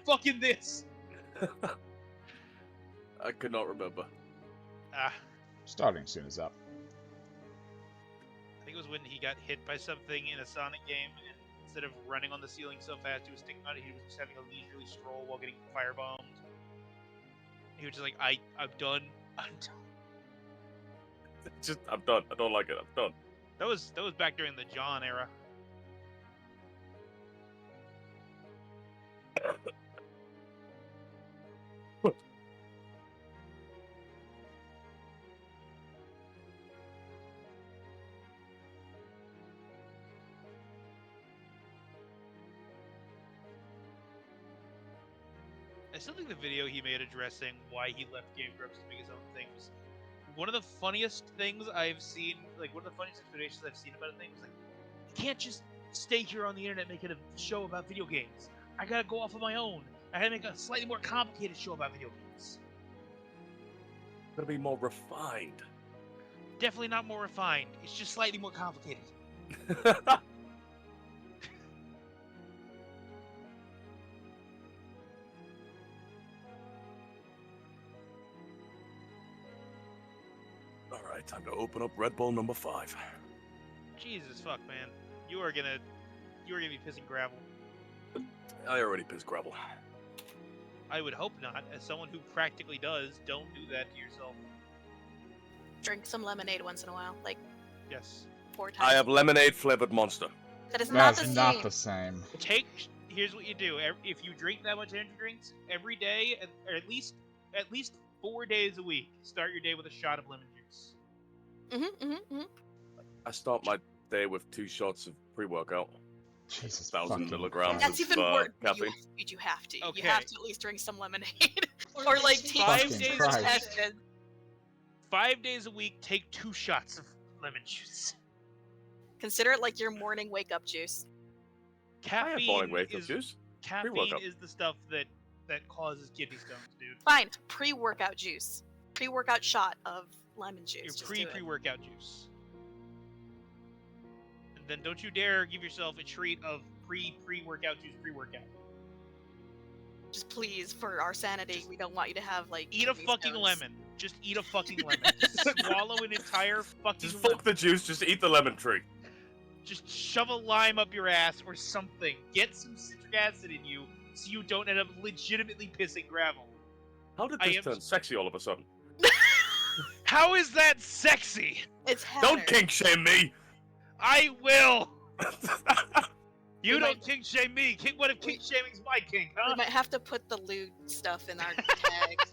fucking this? I could not remember. Starting soon is up. I think it was when he got hit by something in a Sonic game, and instead of running on the ceiling so fast he was sticking on it, he was just having a leisurely stroll while getting firebombed. He was just like, I'm done. I'm done. Just, I'm done. I don't like it. I'm done. That was back during the John era. I still think the video he made addressing why he left Game Grumps to make his own thing was one of the funniest things I've seen. Like, one of the funniest explanations I've seen about a thing was like, you can't just stay here on the internet making a show about video games. I gotta go off on my own. I gotta make a slightly more complicated show about video games. Gotta be more refined. Definitely not more refined. It's just slightly more complicated. Alright, time to open up Red Bull number 5. Jesus fuck, man. You are gonna be pissing gravel. I already pissed gravel. I would hope not. As someone who practically does, don't do that to yourself. Drink some lemonade once in a while, like Yes. 4 times. I have lemonade flavored Monster. That is not That's the not same. the same. Here's what you do. If you drink that much energy drinks every day, or at least 4 days a week, start your day with a shot of lemon juice. I start my day with 2 shots of pre-workout. Jesus 1,000 fucking milligrams. That's of, even worse. caffeine. You have to. Okay. You have to at least drink some lemonade. or like take 5 Fucking days Christ. tested. 5 days a week, take 2 shots of lemon juice. Consider it like your morning wake-up juice. Morning wake-up juice. Caffeine Pre-workout. is the stuff that causes kidney stones, dude. Fine. Pre-workout juice. Pre-workout shot of lemon juice. Your Just do it. pre-workout juice. And then don't you dare give yourself a treat of pre-workout juice pre-workout. Just please, for our sanity, we don't want you to have like. Eat a kidney fucking stones. lemon. Just eat a fucking lemon. Just swallow an entire fucking Just lemon. fuck the juice, just eat the lemon tree. Just shove a lime up your ass or something. Get some citric acid in you so you don't end up legitimately pissing gravel. How did I this am- turn sexy all of a sudden? How is that sexy? It's Don't hatter. kink shame me! I will! You We don't might- kink shame me. What if kink shaming's my kink, We huh? might have to put the lewd stuff in our tags.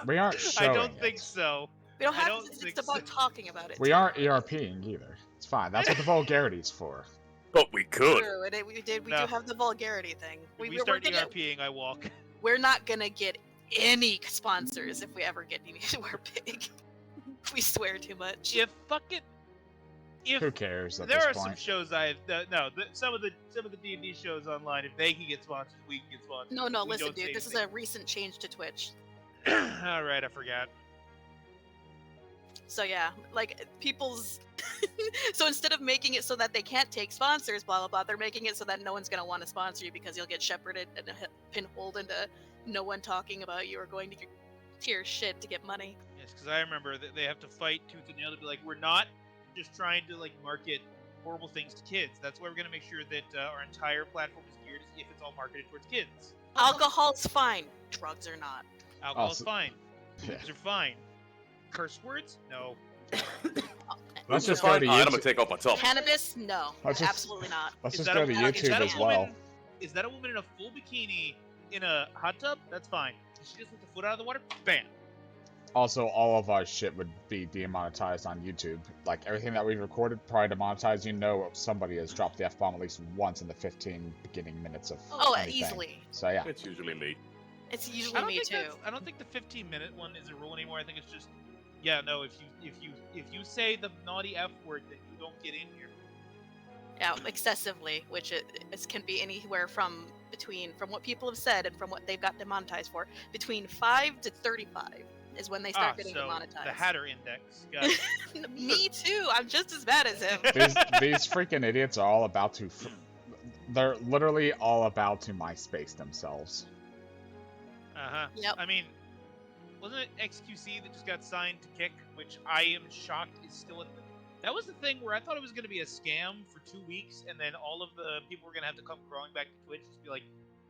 We aren't I showing don't think it. so. We don't I have don't to. think It's about so. talking about it. We aren't ERPing either. It's fine. That's what the vulgarity's for. But we could. True, and we do No. have the vulgarity thing. If we we're start gonna- ERPing, I walk. We're not gonna get any sponsors if we ever get anywhere big. We swear too much. If fucking... If Who cares at there this are some point? shows some of the D&D shows online, if they can get sponsors, we can get sponsors. No, We listen, don't say dude. This is anything. a recent change to Twitch. Alright, I forgot. So yeah, like people's. So instead of making it so that they can't take sponsors, blah blah blah, they're making it so that no one's gonna want to sponsor you because you'll get shepherded and pinholed into no one talking about you or going to your shit to get money. Yes, because I remember that they have to fight tooth and nail to be like, we're not just trying to like market horrible things to kids. That's why we're gonna make sure that our entire platform is geared as if it's all marketed towards kids. Alcohol's fine. Drugs are not. Alcohol's so- fine. Yeah. Drugs are fine. Curse words? No. Let's just No. go to I'm gonna YouTube. take off my top. Cannabis? No, Let's just- absolutely not. Let's Is just that go to is YouTube that a as well. woman- Is that a woman in a full bikini in a hot tub? That's fine. She just lets the foot out of the water. Bam. Also, all of our shit would be demonetized on YouTube. Like, everything that we recorded prior to monetize, you know somebody has dropped the F-bomb at least once in the 15 beginning minutes of Oh, anything. easily. So, yeah. It's usually me. It's I usually don't me think too. I don't think the 15-minute one is a rule anymore. I think it's just, yeah, no. If you say the naughty F word, then you don't get in here. Yeah, excessively, which it can be anywhere from what people have said and from what they've got demonetized for, between 5 to 35 is when they start getting so demonetized. the Hatter Index. Got it. Me too. I'm just as bad as him. These freaking idiots are all about to... They're literally all about to MySpace themselves. Yep. I mean, wasn't it XQC that just got signed to Kick, which I am shocked is still a thing? That was the thing where I thought it was going to be a scam for 2 weeks, and then all of the people were going to have to come crawling back to Twitch to be like,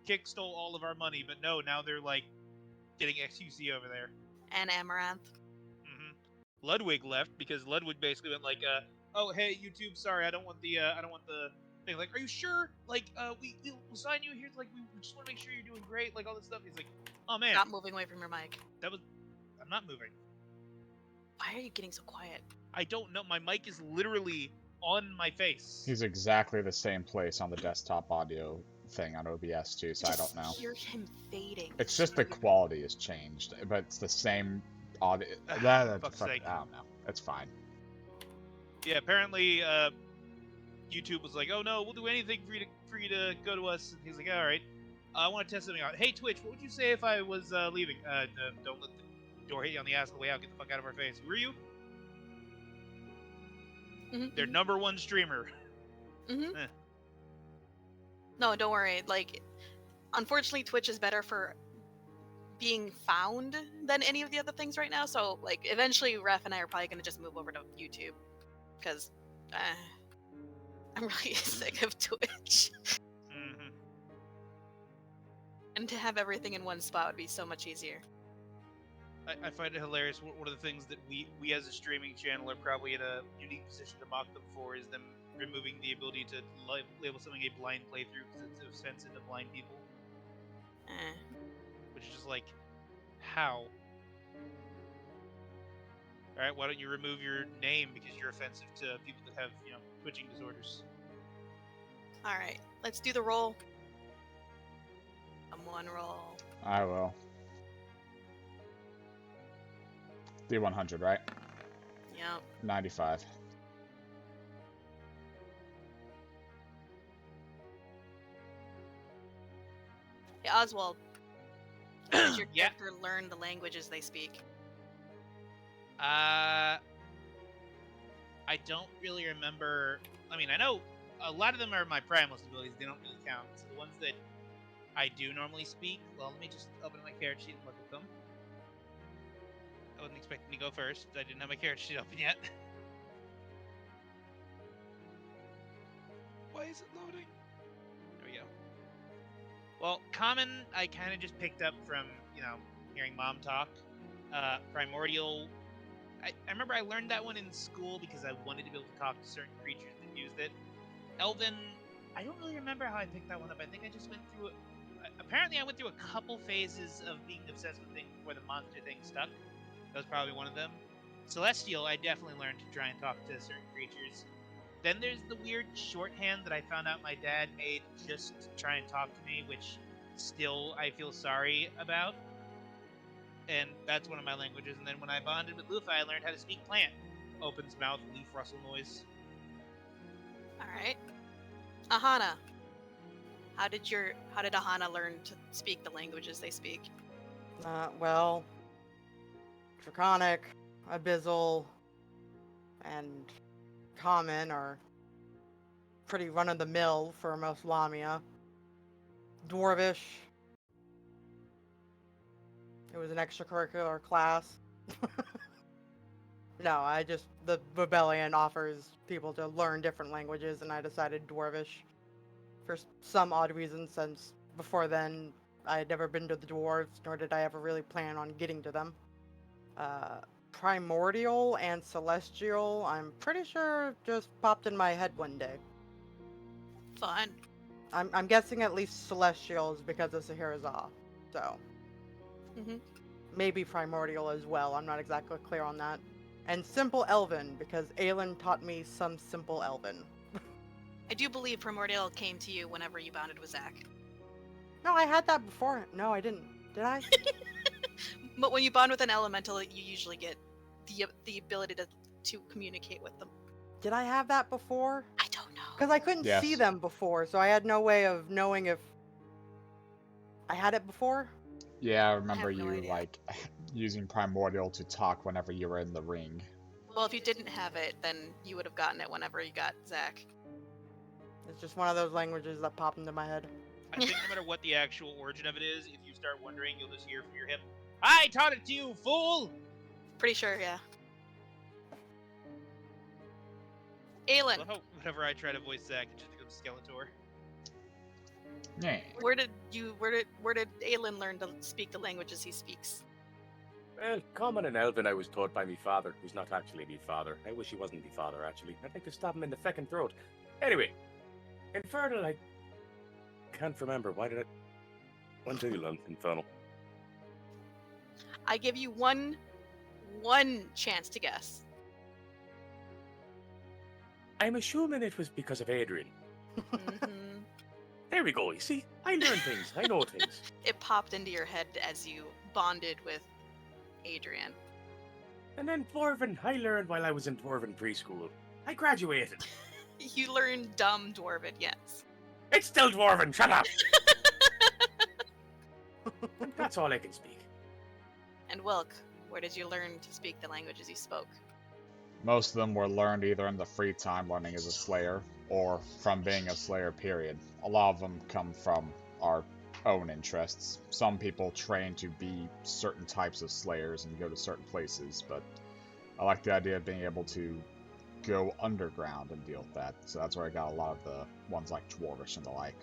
Kick stole all of our money, but no, now they're like getting XQC over there. And Amaranth. Ludwig left because Ludwig basically went like, "Oh hey YouTube, sorry, I don't want the thing." Like, are you sure? Like, we'll sign you here. Like, we just want to make sure you're doing great. Like all this stuff. He's like, "Oh man, Stop moving away from your mic. I'm not moving. Why are you getting so quiet? I don't know. My mic is literally on my face." He's exactly the same place on the desktop audio thing on OBS too, so I don't know. Hear him fading. It's just the quality has changed, but it's the same audio. Fuck's sake. I don't know. It's fine. Yeah, apparently YouTube was like, "Oh no, we'll do anything for you to go to us." And he's like, "All right, I want to test something out. Hey Twitch, what would you say if I was leaving? Don't let the door hit you on the ass on the way out. Get the fuck out of our face. Who are you?" Their number one streamer. No, don't worry. Like, unfortunately, Twitch is better for being found than any of the other things right now. So, like, eventually, Ref and I are probably going to just move over to YouTube because I'm really sick of Twitch. And to have everything in one spot would be so much easier. I find it hilarious. One of the things that we as a streaming channel are probably in a unique position to mock them for is them removing the ability to label something a blind playthrough because it's offensive to blind people. Which is just like, how? Alright, why don't you remove your name because you're offensive to people that have, twitching disorders? Alright, let's do the roll. One roll. I will. D100, right? Yep. 95. Hey, Oswald. How does your Yeah. character learn the languages they speak? I don't really remember. I mean, I know a lot of them are my Primalist abilities. They don't really count. So the ones that I do normally speak, well, let me just open my character sheet and look at them. I wasn't expecting to go first. I didn't have my character sheet open yet. Why is it loading? There we go. Well, Common, I kind of just picked up from, hearing Mom talk. Primordial, I remember I learned that one in school because I wanted to be able to talk to certain creatures that used it. Elven, I don't really remember how I picked that one up. I think I just went through it. Apparently, I went through a couple phases of being obsessed with things before the monster thing stuck. That was probably one of them. Celestial, I definitely learned to try and talk to certain creatures. Then there's the weird shorthand that I found out my dad made just to try and talk to me, which still I feel sorry about. And that's one of my languages. And then when I bonded with Lufa, I learned how to speak plant. Opens mouth, leaf rustle noise. Alright. Aahana. How did Aahana learn to speak the languages they speak? Well, Draconic, Abyssal, and Common are pretty run-of-the-mill for most Lamia. Dwarvish. It was an extracurricular class. No, the Rebellion offers people to learn different languages, and I decided Dwarvish. For some odd reason, since before then, I had never been to the dwarves, nor did I ever really plan on getting to them. Primordial and Celestial, I'm pretty sure just popped in my head one day. Fun. I'm guessing at least Celestial is because of Scheherazade, so. Maybe Primordial as well, I'm not exactly clear on that. And Simple Elven, because Aelin taught me some Simple Elven. I do believe Primordial came to you whenever you bounded with Zach. No, I had that before. No, I didn't. Did I? But when you bond with an elemental, you usually get the ability to communicate with them. Did I have that before? I don't know. Because I couldn't Yes. see them before, so I had no way of knowing if I had it before. Yeah, I remember no you, idea. using Primordial to talk whenever you were in the ring. Well, if you didn't have it, then you would have gotten it whenever you got Zach. It's just one of those languages that pop into my head. I think no matter what the actual origin of it is, if you start wondering, you'll just hear from your hip, "I taught it to you, fool!" Pretty sure, yeah. I Aelin, love how whenever I try to voice Zach, it just becomes Skeletor. Yeah. where did Aelin learn to speak the languages he speaks? Well, common and Elven I was taught by me father, who's not actually me father. I wish he wasn't me father, actually. I'd like to stab him in the feckin' throat. Anyway, Infernal, I can't remember. When do you learn Infernal? I give you one chance to guess. I'm assuming it was because of Adrian. Mhm. There we go, you see? I learn things, I know things. It popped into your head as you bonded with Adrian. And then Dwarven, I learned while I was in Dwarven preschool. I graduated. You learned dumb Dwarven, yes. It's still Dwarven, shut up! And that's all I can speak. And Wilk, where did you learn to speak the languages you spoke? Most of them were learned either in the free time learning as a slayer, or from being a slayer, period. A lot of them come from our own interests. Some people train to be certain types of slayers and go to certain places, but I like the idea of being able to go underground and deal with that, so that's where I got a lot of the ones like Dwarvish and the like.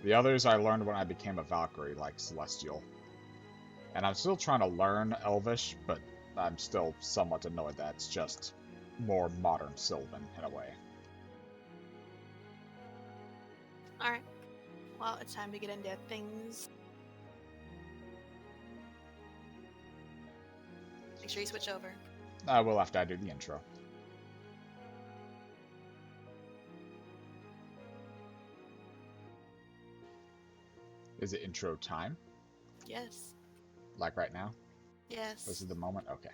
The others I learned when I became a Valkyrie, like Celestial. And I'm still trying to learn Elvish, but I'm still somewhat annoyed that it's just more modern Sylvan in a way. Alright. Well, it's time to get into things. Make sure you switch over. I will after I do the intro. Is it intro time? Yes. Like right now? Yes. This is the moment? Okay.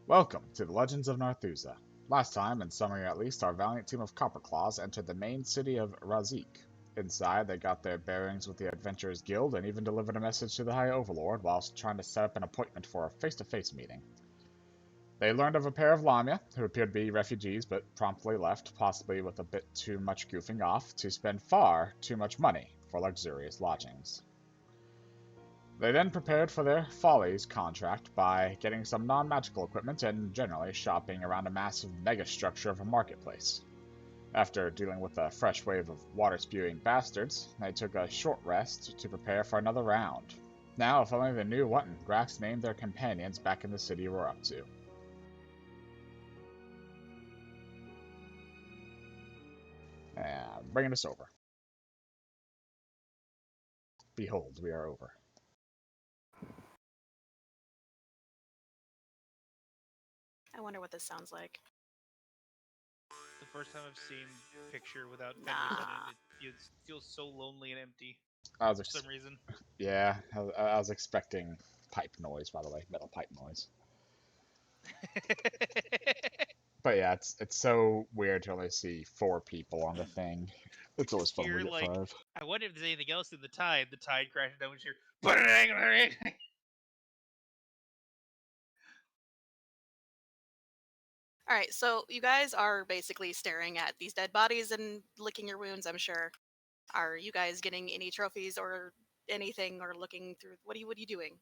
Welcome to the Legends of Narthuza. Last time, in summary at least, our valiant team of Copperclaws entered the main city of Razik. Inside, they got their bearings with the Adventurers Guild and even delivered a message to the High Overlord whilst trying to set up an appointment for a face-to-face meeting. They learned of a pair of Lamia, who appeared to be refugees but promptly left, possibly with a bit too much goofing off, to spend far too much money for luxurious lodgings. They then prepared for their Follies contract by getting some non-magical equipment and generally shopping around a massive megastructure of a marketplace. After dealing with a fresh wave of water-spewing bastards, they took a short rest to prepare for another round. Now, if only they knew what in Grax named their companions back in the city were up to. Bringing us over. Behold, we are over. I wonder what this sounds like. The first time I've seen picture without Nah. feathers on it feels so lonely and empty I was for some reason. Yeah, I was expecting pipe noise, by the way, metal pipe noise. But yeah, it's so weird to only see 4 people on the thing. It's always fun when You're we get like, 5. I wonder if there's anything else in the tide. The tide crashes down with your. Alright, so you guys are basically staring at these dead bodies and licking your wounds, I'm sure. Are you guys getting any trophies or anything or looking through? What are you doing?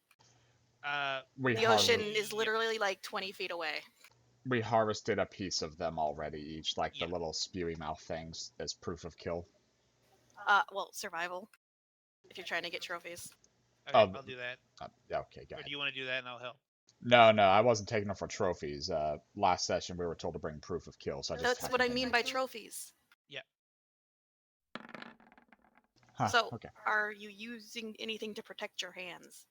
The ocean is literally like 20 feet away. We harvested a piece of them already, each, like Yeah. the little spewy mouth things, as proof of kill. Well, survival. If you're trying to get trophies. Okay, Oh, I'll do that. Yeah, okay, go Or ahead. do you want to do that and I'll help? No, I wasn't taking them for trophies. Last session we were told to bring proof of kill, so I just That's tacked what I them in mean there. by trophies. Yeah. Huh, So, okay. are you using anything to protect your hands?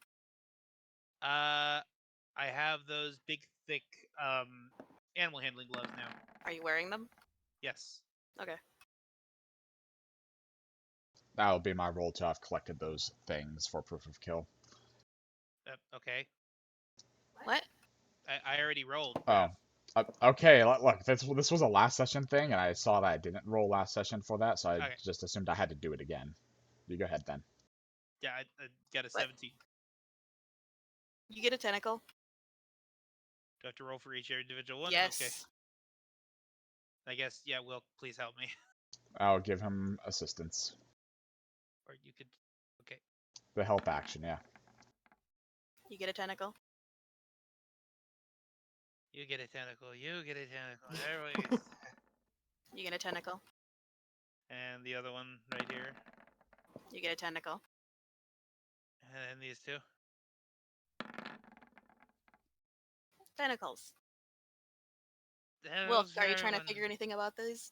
I have those big, thick, animal handling gloves now. Are you wearing them? Yes. Okay. That'll be my role to have collected those things for proof of kill. Okay. What? I already rolled. Oh. Okay, look, this was a last session thing, and I saw that I didn't roll last session for that, so I just assumed I had to do it again. You go ahead then. Yeah, I got a 17. You get a tentacle. Do I have to roll for each individual one? Yes. Okay. I guess, yeah, Wilk, please help me. I'll give him assistance. Or you could... Okay. The help action, yeah. You get a tentacle. You get a tentacle. You get a tentacle. Everybody gets... You get a tentacle. And the other one right here. You get a tentacle. And then these two. Tentacles. Tentacles Wilk, for are you trying to everyone. figure anything about these?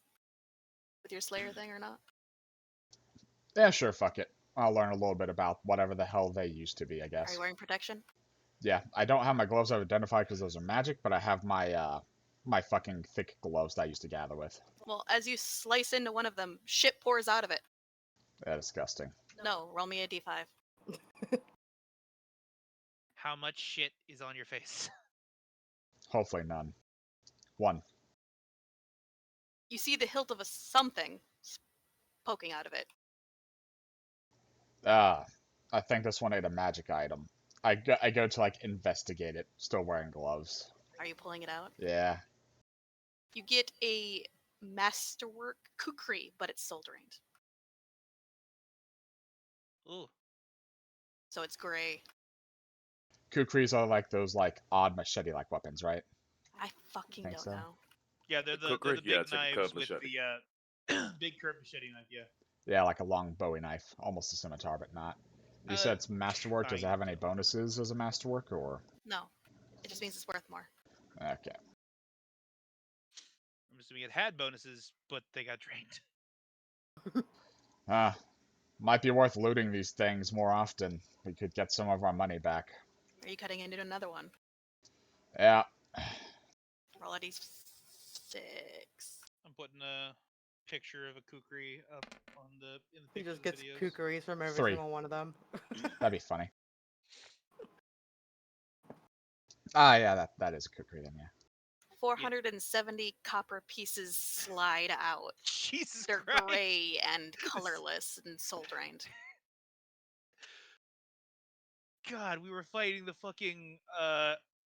With your Slayer thing or not? Yeah, sure, fuck it. I'll learn a little bit about whatever the hell they used to be, I Are guess. you wearing protection? Yeah, I don't have my gloves I've identified because those are magic, but I have my my fucking thick gloves that I used to gather with. Well, as you slice into one of them, shit pours out of it. Yeah, disgusting. No, roll me a d5. How much shit is on your face? Hopefully none. 1. You see the hilt of a something poking out of it. I think this one ate a magic item. I go to, like, investigate it, still wearing gloves. Are you pulling it out? Yeah. You get a masterwork kukri, but it's soul drained. Ooh. So it's gray. Kukris are like those, like, odd machete-like weapons, right? I fucking Think don't so? know. Yeah, they're the Kukri? big Yeah, it's like a knives curved with machete. the big curved machete knife, yeah. Yeah, like a long Bowie knife. Almost a scimitar, but not. You said it's masterwork. Does it have any kind. bonuses as a masterwork, or...? No. It just means it's worth more. Okay. I'm assuming it had bonuses, but they got drained. Might be worth looting these things more often. We could get some of our money back. Are you cutting into another one? Yeah. Roll a d6. I'm putting a picture of a kukri up on the in the He pictures just gets videos. kukris from every 3. single one of them. That'd be funny. Ah, yeah, that is a kukri then, yeah. 470 copper pieces slide out. Jesus They're Christ! gray and colorless and soul drained. God, we were fighting the fucking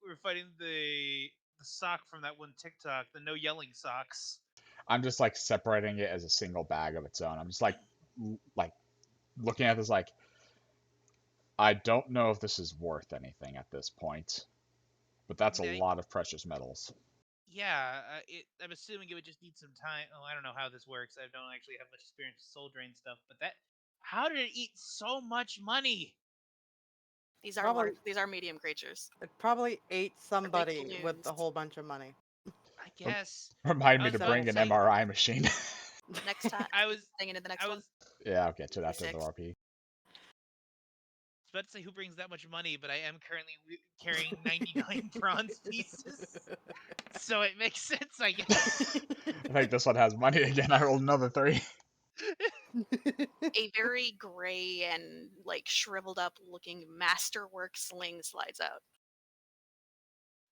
we were fighting the sock from that one TikTok, the no yelling socks. I'm just, like, separating it as a single bag of its own. I'm just, like looking at this, like, I don't know if this is worth anything at this point. But that's a lot of precious metals. Yeah, I'm assuming it would just need some time. Oh, I don't know how this works. I don't actually have much experience with soul drain stuff, but how did it eat so much money? These are Probably- large, these are medium creatures. It probably ate somebody with a balloons. whole bunch of money. I guess. Remind I me was to about bring to an say- MRI machine. Next time, I was staying into the next I one. was Yeah, I'll get to that to the 6. RP. about to say who brings that much money, but I am currently carrying 99 bronze pieces, so it makes sense, I guess. I think this one has money again. I rolled another 3. A very gray and like shriveled up looking masterwork sling slides out.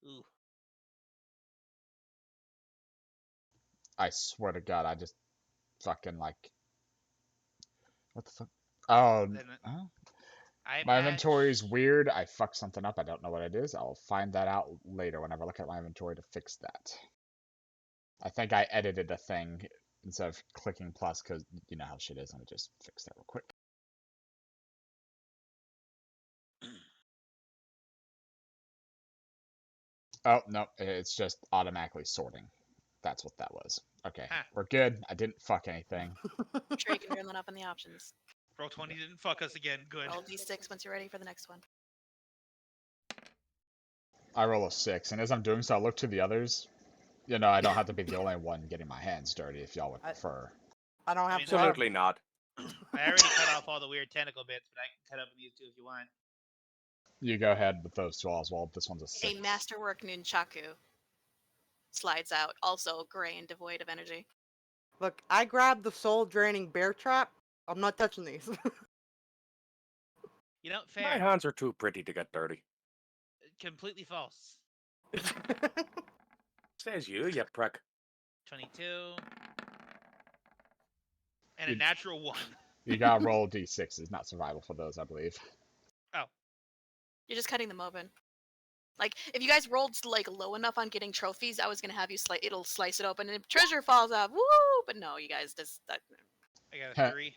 Ooh. I swear to God, I just fucking like. What the fuck? Oh, Then huh? I My imagine- inventory's weird. I fucked something up. I don't know what it is. I'll find that out later whenever I look at my inventory to fix that. I think I edited a thing instead of clicking plus because you know how shit is. Let me just fix that real quick. Oh, no, it's just automatically sorting. That's what that was. Okay, Huh. we're good. I didn't fuck anything. I'm sure you can turn that up in the options. Roll 20 didn't fuck us again. Good. Roll d6 once you're ready for the next one. I roll a 6, and as I'm doing so, I look to the others. You know, I don't have to be the only one getting my hands dirty if y'all would prefer. I don't have mean, to. Absolutely not. I already cut off all the weird tentacle bits, but I can cut up these two if you want. You go ahead with those two, Oswald. This one's a 6. A masterwork nunchaku slides out, also gray and devoid of energy. Look, I grabbed the soul draining bear trap. I'm not touching these. You know, My fair. hands are too pretty to get dirty. Completely false. Says you prick. 22. And a You- natural 1. You gotta roll d6s, not survival for those, I believe. Oh. You're just cutting them open. Like, if you guys rolled like low enough on getting trophies, I was gonna have you it'll slice it open and treasure falls off. Woo! But no, you guys just that. I got Heh. a 3.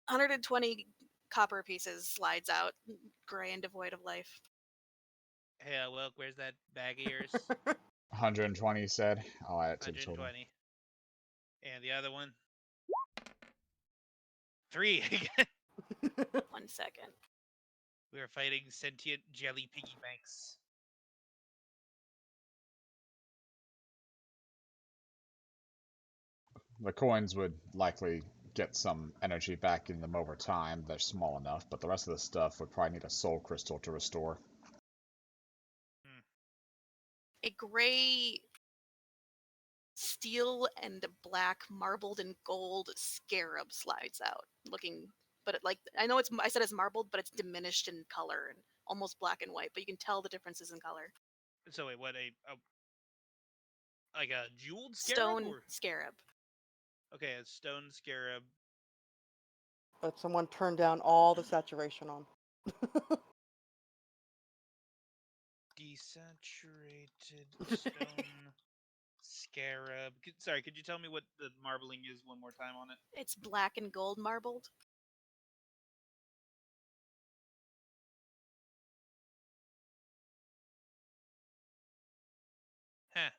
120 copper pieces slides out, gray and devoid of life. Hey, Wilk, where's that bag of yours? 120, you said? I'll add it to the total. 120. And the other one? 3 again. 1 second. We are fighting sentient jelly piggy banks. The coins would likely get some energy back in them over time. They're small enough, but the rest of the stuff would probably need a soul crystal to restore. A gray steel and black marbled and gold scarab slides out, looking, but I know I said it's marbled, but it's diminished in color and almost black and white, but you can tell the differences in color. So wait, what like a jeweled scarab? Stone Or? scarab. Okay, a stone scarab. But someone turned down all the saturation on. Desaturated stone scarab. Sorry, could you tell me what the marbling is one more time on it? It's black and gold marbled. Huh.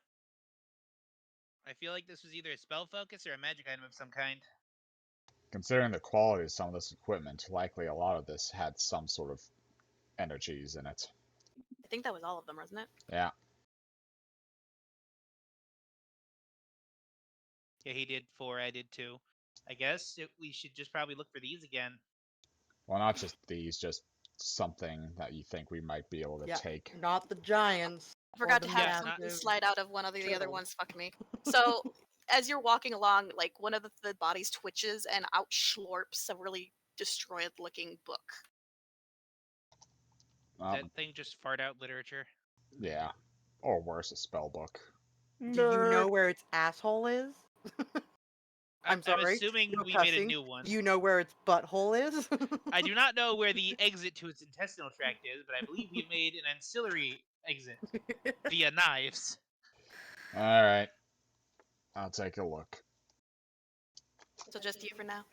I feel like this was either a spell focus or a magic item of some kind. Considering the quality of some of this equipment, likely a lot of this had some sort of energies in it. I think that was all of them, wasn't it? Yeah. Yeah, he did 4, I did 2. I guess we should just probably look for these again. Well, not just these, just something that you think we might be able to Yeah, take. not the giants. I forgot to or the have Yeah, something massive slide out of one of the other turtles. ones. Fuck me. So as you're walking along, like one of the bodies twitches and out schlorps a really destroyed-looking book. That thing just fart out literature. Yeah. Or worse, a spell book. Do you know where its asshole is? I'm I'm sorry. assuming no we made a cussing. new one. Do you know where its butthole is? I do not know where the exit to its intestinal tract is, but I believe we made an ancillary exit via knives. Alright. I'll take a look. So just you for now.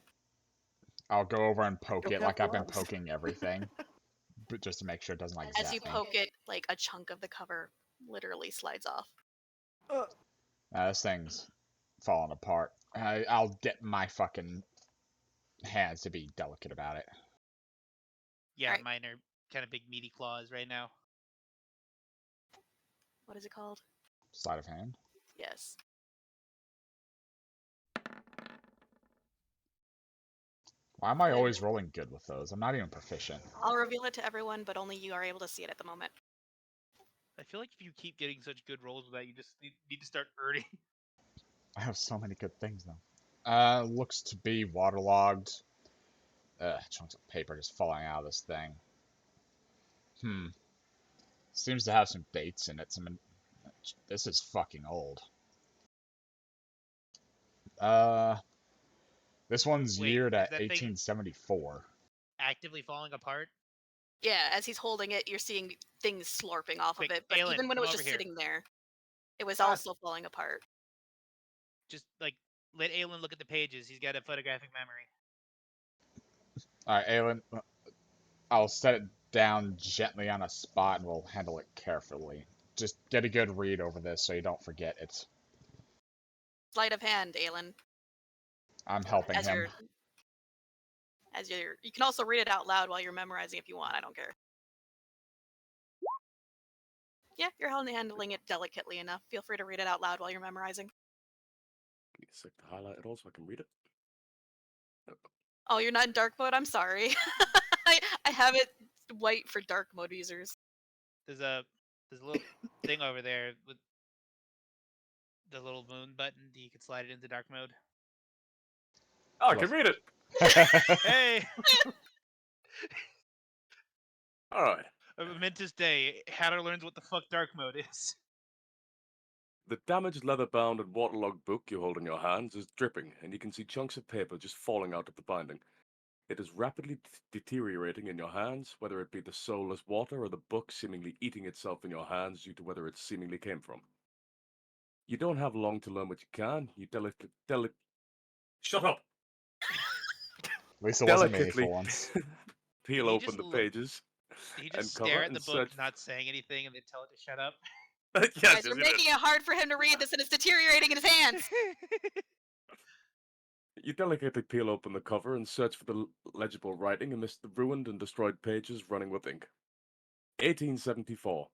I'll go over and poke Don't it have like I've been gloves. poking everything. But just to make sure it doesn't like As zap you me. poke it, like a chunk of the cover literally slides off. This thing's falling apart. I'll get my fucking hands to be delicate about it. Yeah, Alright. mine are kind of big meaty claws right now. What is it called? Sleight of hand. Yes. Why am I always rolling good with those? I'm not even proficient. I'll reveal it to everyone, but only you are able to see it at the moment. I feel like if you keep getting such good rolls with that, you just need to start earning. I have so many good things though. Looks to be waterlogged. Chunks of paper just falling out of this thing. Seems to have some dates in it. This is fucking old. This one's Wait, yeared is at that thing 1874. actively falling apart? Yeah, as he's holding it, you're seeing things slurping off Quick, of it. But Aelin, even when it come was over just here. sitting there, it was Ah. also falling apart. Just like let Aelin look at the pages. He's got a photographic memory. Alright, Aelin, I'll set it down gently on a spot and we'll handle it carefully. Just get a good read over this so you don't forget it. Sleight of hand, Aelin. I'm helping As him. you can also read it out loud while you're memorizing if you want. I don't care. Yeah, you're handling it delicately enough. Feel free to read it out loud while you're memorizing. Give me a sec to highlight it all so I can read it. Oh, you're not in dark mode? I'm sorry. I have it white for dark mode users. There's a little thing over there with the little moon button. You can slide it into dark mode. Oh, I can read it! Hey, Alright. a momentous day. Hatter learns what the fuck dark mode is. The damaged leather-bound and waterlogged book you hold in your hands is dripping, and you can see chunks of paper just falling out of the binding. It is rapidly deteriorating in your hands, whether it be the soulless water or the book seemingly eating itself in your hands due to whether it seemingly came from. You don't have long to learn what you can. You Shut up! At least it wasn't me for Delicately once. peel Did he open just the look- pages Did he and just cover stare at and the book, search. not saying anything, and then tell it to shut up? Yes, Guys, yes, you're it is. making it hard for him to read this, and it's deteriorating in his hands. You delicately peel open the cover and search for the legible writing amidst the ruined and destroyed pages running with ink. 1874.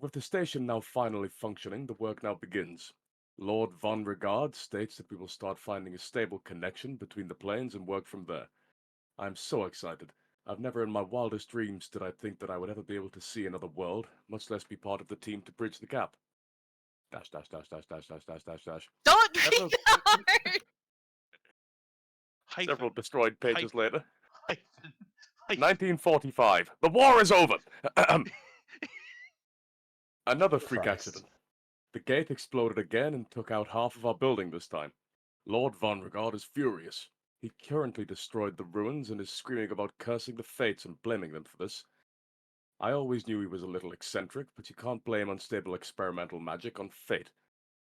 With the station now finally functioning, the work now begins. Lord von Regard states that we will start finding a stable connection between the planes and work from there. I'm so excited. I've never in my wildest dreams did I think that I would ever be able to see another world, much less be part of the team to bridge the gap. Dash, dash, dash, dash, dash, dash, dash, dash, dash. Don't Several, read hard. Hyphen. several destroyed pages later. Hyphen. 1945. The war is over! Another freak Christ. accident. The gate exploded again and took out half of our building this time. Lord von Regard is furious. He currently destroyed the ruins and is screaming about cursing the fates and blaming them for this. I always knew he was a little eccentric, but you can't blame unstable experimental magic on fate.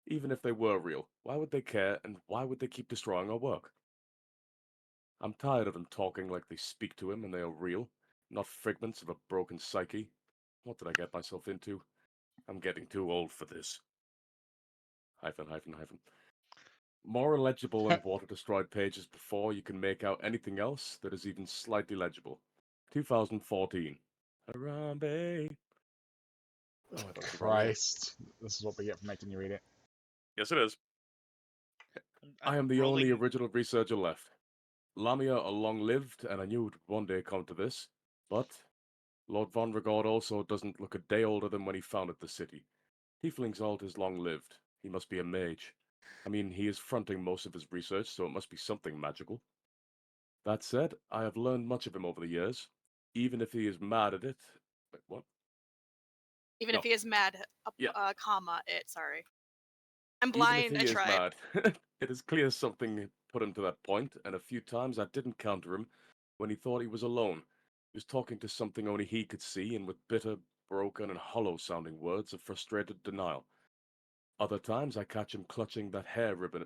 Even if they were real, why would they care, and why would they keep destroying our work? I'm tired of them talking like they speak to him and they are real, not figments of a broken psyche. What did I get myself into? I'm getting too old for this. Hyphen, hyphen, hyphen. More illegible and water-destroyed pages before you can make out anything else that is even slightly legible. 2014. Harambe. Oh, I don't think I'll read it. Christ. This is what we get for making you read it. Yes, it is. I I'm am the only rolling- original researcher left. Lamia are long-lived, and I knew it would one day come to this, but Lord von Regard also doesn't look a day older than when he founded the city. Tiefling's alt is long-lived. He must be a mage. I mean, he is fronting most of his research, so it must be something magical. That said, I have learned much of him over the years. Even if he is mad at it... Wait, what? Even No. if he is mad, Yeah. comma, it, sorry. I'm Even blind, if I he is tried. mad, it is clear something put him to that point, and a few times I didn't counter him when he thought he was alone. He was talking to something only he could see, and with bitter, broken, and hollow-sounding words of frustrated denial. Other times I catch him clutching that hair ribbon.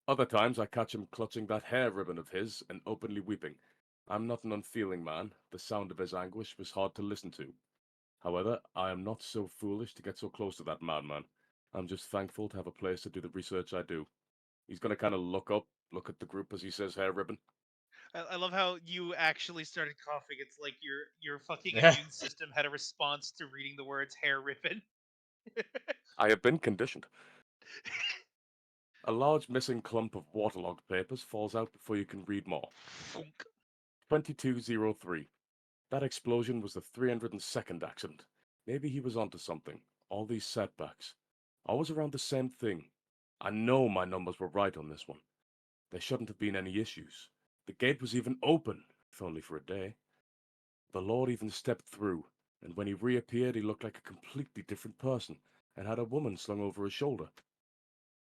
Other times I catch him clutching that hair ribbon of his and openly weeping. I'm not an unfeeling man. The sound of his anguish was hard to listen to. However, I am not so foolish to get so close to that madman. I'm just thankful to have a place to do the research I do. He's gonna kind of look at the group as he says hair ribbon. I love how you actually started coughing. It's like your fucking Yeah. immune system had a response to reading the words hair ribbon. I have been conditioned. A large missing clump of waterlogged papers falls out before you can read more. Funk. 2203. That explosion was the 302nd accident. Maybe he was onto something. All these setbacks. Always around the same thing. I know my numbers were right on this one. There shouldn't have been any issues. The gate was even open, if only for a day. The Lord even stepped through, and when he reappeared he looked like a completely different person, and had a woman slung over his shoulder.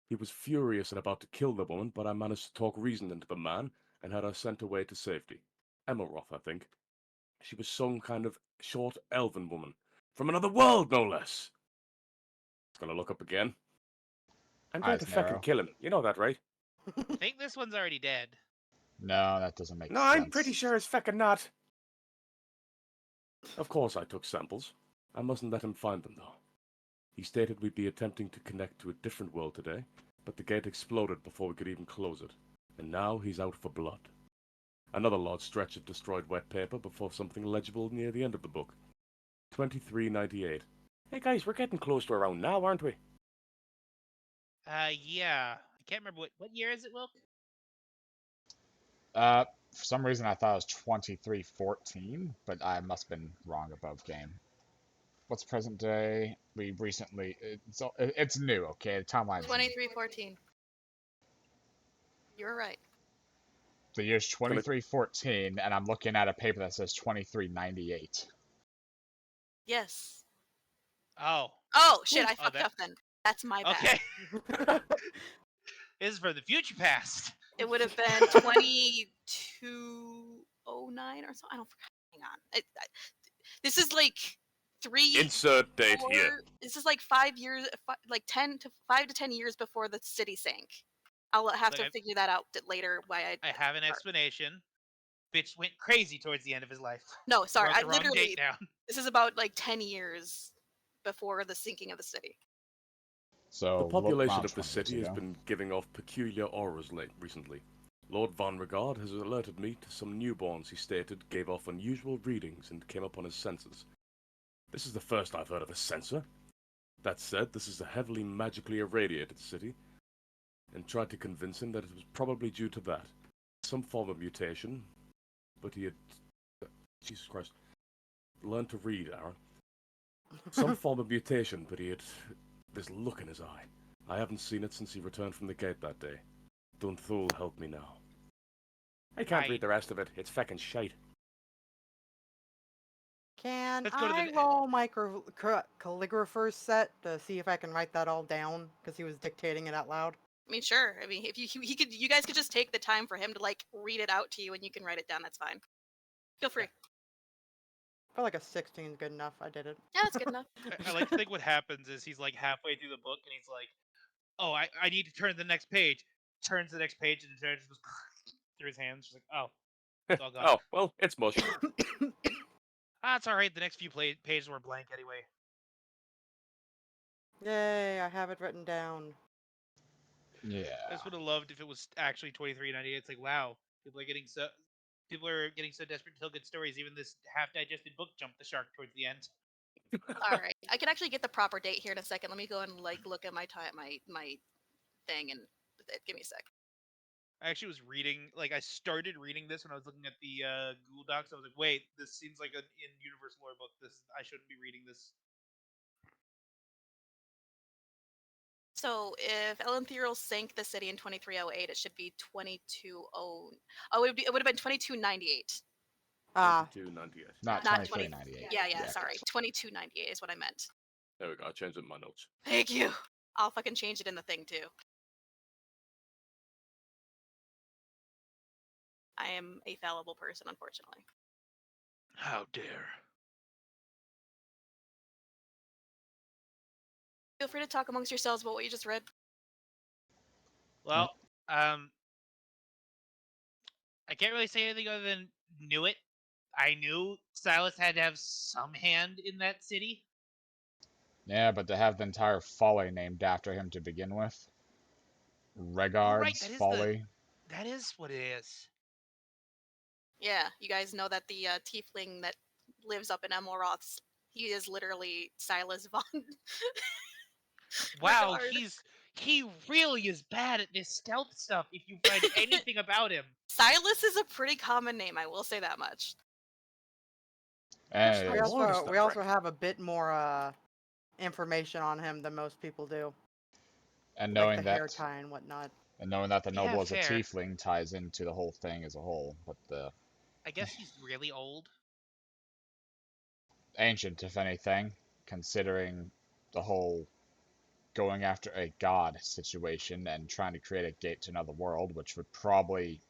He was furious and about to kill the woman, but I managed to talk reason into the man, and had her sent away to safety. Emelroth, I think. She was some kind of short elven woman. From another world, no less! It's gonna look up again. I'm going Eyes to fucking narrow. kill him. You know that, right? I think this one's already dead. No, that doesn't make No, sense. I'm pretty sure it's fucking not. Of course I took samples. I mustn't let him find them, though. He stated we'd be attempting to connect to a different world today, but the gate exploded before we could even close it. And now he's out for blood. Another large stretch of destroyed wet paper before something legible near the end of the book. 2398. Hey guys, we're getting close to around now, aren't we? Yeah. I can't remember what year is it, Wilk? For some reason I thought it was 2314, but I must have been wrong above game. What's present day? We recently... It's new, okay? The timeline's new. 2314. You're right. The year's 2314, and I'm looking at a paper that says 2398. Yes. Oh. Oh, shit, I Oh, fucked that- up then. That's my bad. Okay. This is for the future past. It would have been 2209 or so. I don't forget. Hang on. This is like Insert date here. This is like 5 years, like 5 to 10 years before the city sank. I'll have to figure that out later. Why I have an explanation. Bitch went crazy towards the end of his life. No, sorry. Wrote I the wrong literally. date down. This is about like 10 years before the sinking of the city. So The population around of the 20 years city has ago. been giving off peculiar auras recently. Lord Von Regard has alerted me to some newborns he stated gave off unusual readings and came up on his senses. This is the first I've heard of a sensor. That said, this is a heavily magically irradiated city, and tried to convince him that it was probably due to that. Some form of mutation, but he had... Jesus Christ. Learn to read, Aaron. Some form of mutation, but he had this look in his eye. I haven't seen it since he returned from the gate that day. Dunthul help me now. I can't read the rest of it. It's feckin' shite. Can Let's go to I the- roll my calligrapher's set to see if I can write that all down? Because he was dictating it out loud. I mean, sure. I mean, if you guys could just take the time for him to like read it out to you, and you can write it down. That's fine. Feel free. I feel like a 16 is good enough. I did it. Yeah, that's good enough. I like to think what happens is he's like halfway through the book and he's like, "Oh, I need to turn to the next page." Turns to the next page and the turns goes through his hands. She's like, "Oh, it's all gone." Oh, well, it's mush. It's all right. The next few pages were blank anyway. Yay, I have it written down. Yeah. I just would have loved if it was actually 23.98. It's like, wow, people are getting so desperate to tell good stories. Even this half-digested book jumped the shark towards the end. All right, I can actually get the proper date here in a second. Let me go and like look at my thing and give me a sec. I actually was reading, like, I started reading this when I was looking at the Google Docs. I was like, wait, this seems like an in-universe lore book. I shouldn't be reading this. So if Elanthril sank the city in 2308, it should be 220. Oh, it would have been 2298. Ah, 2298. Not Not 2398. Yeah, sorry. 2298 is what I meant. There we go. I changed it in my notes. Thank you. I'll fucking change it in the thing too. I am a fallible person, unfortunately. How dare. Feel free to talk amongst yourselves about what you just read. Well, I can't really say anything other than knew it. I knew Silas had to have some hand in that city. Yeah, but to have the entire folly named after him to begin with. Regard's that is folly. That is what it is. Yeah, you guys know that the tiefling that lives up in Emelroth's, he is literally Silas Von. Wow, Regard. he really is bad at this stealth stuff if you find anything about him. Silas is a pretty common name, I will say that much. And we it is. also have a bit more information on him than most people do. And Like knowing the that, hair tie and whatnot. and knowing that the Yeah, noble is a fair. tiefling ties into the whole thing as a whole. But the I guess he's really old. ancient, if anything, considering the whole going after a god situation and trying to create a gate to another world, which would probably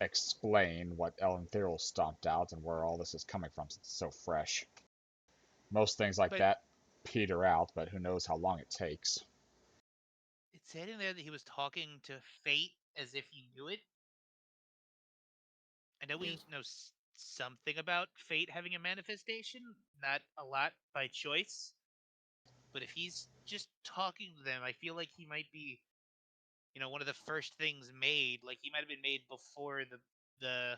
explain what Elanthril stomped out and where all this is coming from since it's so fresh. Most things like that peter out, but who knows how long it takes. It said in there that he was talking to fate as if he knew it. I know we know something about fate having a manifestation, not a lot by choice. But if he's just talking to them, I feel like he might be, one of the first things made. Like he might have been made before the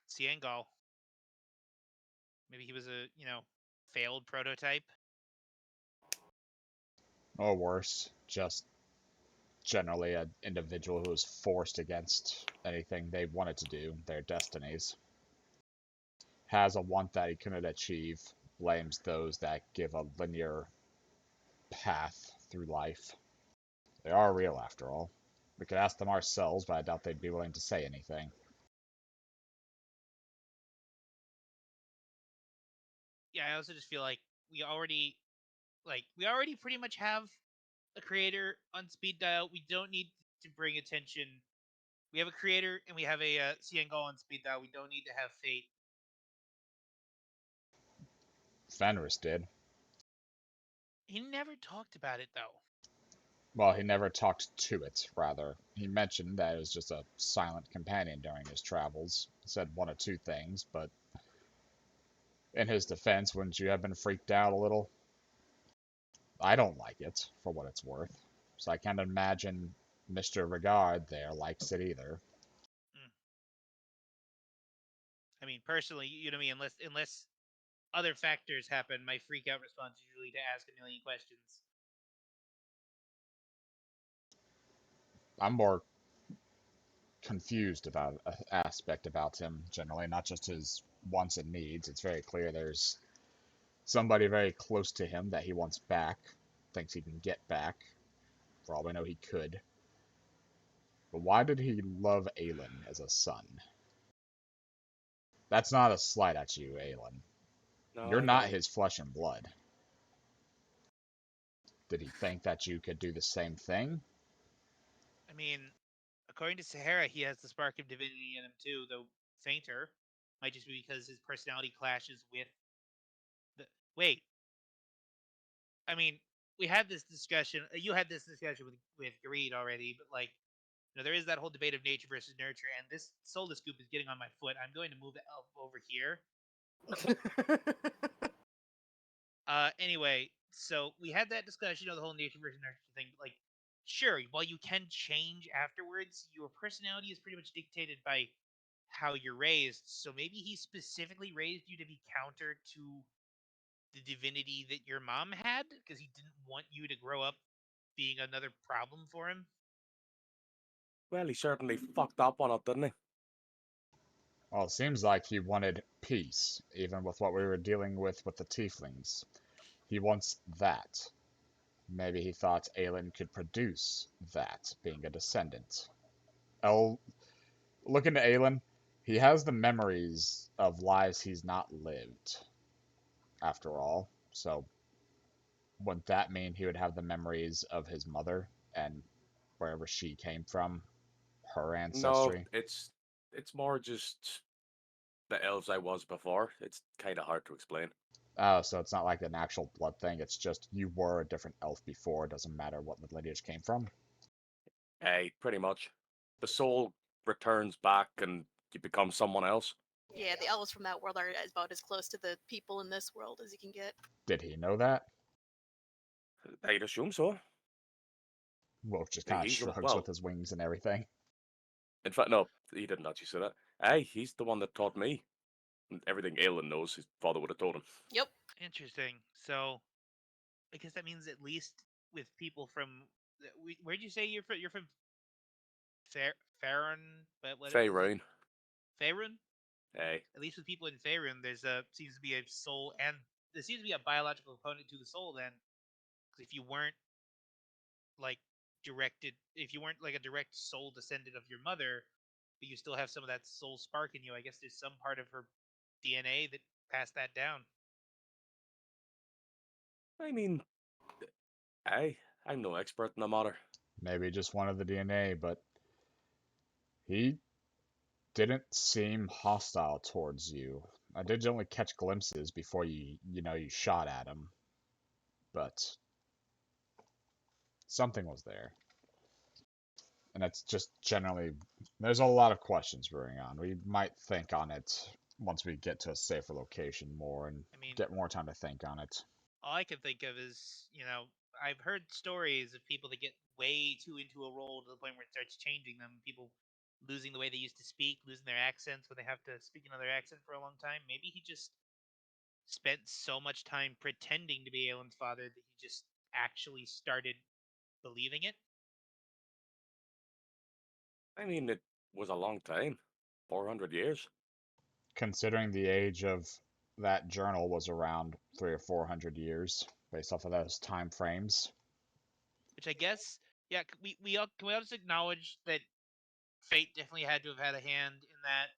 Ciangal. Maybe he was a, failed prototype. Or worse, just generally an individual who was forced against anything they wanted to do, their destinies. Has a want that he couldn't achieve, blames those that give a linear path through life. They are real, after all. We could ask them ourselves, but I doubt they'd be willing to say anything. Yeah, I also just feel like we already pretty much have a creator on speed dial. We don't need to bring attention. We have a creator and we have a Ciangol on speed dial. We don't need to have fate. Fenris did. He never talked about it though. Well, he never talked to it, rather. He mentioned that it was just a silent companion during his travels. He said one or two things, but in his defense, wouldn't you have been freaked out a little? I don't like it, for what it's worth. So I can't imagine Mr. Regard there likes it either. I mean, personally, you know me, unless other factors happen, my freak out response is usually to ask a million questions. I'm more confused about an aspect about him generally, not just his wants and needs. It's very clear there's somebody very close to him that he wants back, thinks he can get back. For all we know, he could. But why did he love Aelin as a son? That's not a slight at you, Aelin. No, You're I not know. his flesh and blood. Did he think that you could do the same thing? I mean, according to Sahara, he has the spark of divinity in him too, though fainter. Might just be because his personality clashes with the. Wait. I mean, we had this discussion. You had this discussion with Greed already, but like, there is that whole debate of nature versus nurture, and this soulless scoop is getting on my foot. I'm going to move the elf over here. Anyway, so we had that discussion, the whole nature versus nurture thing. Like, sure, while you can change afterwards, your personality is pretty much dictated by how you're raised. So maybe he specifically raised you to be counter to the divinity that your mom had, because he didn't want you to grow up being another problem for him. Well, he certainly fucked up on it, didn't he? Well, it seems like he wanted peace, even with what we were dealing with the tieflings. He wants that. Maybe he thought Aelin could produce that, being a descendant. Look into Aelin. He has the memories of lives he's not lived, after all. So, wouldn't that mean he would have the memories of his mother and wherever she came from, her No, ancestry? it's more just the elves I was before. It's kind of hard to explain. Oh, so it's not like an actual blood thing. It's just you were a different elf before. It doesn't matter what the lineage came from. Hey, pretty much. The soul returns back and you become someone else. Yeah, the elves from that world are about as close to the people in this world as you can get. Did he know that? I'd assume so. Wilk just kind of He's the, shrugs with well, his wings and everything. in fact, no, he didn't actually say that. Hey, he's the one that taught me. And everything Aelin knows, his father would have told him. Yep. Interesting. So, I guess that means at least with people from. Where'd you say you're from? You're from Faerun, but what is it? Faerun. Faerun? Hey. At least with people in Faerun, there's seems to be a soul, and there seems to be a biological component to the soul. Then, because if you weren't like if you weren't like a direct soul descendant of your mother, but you still have some of that soul spark in you, I guess there's some part of her DNA that passed that down. I mean, I'm no expert in the matter. Maybe just one of the DNA, but he didn't seem hostile towards you. I did only catch glimpses before you shot at him, but something was there. And it's just generally, there's a lot of questions brewing on. We might think on it once we get to a safer location more and get more time to think on it. All I can think of is, I've heard stories of people that get way too into a role to the point where it starts changing them. People losing the way they used to speak, losing their accents when they have to speak another accent for a long time. Maybe he just spent so much time pretending to be Aelin's father that he just actually started believing it. I mean, it was a long time. 400 years. Considering the age of that journal was around 300 or 400 years, based off of those time frames. Which I guess, yeah, can we all just acknowledge that fate definitely had to have had a hand in that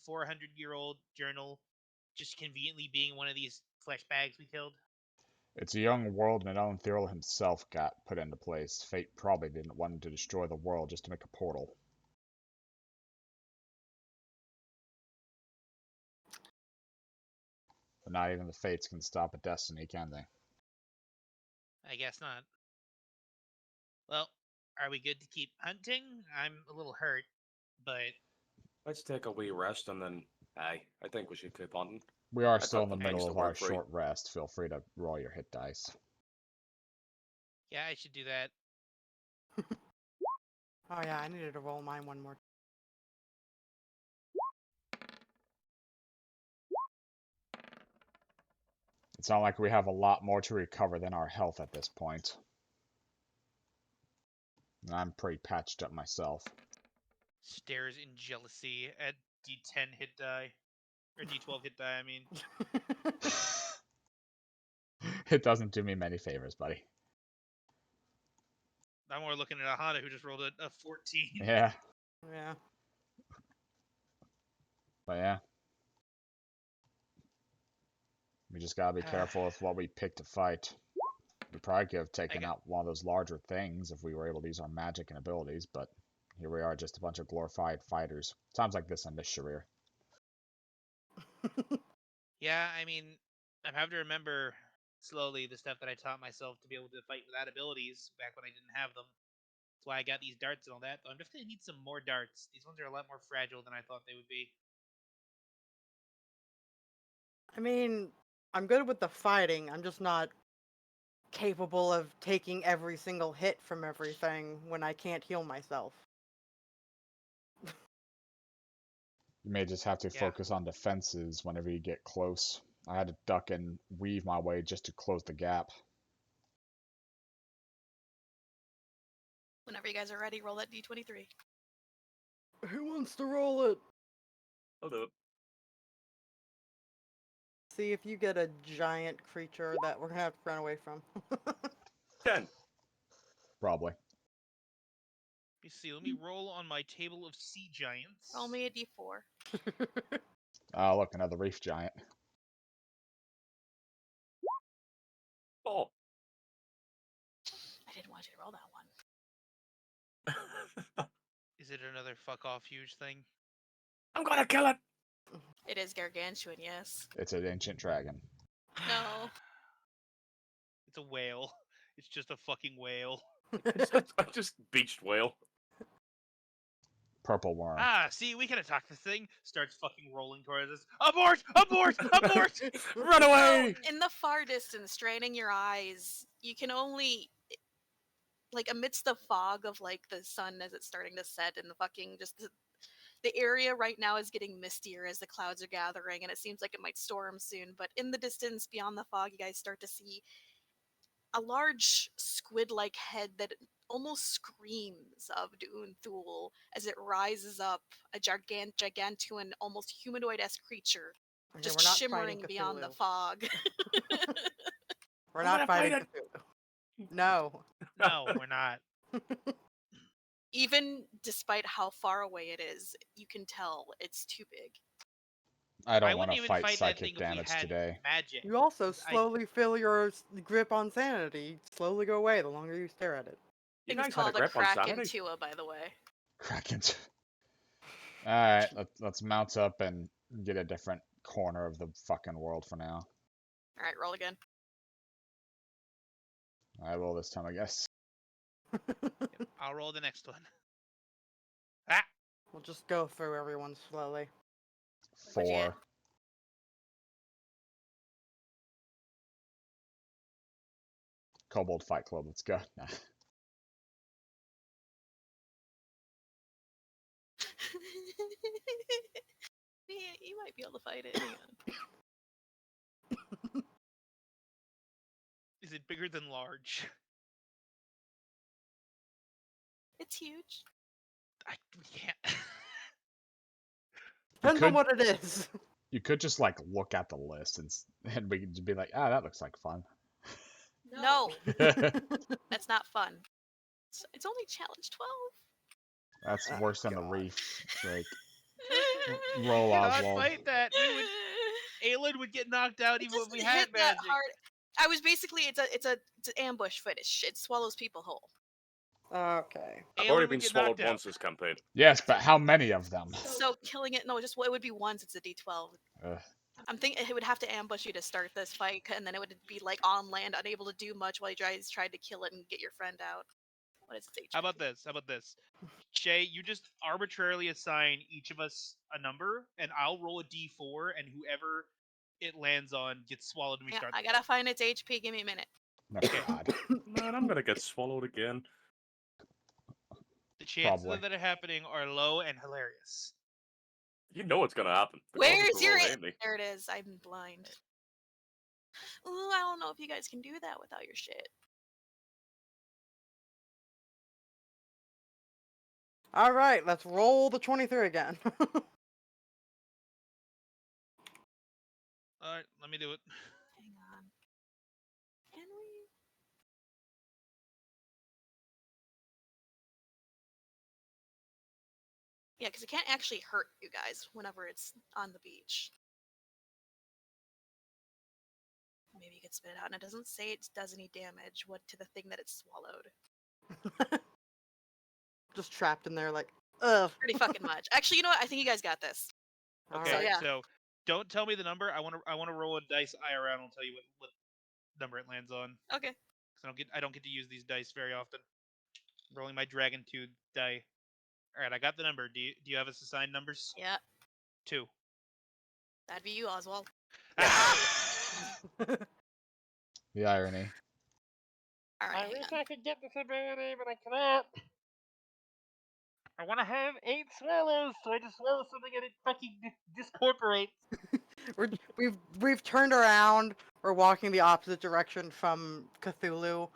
400-year-old journal just conveniently being one of these flesh bags we killed? It's a young world, and Elenthril himself got put into place. Fate probably didn't want him to destroy the world just to make a portal. But not even the Fates can stop a destiny, can they? I guess not. Well, are we good to keep hunting? I'm a little hurt, but Let's take a wee rest and then, I think we should keep hunting. We are I still in thought the the eggs middle that of were our free. short rest. Feel free to roll your hit dice. yeah, I should do that. Oh yeah, I needed to roll mine one more. It's not like we have a lot more to recover than our health at this point. And I'm pretty patched up myself. Stares in jealousy at D10 hit die. Or D12 hit die, I mean. It doesn't do me many favors, buddy. I'm more looking at Aahana, who just rolled a 14. Yeah, Yeah. but yeah. We just gotta be careful with what we pick to fight. We probably could have taken out one of those larger things if we were able to use our magic and abilities, but here we are, just a bunch of glorified fighters. Times like this in this Sharir. Yeah, I mean, I'm having to remember slowly the stuff that I taught myself to be able to fight without abilities back when I didn't have them. That's why I got these darts and all that. But I'm definitely gonna need some more darts. These ones are a lot more fragile than I thought they would be. I mean, I'm good with the fighting. I'm just not capable of taking every single hit from everything when I can't heal myself. You may just have to Yeah. focus on defenses whenever you get close. I had to duck and weave my way just to close the gap. Whenever you guys are ready, roll that d23. Who wants to roll it? I'll do it. See if you get a giant creature that we're gonna have to run away from. 10. Probably. Let me see. Let me roll on my table of sea giants. Roll me a d4. Oh, look, another reef giant. Oh. I didn't want you to roll that one. Is it another fuck off huge thing? I'm gonna kill it! It is gargantuan, yes. It's an ancient dragon. No. It's a whale. It's just a fucking whale. It's just beached whale. Purple worm. Ah, see, we can attack this thing. Starts fucking rolling towards us. Abort! Abort! Abort! Run away! So, in the far distance, straining your eyes, you can only, like, amidst the fog of, like, the sun as it's starting to set and the fucking, just the area right now is getting mistier as the clouds are gathering and it seems like it might storm soon, but in the distance beyond the fog, you guys start to see a large squid-like head that almost screams of Du'un as it rises up, a gigantuan, almost humanoid-esque creature, Okay, just we're not shimmering fighting beyond the Cthulhu. fog. We're I'm not gonna fighting fight Cthulhu. No. No, we're not. Even despite how far away it is, you can tell it's too big. I don't want wouldn't to even fight fight that thing psychic if we damage had today. magic. You also 'cause slowly feel your grip on sanity slowly go away the longer you stare at it. You Thing's guys had a called a grip on sanity? Krakentua, by the way. Kraken. Alright, let's mount up and get a different corner of the fucking world for now. Alright, roll again. I will this time, I guess. I'll roll the next one. Ah! We'll just go through everyone slowly. What'd you get? 4. Kobold Fight Club, let's go. Nah. Yeah, you might be able to fight it. Hang on. Is it bigger than large? It's huge. We can't. Depends could- on what it is. You could just like look at the list and we could be like, ah, that looks like fun. No, that's not fun. It's only challenge 12. That's Oh, worse than the God. reef. It's like, roll Cannot Oswald. fight that. Aelin would get knocked out even Just if we hit had that magic. hard. I was basically it's an ambush fetish. It swallows people whole. Okay. I've Aelin already would been get swallowed knocked out. once this campaign. Yes, but how many of them? So killing it, no, just it would be once. It's a D12. Ugh. I'm thinking it would have to ambush you to start this fight, and then it would be like on land, unable to do much while you guys tried to kill it and get your friend out. What is its HP? How about this? How about this? Shay, you just arbitrarily assign each of us a number, and I'll roll a d4, and whoever it lands on gets swallowed, and we Yeah, start. I gotta find its HP. Give me a minute. Oh, God. Man, I'm gonna get swallowed again. The chances Probably. of that happening are low and hilarious. You know what's gonna happen. The Where's goblins will your? roll namely. There it is. I'm blind. Ooh, I don't know if you guys can do that without your shit. All right, let's roll the 23 again. All right, let me do it. Hang on. Can we? Yeah, because it can't actually hurt you guys whenever it's on the beach. Maybe you could spit it out, and it doesn't say it does any damage. What to the thing that it swallowed? Just trapped in there, like, ugh. Pretty fucking much. Actually, you know what? I think you guys got this. Okay, Alright. yeah. so don't tell me the number. I want to roll a dice IRL, and I'll tell you what number it lands on. Okay. Cause I don't get to use these dice very often. Rolling my Dragon 2 die. All right, I got the number. Do you have us assigned numbers? Yeah, 2. that'd be you, Oswald. The irony. All right. I hang wish on. I could get this ability, but I cannot. I want to have 8 swallows, so I just swallow something and it fucking discorporates. We've turned around. We're walking the opposite direction from Cthulhu,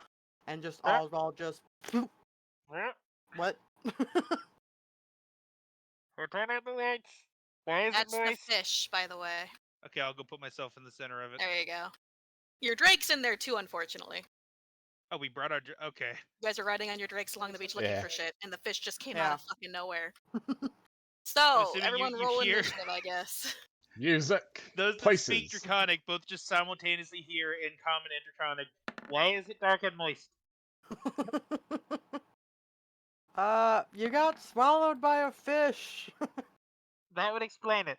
and just Oswald just what? Or turn out the lights. Why is That's it the moist? fish, by the way. Okay, I'll go put myself in the center of it. There you go. Your drake's in there too, unfortunately. Oh, we brought our. Okay. You guys are riding on your drakes along the beach looking Yeah. for shit, and the fish just came Yeah. out of fucking nowhere. So, assuming everyone you roll hear- initiative, I guess. Music. Those that Places. speak Draconic both just simultaneously hear in Common and Draconic. Why is it dark and moist? You got swallowed by a fish. That would explain it.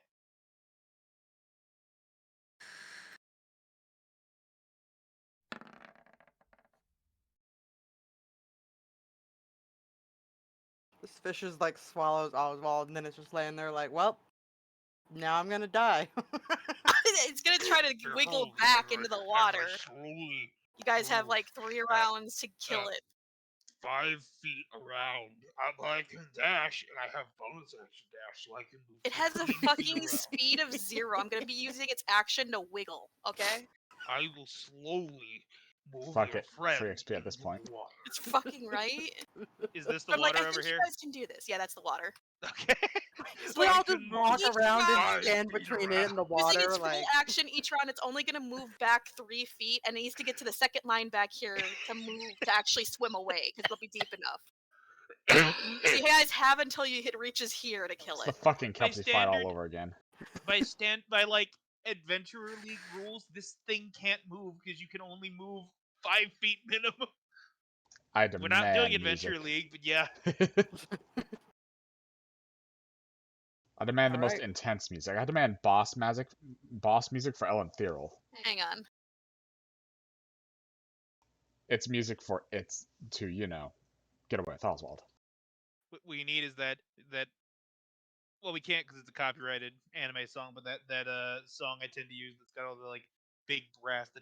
This fish is like swallows Oswald, and then it's just laying there like, well, now I'm gonna die. It's gonna try to wiggle back into the water. Slowly You guys have like 3 rounds to kill it. 5 feet around. I can dash, and I have bonus action dash, so I can move. It has a 15 feet fucking around. speed of 0. I'm gonna be using its action to wiggle, okay? I will slowly move Fuck your it. friend Free XP at this into point. the water. It's fucking right. Is this the I'm like, water I over think here? you guys can do this. Yeah, that's the water. Okay. It's We like, all just walk each around and round- stand between it and the using water, its like. full action each round, it's only gonna move back 3 feet, and it needs to get to the second line back here to move to actually swim away because it'll be deep enough. So you guys have until it reaches here to kill It's the it. fucking Kelsey fight all standard- over again. By like Adventurer League rules, this thing can't move because you can only move 5 feet minimum. I We're demand not doing Adventure music. League, but yeah. I demand the most Alright. intense music. I demand boss music for Ellen Thirl. Hang on. It's music for it's to, get away with Oswald. What we need is that well, we can't because it's a copyrighted anime song, but that song I tend to use that's got all the like big brass, the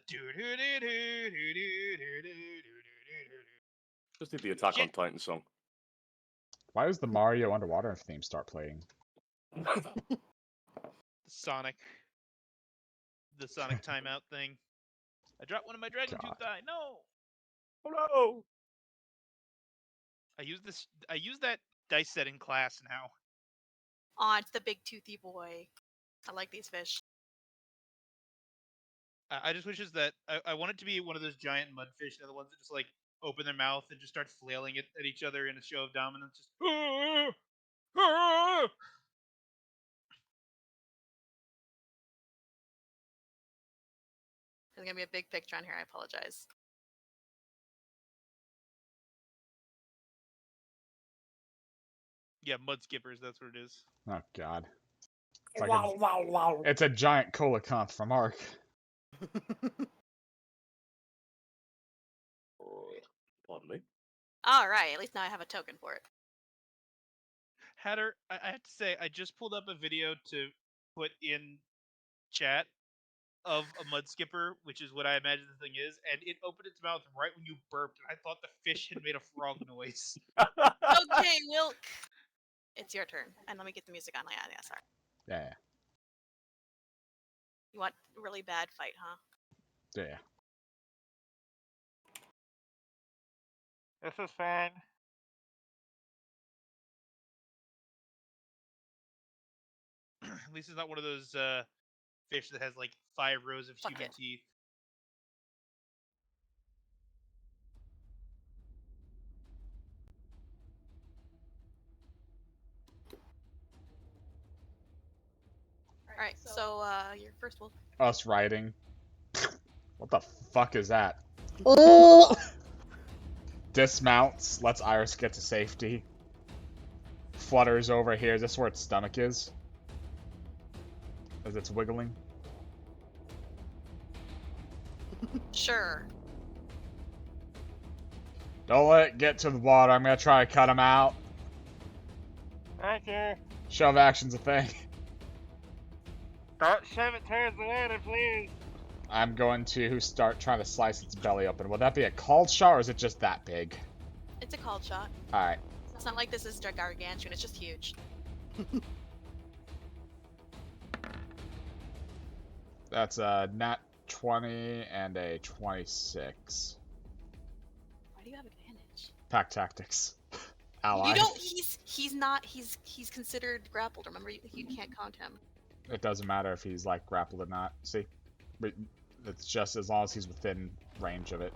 Just did the Attack on Shit. Titan song. Why does the Mario Underwater theme start playing? the Sonic timeout thing. I dropped one of my Dragon God. Tooth die. No. Oh no! I use that dice set in class now. Aw, it's the big toothy boy. I like these fish. I just wish that I want it to be one of those giant mudfish, the ones that just like open their mouth and just start flailing at each other in a show of dominance. Just There's gonna be a big picture on here. I apologize. Yeah, mud skippers. That's what it is. Oh god. It's like it's a giant coelacanth from Ark. Pardon me. All right. At least now I have a token for it. Hatter, I have to say, I just pulled up a video to put in chat of a mud skipper, which is what I imagine the thing is, and it opened its mouth right when you burped, and I thought the fish had made a frog noise. Okay, Wilk. It's your turn. And let me get the music on. Yeah, sorry. Yeah. You want a really bad fight, huh? Yeah. This is fine. At least it's not one of those fish that has like 5 rows of Fuck human it. teeth. Alright, so your first wolf. Us riding. What the fuck is that? Dismounts, lets Iris get to safety. Flutters over here. Is this where its stomach is? As it's wiggling? Sure. Don't let it get to the water. I'm gonna try to cut him out. Okay. Shove action's a thing. Don't shove it towards the water, please. I'm going to start trying to slice its belly open. Will that be a called shot or is it just that big? It's a called shot. Alright. It's not like this is gargantuan, it's just huge. That's a nat 20 and a 26. Why do you have advantage? Pack tactics. Ally. You don't. He's not. He's considered grappled. Remember, you can't count him. It doesn't matter if he's like grappled or not. See, but it's just as long as he's within range of it.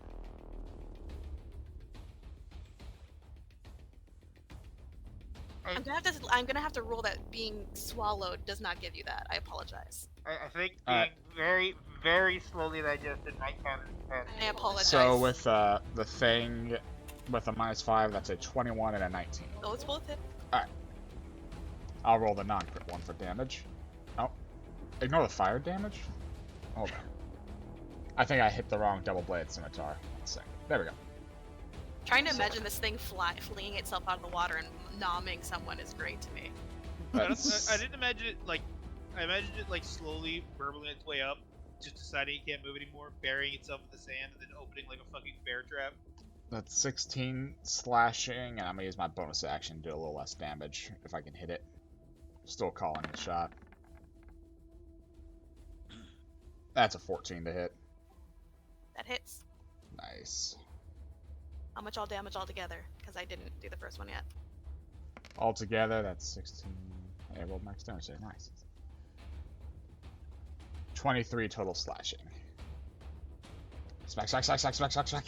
I'm gonna have to rule that being swallowed does not give you that. I apologize. I think being very, very slowly digested might count as I apologize. So with the thing with a -5, that's a 21 and a 19. Oh, it's both hit. I'll roll the non-crit one for damage. Oh, ignore the fire damage. Hold on. I think I hit the wrong double-bladed scimitar. 1 second. There we go. Trying to imagine this thing fleeing itself out of the water and nomming someone is great to me. That's- I didn't imagine it like. I imagined it like slowly burbling its way up, just deciding it can't move anymore, burying itself in the sand, and then opening like a fucking bear trap. That's 16 slashing, and I'm gonna use my bonus action to do a little less damage if I can hit it. Still calling the shot. That's a 14 to hit. That hits. Nice. How much all damage altogether? Because I didn't do the first one yet. Altogether, that's 16. Hey, rolled max damage there. Nice. 23 total slashing. Smack, smack, smack, smack, smack, smack, smack.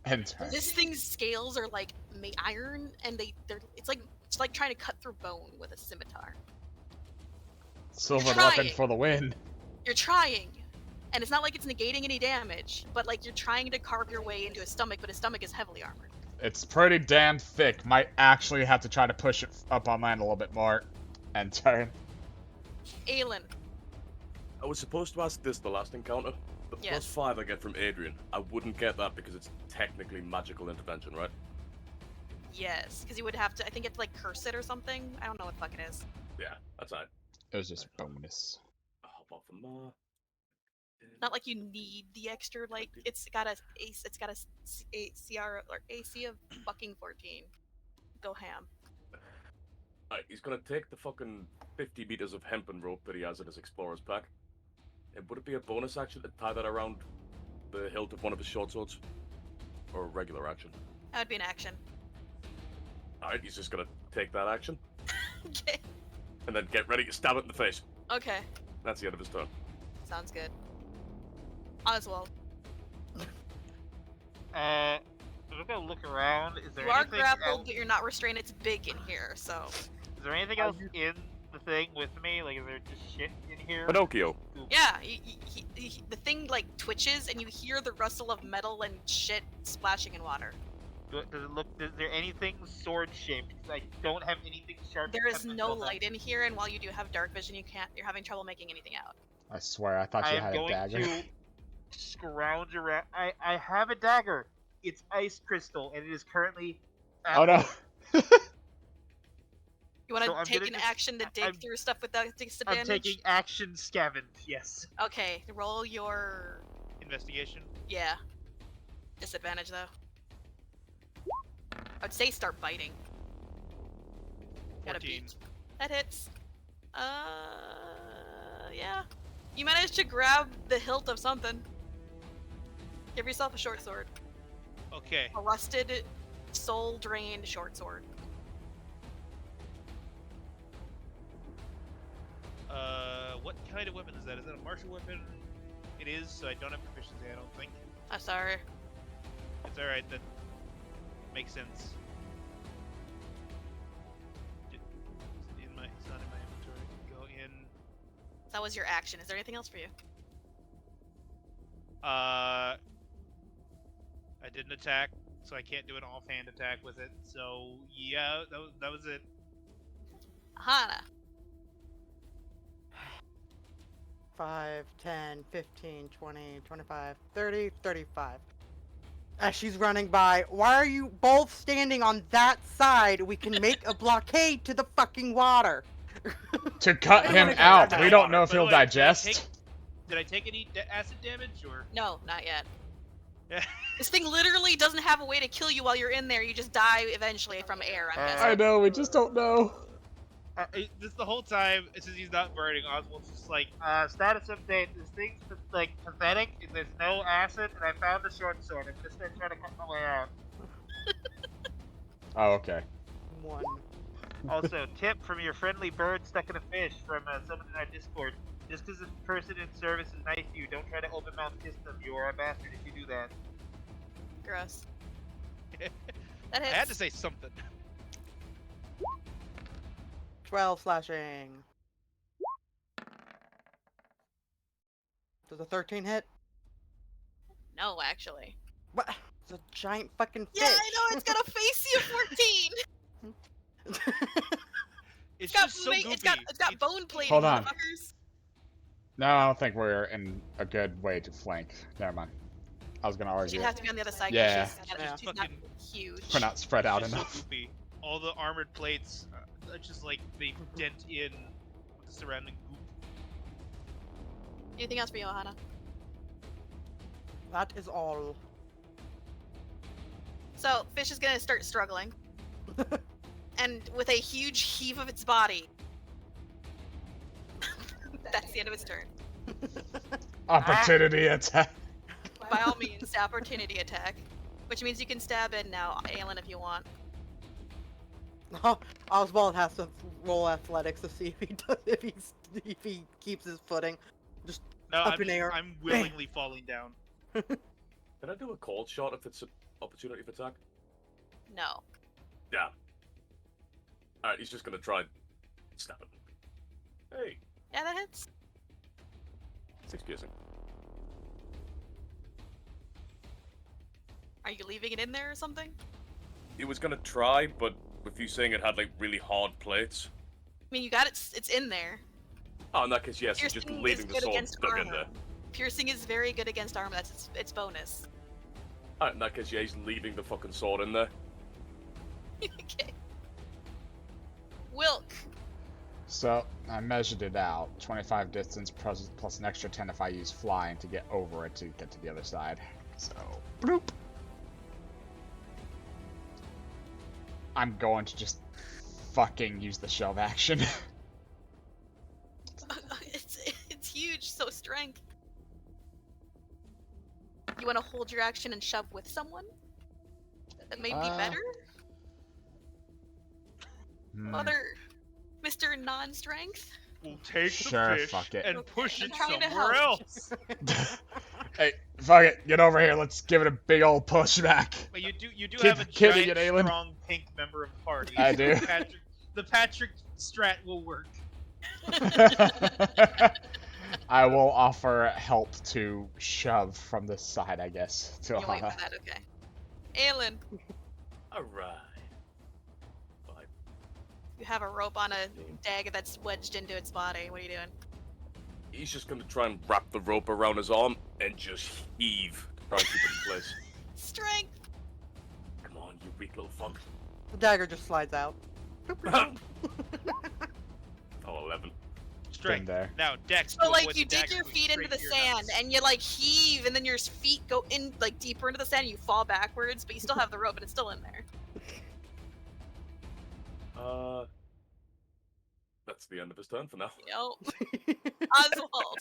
And turn. This thing's scales are like iron, and it's like trying to cut through bone with a scimitar. Silver Try weapon it. for the win. You're trying, and it's not like it's negating any damage, but like you're trying to carve your way into his stomach, but his stomach is heavily armored. It's pretty damn thick. Might actually have to try to push it up on land a little bit more. And turn. Aelin. I was supposed to ask this the last encounter. The Yes. +5 I get from Adrian, I wouldn't get that because it's technically magical intervention, right? Yes, because you would have to. I think it's like curse it or something. I don't know what the fuck it is. Yeah, that's right. It was just bonus. I'll hop off the mar. Not like you need the extra. Like it's got a ace. It's got a CR or AC of fucking 14. Go ham. Alright, he's gonna take the fucking 50 meters of hempen rope that he has in his explorer's pack. And would it be a bonus action to tie that around the hilt of one of his short swords? Or a regular action? That would be an action. Alright, he's just gonna take that action, Okay. and then get ready to stab it in the face. Okay. That's the end of his turn. Sounds good. Oswald. I'm gonna look around. Is there You are anything grappled, else? but you're not restrained. It's big in here, so. Is there anything else in the thing with me? Like, is there just shit in here? Pinocchio. Yeah, the thing like twitches, and you hear the rustle of metal and shit splashing in water. Does it look? Is there anything sword shaped? Because I don't have anything sharp. There is no light in here, and while you do have dark vision, you're having trouble making anything out. I swear, I thought I you am had a going dagger. to scrounge around. I have a dagger. It's ice crystal, and it is currently. Oh no! You want to So take an action to dig through stuff without disadvantage? I'm taking action scavenge. Yes. Okay, roll your Investigation. yeah. Disadvantage though. I'd say start biting. Got a 14. beat. That hits. Yeah. You managed to grab the hilt of something. Give yourself a short sword. Okay. A rusted, soul-drained short sword. What kind of weapon is that? Is that a martial weapon? It is, so I don't have proficiency, I don't think. I'm sorry. It's alright, that makes sense. It's not in my inventory. Go in. That was your action. Is there anything else for you? I didn't attack, so I can't do an offhand attack with it. So yeah, that was it. Aahana. 5, 10, 15, 20, 25, 30, 35. As she's running by, why are you both standing on that side? We can make a blockade to the fucking water. To cut him wanna go out. back We to don't water. know if By the he'll way, digest. Did I take any acid damage or? No, not yet. Yeah. This thing literally doesn't have a way to kill you while you're in there. You just die eventually from air, I'm guessing. I know, we just don't know. This the whole time, since he's not burning, Oswald's just like, status update, this thing's like pathetic, and there's no acid, and I found the short sword. I'm just gonna try to cut my way out. Oh, okay. 1. Also, tip from your friendly bird stuck in a fish from someone in our Discord. Just because a person in service is nice to you, don't try to open mouth kiss them. You are a bastard if you do that. Gross. That I hits. had to say something. 12 slashing. Does a 13 hit? No, actually. What? It's a giant fucking fish. Yeah, I know, it's got a facey of 14! It's got, just so goopy. it's got bone plating, Hold on. motherfuckers. No, I don't think we're in a good way to flank. Never mind. I was gonna argue. She'd have to be on the other side. Yeah. She's not Fucking- huge. We're not spread out It's just enough. so goopy. All the armored plates, just like they dent in with the surrounding goop. Anything else for you, Aahana? That is all. So, fish is gonna start struggling. And with a huge heave of its body. That's the end of its turn. Opportunity attack. By all means, opportunity attack. Which means you can stab in now, Aelin, if you want. Oswald has to roll athletics to see if he does, if he keeps his footing. Just No, Up in air. I'm willingly falling down. Can I do a cold shot if it's an opportunity for attack? No. Yeah. Alright, he's just gonna try and stab it. Hey, Yeah, that hits. 6 piercing. Are you leaving it in there or something? He was gonna try, but with you saying it had like really hard plates. I mean, you got it. It's in there. Oh, in that case, yes, he's just Piercing leaving is the good sword against stuck in armor. there. Piercing is very good against armor. That's its bonus. Alright, in that case, yeah, he's leaving the fucking sword in there. Okay. Wilk. So, I measured it out. 25 distance plus an extra 10 if I use flying to get over it to get to the other side. So, bloop. I'm going to just fucking use the shove action. It's huge. So strength. You want to hold your action and shove with someone? That may be better. Other Mr. Non-strength. We'll take Sure, the fish fuck it. and Okay, push I'm it trying to somewhere help. else. Hey, fuck it. Get over here. Let's give it a big old push back. But you do Keep have a kidding giant, it, Aelin. strong pink member of the party. I do. The Patrick strat will work. I will offer help to shove from this side, I guess, to You wait Aahana. for that, okay. Aelin, Alright. Fine. you have a rope on a dagger that's wedged into its body. What are you doing? He's just gonna try and wrap the rope around his arm and just heave to try and keep it in place. Strength! Come on, you weak little fuck. The dagger just slides out. Oh, 11. Strength. there. Now, Dex. So, to like, avoid you the dig dagger your going feet into straight the to your sand, nuts. and you, like, heave, and then your feet go in, like, deeper into the sand, and you fall backwards, but you still have the rope, and it's still in there. That's the end of his turn for now. Yep. Oswald.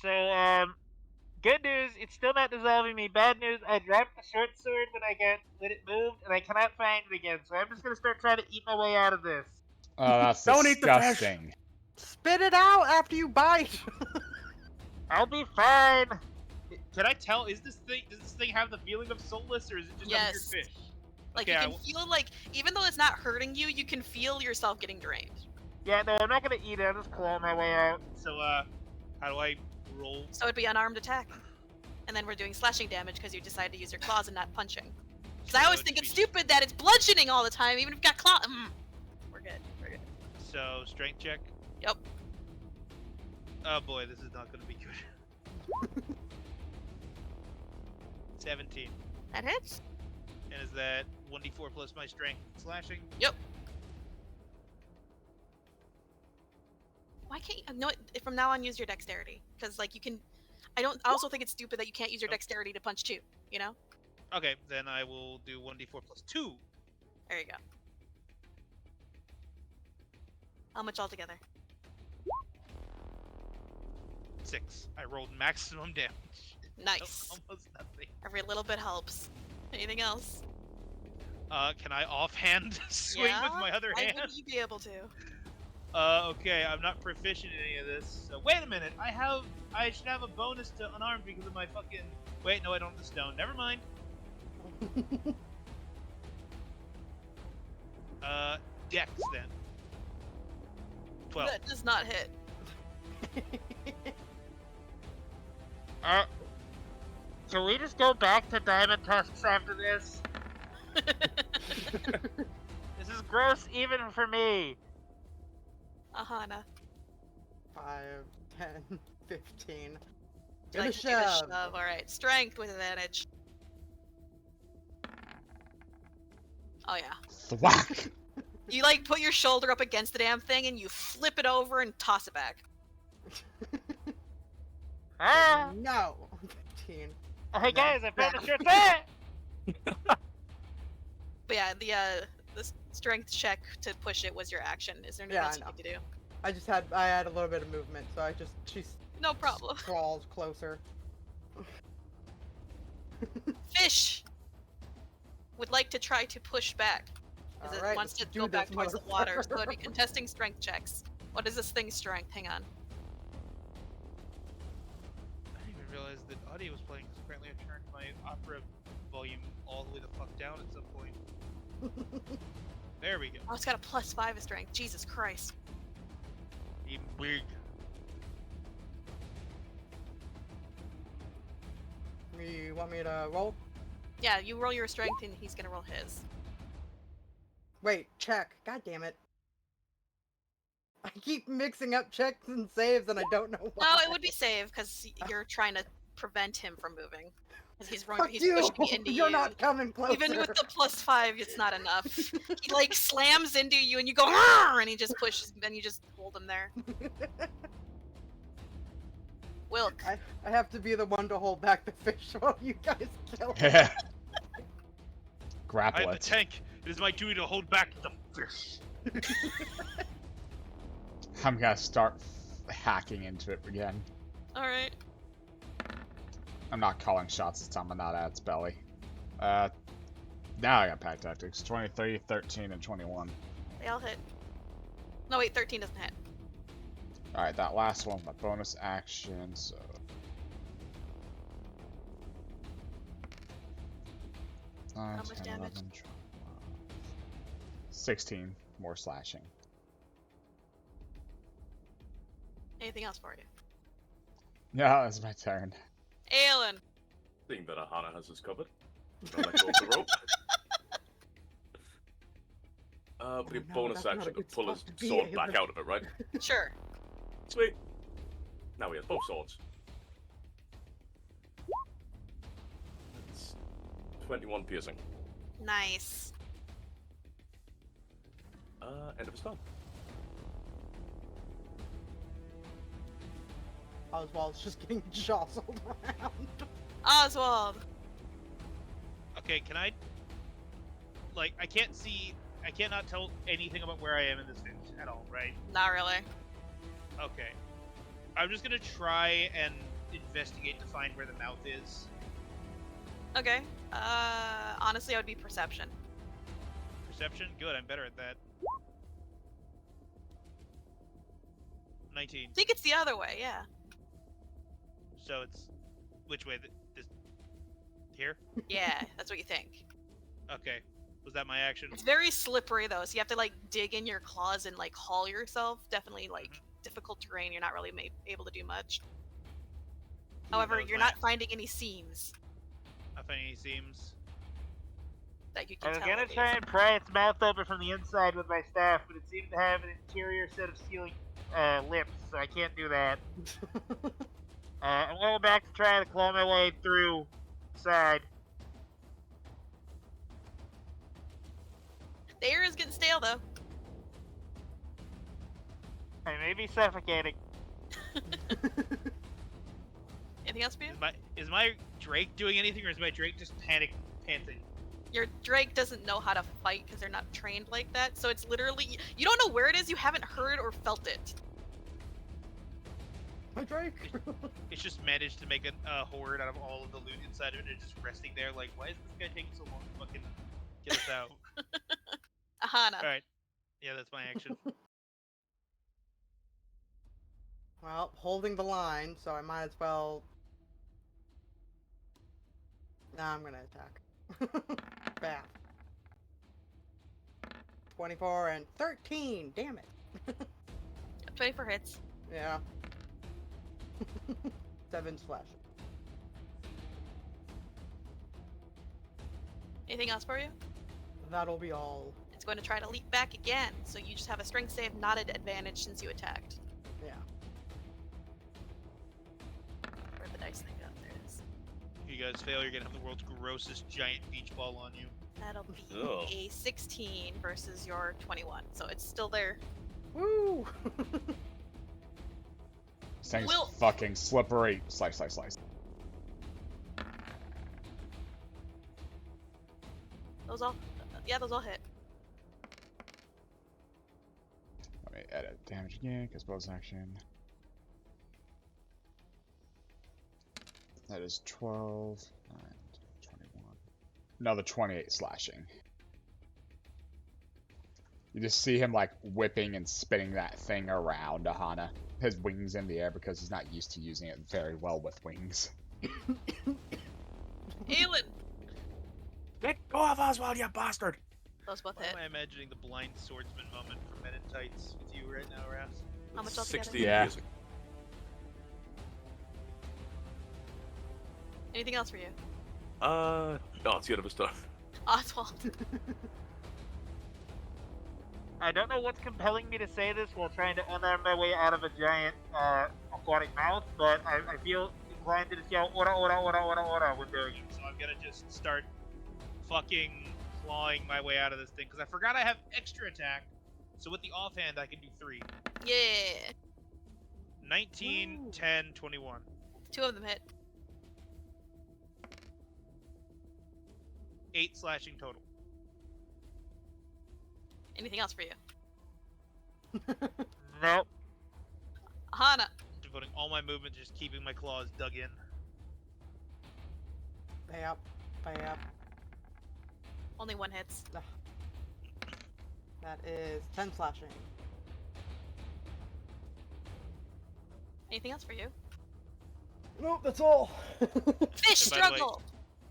So, good news, it's still not dissolving me. Bad news, I dropped the short sword when I when it moved, and I cannot find it again. So I'm just gonna start trying to eat my way out of this. Oh, that's Don't eat the fish. disgusting. Spit it out after you bite. I'll be fine. Can I tell? Does this thing have the feeling of soulless, or is it just a weird Yes. fish? Like, Okay, you can feel, like, even though it's not hurting you, you can feel yourself getting drained. Yeah, no, I'm not gonna eat it. I'll just claw my way out. So, how do I roll? So it'd be unarmed attack. And then we're doing slashing damage because you decided to use your claws and not punching. Because I always think it's stupid that it's bludgeoning all the time, even if you've got claws. We're good. We're good. So, strength check. Yep. Oh boy, this is not gonna be good. 17. That hits? And is that 1d4 plus my strength slashing? Yep. Why can't you? No, from now on, use your dexterity. Because, like, you can. I also think it's stupid that you can't use your dexterity to punch too, you know? Okay, then I will do 1d4 plus 2. There you go. How much altogether? 6. I rolled maximum damage. Nice. Almost nothing. Every little bit helps. Anything else? Can I offhand swing with my other Why hand? wouldn't you be able to? Okay, I'm not proficient in any of this. So wait a minute, I should have a bonus to unarmed because of my fucking. Wait, no, I don't have the stone. Never mind. Dex then. 12. That does not hit. Can we just go back to diamond tusks after this? This is gross even for me. Aahana. 5, 10, 15. Would Give you a like to give a shove. shove? Alright. Strength with advantage. Oh yeah. Thwack! You like put your shoulder up against the damn thing and you flip it over and toss it back. Ah! No. 15. Oh, hey guys, I found Yeah. a shirt there! But yeah, the strength check to push it was your action. Is there anything Yeah, else I you know. need to do? I had a little bit of movement, so she No problem. crawls closer. Fish would like to try to push back. Because Alright, it wants let's to do go back this, towards the water, so it'd be motherfucker. contesting strength checks. What is this thing's strength? Hang on. I didn't even realize that audio was playing because apparently I turned my opera volume all the way the fuck down at some point. There we go. Oh, it's got a +5 of strength. Jesus Christ. Even big. You want me to roll? Yeah, you roll your strength and he's gonna roll his. Wait, check. God damn it. I keep mixing up checks and saves and I don't know why. No, it would be save because you're trying to prevent him from moving. Because he's Fuck he's you! pushing into You're you. not coming closer. Even with the +5, it's not enough. He like slams into you and you go "Arr!" and he just pushes and you just hold him there. Wilk. I have to be the one to hold back the fish while you guys kill him. Yeah. I Grapple am the it. tank. It is my duty to hold back the fish. I'm gonna start hacking into it again. Alright. I'm not calling shots this time, I'm not at its belly. Now I got pack tactics. 23, 13, and 21. They all hit. No wait, 13 doesn't hit. Alright, that last one, my bonus action, so... 9, much 10, damage? 11, 12, 16 more slashing. Anything else for you? Yeah, it's my turn. Aelin. Seeing that Aahana has us covered. I'll let go of the rope. But a no, bonus that's not a action to good pull his spot to be, sword back Aelin. out of it, right? Sure. Sweet. Now he has both swords. It's 21 piercing. Nice. End of his turn. Oswald's just getting jostled around. Oswald. Okay, can I? Like, I cannot tell anything about where I am in this village at all, right? Not really. Okay. I'm just gonna try and investigate to find where the mouth is. Okay. Honestly, I would be perception. Perception? Good, I'm better at that. 19. I think it's the other way, yeah. So it's... Which way? This... Here? Yeah, that's what you think. Okay. Was that my action? It's very slippery though, so you have to like dig in your claws and like haul yourself. Definitely like difficult terrain. You're not really able to do much. However, you're not finding any seams Not finding any seams. that you can I was tell. gonna try and pry its mouth open from the inside with my staff, but it seemed to have an interior set of sealing lips, so I can't do that. I'm going back to try to claw my way through the side. The air is getting stale though. I may be suffocating. Anything else for you? Is my Drake doing anything, or is my Drake just panting? Your Drake doesn't know how to fight because they're not trained like that, so it's literally you don't know where it is. You haven't heard or felt it. My Drake. It's just managed to make a horde out of all of the loot inside of it, and just resting there. Like, why is this guy taking so long to fucking get us out? Aahana. All right. Yeah, that's my action. Well, holding the line, so I might as well. Nah, I'm gonna attack. Bam. 24 and 13. Damn it. 24 hits. Yeah. 7 slash. Anything else for you? That'll be all. It's going to try to leap back again, so you just have a strength save, not an advantage since you attacked. Yeah. Where'd the dice thing go? There it is. If you guys fail, you're gonna have the world's grossest giant beach ball on you. That'll be Ugh. a 16 versus your 21, so it's still there. Woo! This thing's Wilk. fucking slippery. Slice, slice, slice. Those all, yeah, those all hit. Let me edit damage again, because bonus action. That is 12, 9, 21. Another 28 slashing. You just see him like whipping and spinning that thing around Aahana. His wings in the air because he's not used to using it very well with wings. Aelin! Let go of Oswald, you bastard! Those both Why hit. am I imagining the blind swordsman moment from Men in Tights with you right now, Ras? How much altogether? 16 Yeah. piercing. Anything else for you? No, it's the end of his turn. Oswald. I don't know what's compelling me to say this while trying to unarm my way out of a giant aquatic mouth, but I feel inclined to just yell, ora, ora, ora, ora, ora, when doing it. So I'm gonna just start fucking clawing my way out of this thing, because I forgot I have extra attack. So with the offhand, I can do 3. Yeah. 19, Woo. 10, 21. 2 of them hit. 8 slashing total. Anything else for you? Nope. Aahana. Devoting all my movement to just keeping my claws dug in. Pay up. Pay up. Only 1 hits. Ugh. That is 10 slashing. Anything else for you? Nope, that's all. Fish And by the way- struggle!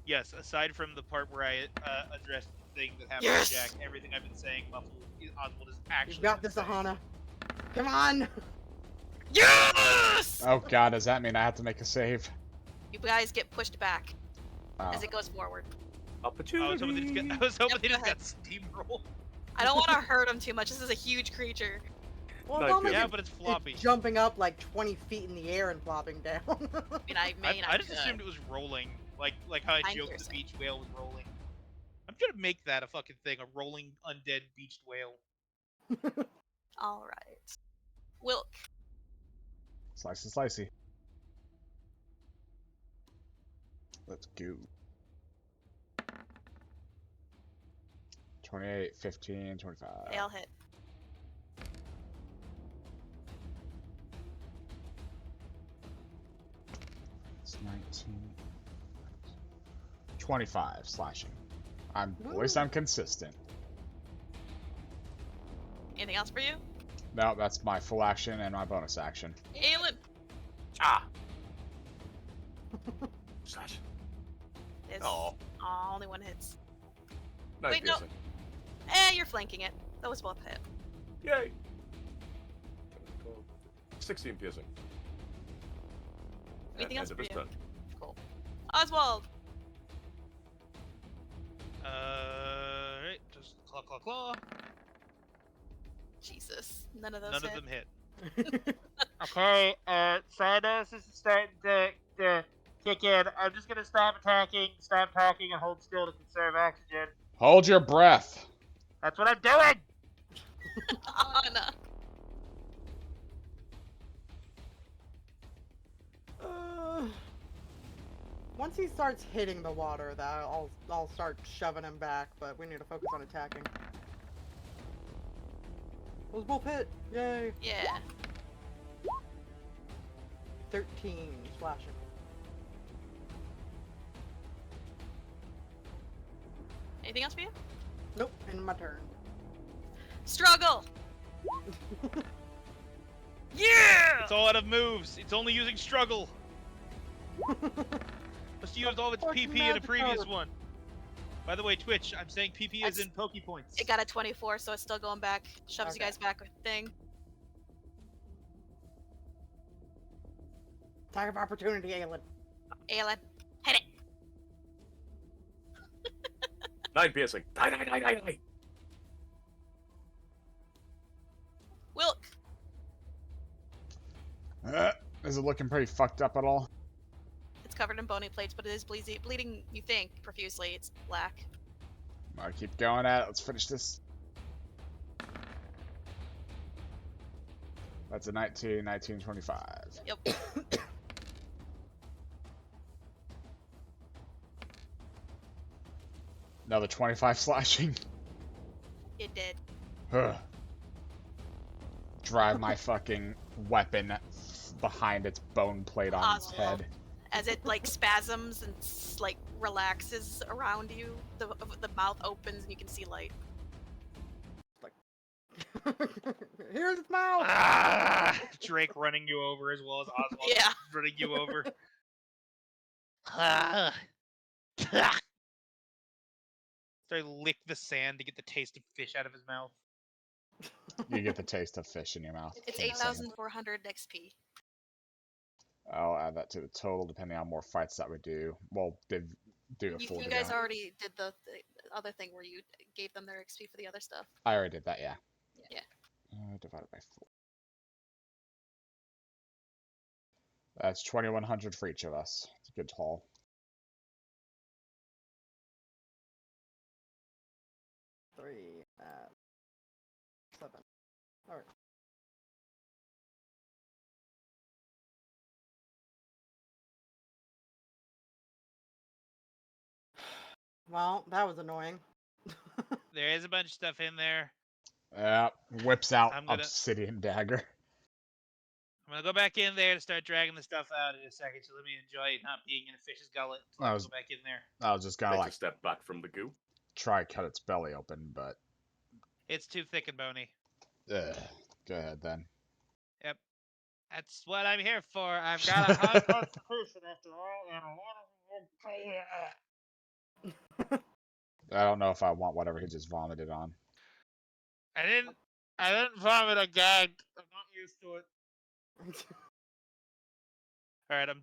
Yes, aside from the part where I addressed the thing that happened Yes! to Jack, everything I've been saying, Oswald is actually. You've got this, saying. Aahana. Come on! Yes! Oh god, does that mean I have to make a save? You guys get pushed back as Oh. it goes forward. I was hoping Opportunity. they just Yep, go got ahead. steamrolled. I don't want to hurt him too much. This is a huge creature. Well, Nice it's almost Yeah, like but it's floppy. jumping up like 20 feet in the air and plopping down. I mean, I may not I just could. assumed it was rolling, like how I I'm joked the piercing. beached whale was rolling. I'm gonna make that a fucking thing, a rolling undead beached whale. All right. Wilk. Slicey, slicey. Let's go. 28, 15, 25. They all hit. It's 19. 25 slashing. At least I'm consistent. Anything else for you? No, that's my full action and my bonus action. Aelin. Ah. Slash. It's Oh. only one hits. Nice Wait, no. piercing. You're flanking it. Those both hit. Yay. 16 piercing. Anything else End for of you? his turn. Cool. Oswald. Right, just claw, claw, claw. Jesus. None of those None hit. of them hit. Okay, Cynos is starting to kick in. I'm just gonna stop talking, and hold still to conserve oxygen. Hold your breath. That's what I'm doing! Aahana. Once he starts hitting the water, that I'll start shoving him back. But we need to focus on attacking. Those both hit! Yay! Yeah. 13 slashing. Anything else for you? Nope, in my turn. Struggle. Yeah. It's all out of moves. It's only using struggle. Must used all of its Fucking PP in a magic previous card. one. By the way, Twitch, I'm saying PP is in Poke points. It got a 24, so it's still going back. Shoves you Okay. guys back with thing. Attack of opportunity, Aelin. Aelin, hit it. 9 piercing. Die. Wilk. Is it looking pretty fucked up at all? It's covered in bony plates, but it is bleeding, you think, profusely. It's black. I'll keep going at it. Let's finish this. That's a 19, 19, 25. Yep. Another 25 slashing. It did. Ugh. Drive my fucking weapon behind its bone plate on its Oswald. head. As it like spasms and like relaxes around you, the mouth opens and you can see light. Here's its mouth! Ah, Drake running you over as well as Oswald Yeah. running you over. Start to lick the sand to get the taste of fish out of his mouth. You get the taste of fish in your mouth. It's in a second. 8,400 XP. I'll add that to the total depending on more fights that we do. Well, they do a full You guys count. already did the other thing where you gave them their XP for the other stuff. I already did that, yeah. Yeah. Divided by 4. That's 2,100 for each of us. It's a good haul. Three, 7. Alright. Well, that was annoying. There is a bunch of stuff in there. Yeah, whips out I'm gonna- obsidian dagger. I'm gonna go back in there to start dragging the stuff out in a second, so let me enjoy not being in a fish's gullet until I go back in there. I was just gonna Take like a step back from the goo. try cut its belly open, but It's too thick and bony. go ahead then. Yep. That's what I'm here for. I've got a high constitution after all, and a lot of I don't know if I want whatever he just vomited on. I didn't vomit, I gagged. I'm not used to it. All right, I'm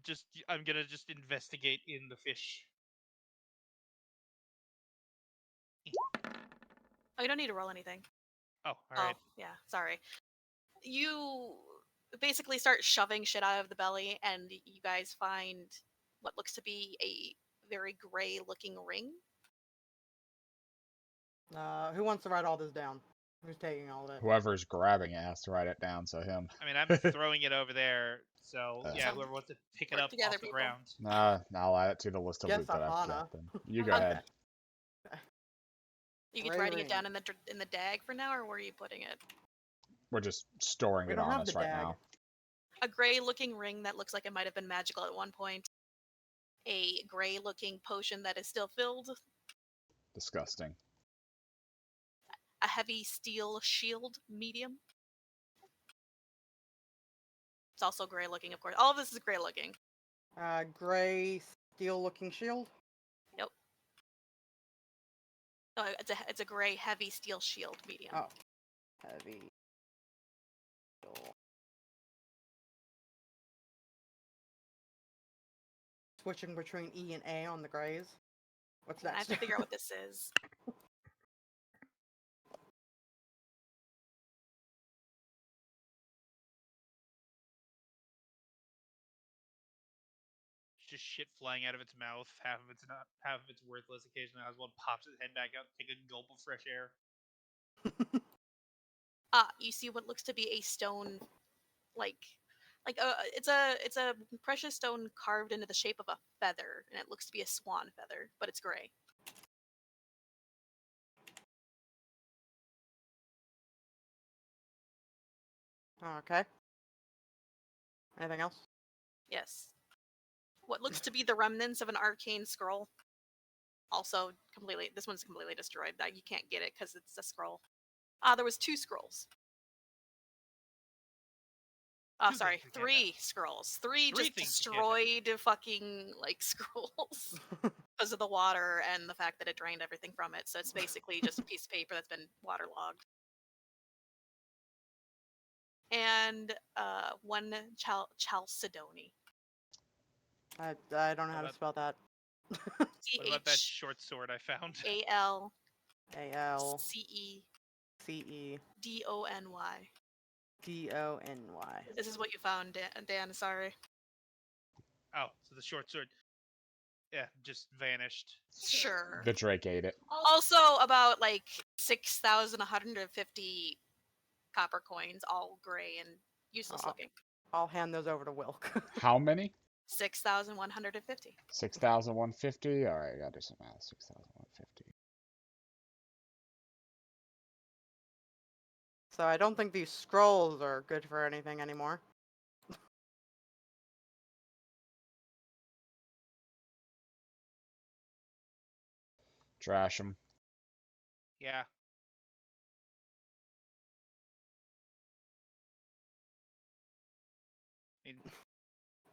gonna just investigate in the fish. Oh, you don't need to roll anything. Oh, all right. Oh, yeah, sorry. You basically start shoving shit out of the belly, and you guys find what looks to be a very gray-looking ring. Who wants to write all this down? Who's taking all of it? Whoever's grabbing it has to write it down, so him. I mean, I'm throwing it over there, so yeah, So, whoever wants to pick it work up together, off the people. ground. I'll add it to the list of Yes, loot that I've Aahana. got then. You go Okay. ahead. You Gray writing ring. it down in the dag for now, or where are you putting it? We're just storing We it don't on have us the right dag. now. A gray-looking ring that looks like it might have been magical at one point. A gray-looking potion that is still filled. Disgusting. A heavy steel shield, medium. It's also gray-looking, of course. All of this is gray-looking. Gray steel-looking shield. Nope. No, it's a gray heavy steel shield, medium. Oh, heavy. Steel. Switching between E and A on the grays. What's I that? have to figure out what this is. Just shit flying out of its mouth. Half of it's not. Half of it's worthless. Occasionally, Oswald pops his head back out, take a gulp of fresh air. You see what looks to be a stone, it's a precious stone carved into the shape of a feather, and it looks to be a swan feather, but it's gray. Okay. Anything else? Yes. What looks to be the remnants of an arcane scroll. Also, this one's completely destroyed. You can't get it because it's a scroll. There was 2 scrolls. Two Sorry, things you can't 3 scrolls. 3 Three just things you can't destroyed fucking, scrolls. Because of the water and the fact that it drained everything from it. So it's basically just a piece of paper that's been waterlogged. And 1 Chalcedony. I don't know how to About- spell that. What about that short sword I found? ALCEDONY. CEDONY. This is what you found, Dan. Sorry. Oh, so the short sword. Yeah, just vanished. Sure. The Drake ate it. Also, about 6,150 copper coins, all gray and useless looking. I'll hand those over to Wilk. How many? 6,150. 6,150? Alright, I gotta do some math. 6,150. So I don't think these scrolls are good for anything anymore. Trash them. Yeah. I mean,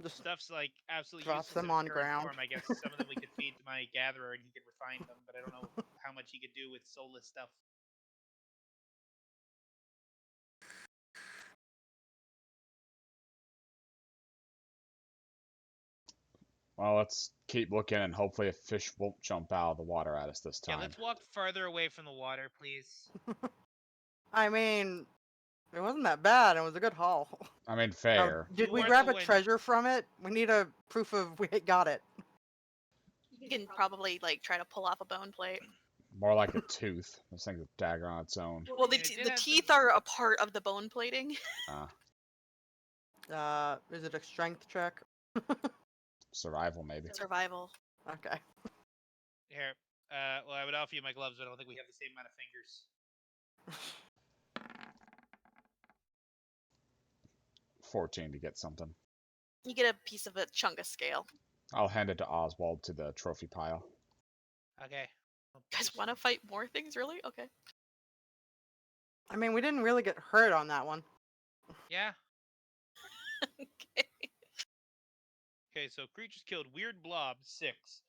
Just stuff's absolutely drop useless them in its on current ground. form. I guess some of them we could feed to my gatherer and he could refine them, but I don't know how much he could do with soulless stuff. Well, let's keep looking and hopefully a fish won't jump out of the water at us this Yeah, time. let's walk farther away from the water, please. I mean, it wasn't that bad. It was a good haul. I mean, Now, fair. did You we weren't grab the a one- treasure from it? We need a proof of we got it. You can probably try to pull off a bone plate. More like a tooth. This thing's a dagger on its own. Well, I mean, it did the have teeth some- are a part of the bone plating. Is it a strength check? Survival, maybe. Survival. Okay. Here, well, I would offer you my gloves, but I don't think we have the same amount of fingers. 14 to get something. You get a piece of a chunk of scale. I'll hand it to Oswald to the trophy pile. Okay. You guys want to fight more things, really? Okay. I mean, we didn't really get hurt on that one. Yeah. Okay. Okay, so creatures killed. Weird blob, 6.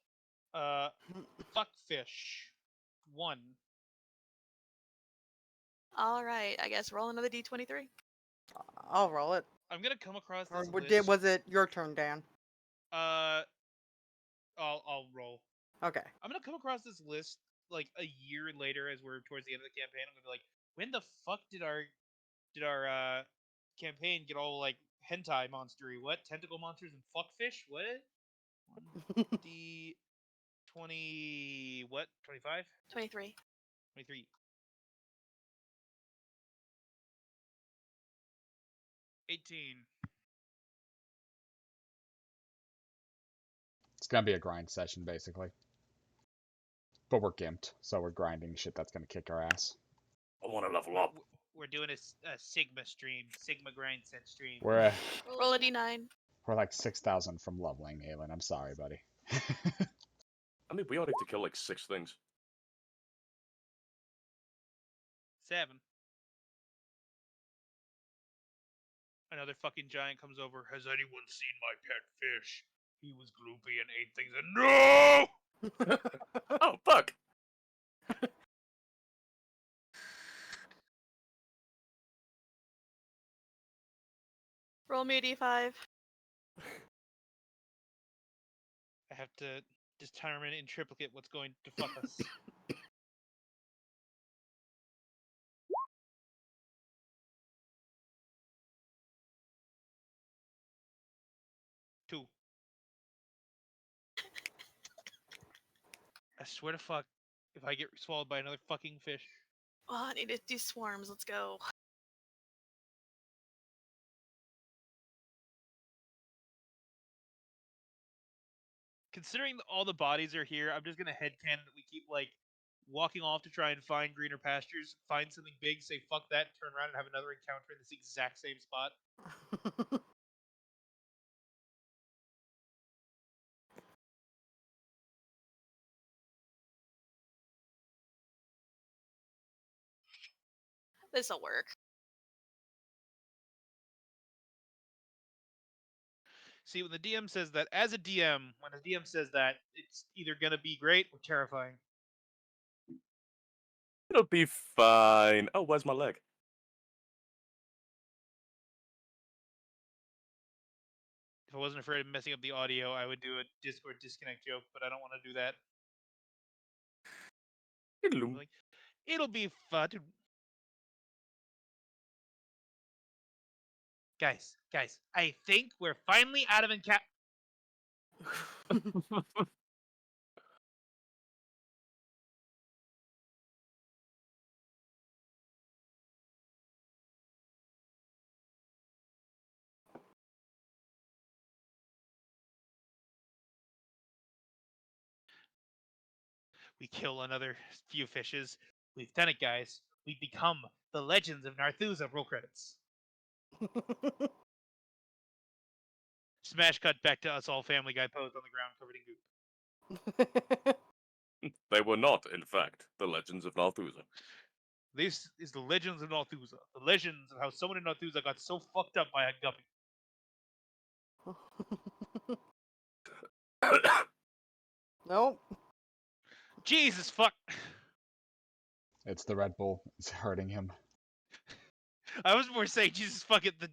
Fuckfish, 1. All right. I guess roll another d23. I'll roll it. I'm gonna come across Or this list. was it your turn, Dan? I'll roll. Okay. I'm gonna come across this list like a year later, as we're towards the end of the campaign. I'm gonna be like, when the fuck did our campaign get all like hentai monstery? What, tentacle monsters and fuckfish? What? 1d20 what? 25? 23. 23. 18. It's gonna be a grind session, basically. But we're gimped, so we're grinding shit that's gonna kick our ass. I want to level up. We're doing a Sigma stream, Sigma Grindset stream. We're Roll a d9. we're like 6,000 from leveling, Aelin. I'm sorry, buddy. I mean, we only have to kill like 6 things. 7. Another fucking giant comes over. Has anyone seen my pet fish? He was gloopy and ate things and no! Oh, fuck! Roll me a d5. I have to determine in triplicate what's going to fuck us. Two. I swear to fuck, if I get swallowed by another fucking fish. Oh, I need to do swarms. Let's go. Considering all the bodies are here, I'm just gonna headcanon that we keep like walking off to try and find greener pastures, find something big, say fuck that, turn around and have another encounter in this exact same spot. This'll work. See, when the DM says that, as a DM, when a DM says that, it's either gonna be great or terrifying. It'll be fine. Oh, where's my leg? If I wasn't afraid of messing up the audio, I would do a Discord disconnect joke, but I don't want to do that. Like, it'll be fun. Guys, I think we're finally out of We kill another few fishes. We've done it, guys. We've become the legends of Narthuza. Roll credits. Smash cut back to us all Family Guy posed on the ground covered in goop. They were not, in fact, the legends of Narthuza. This is the legends of Narthuza. The legends of how someone in Narthuza got so fucked up by a guppy. Nope. Jesus fuck. It's the Red Bull. It's hurting him. I was more saying, Jesus fuck it. Did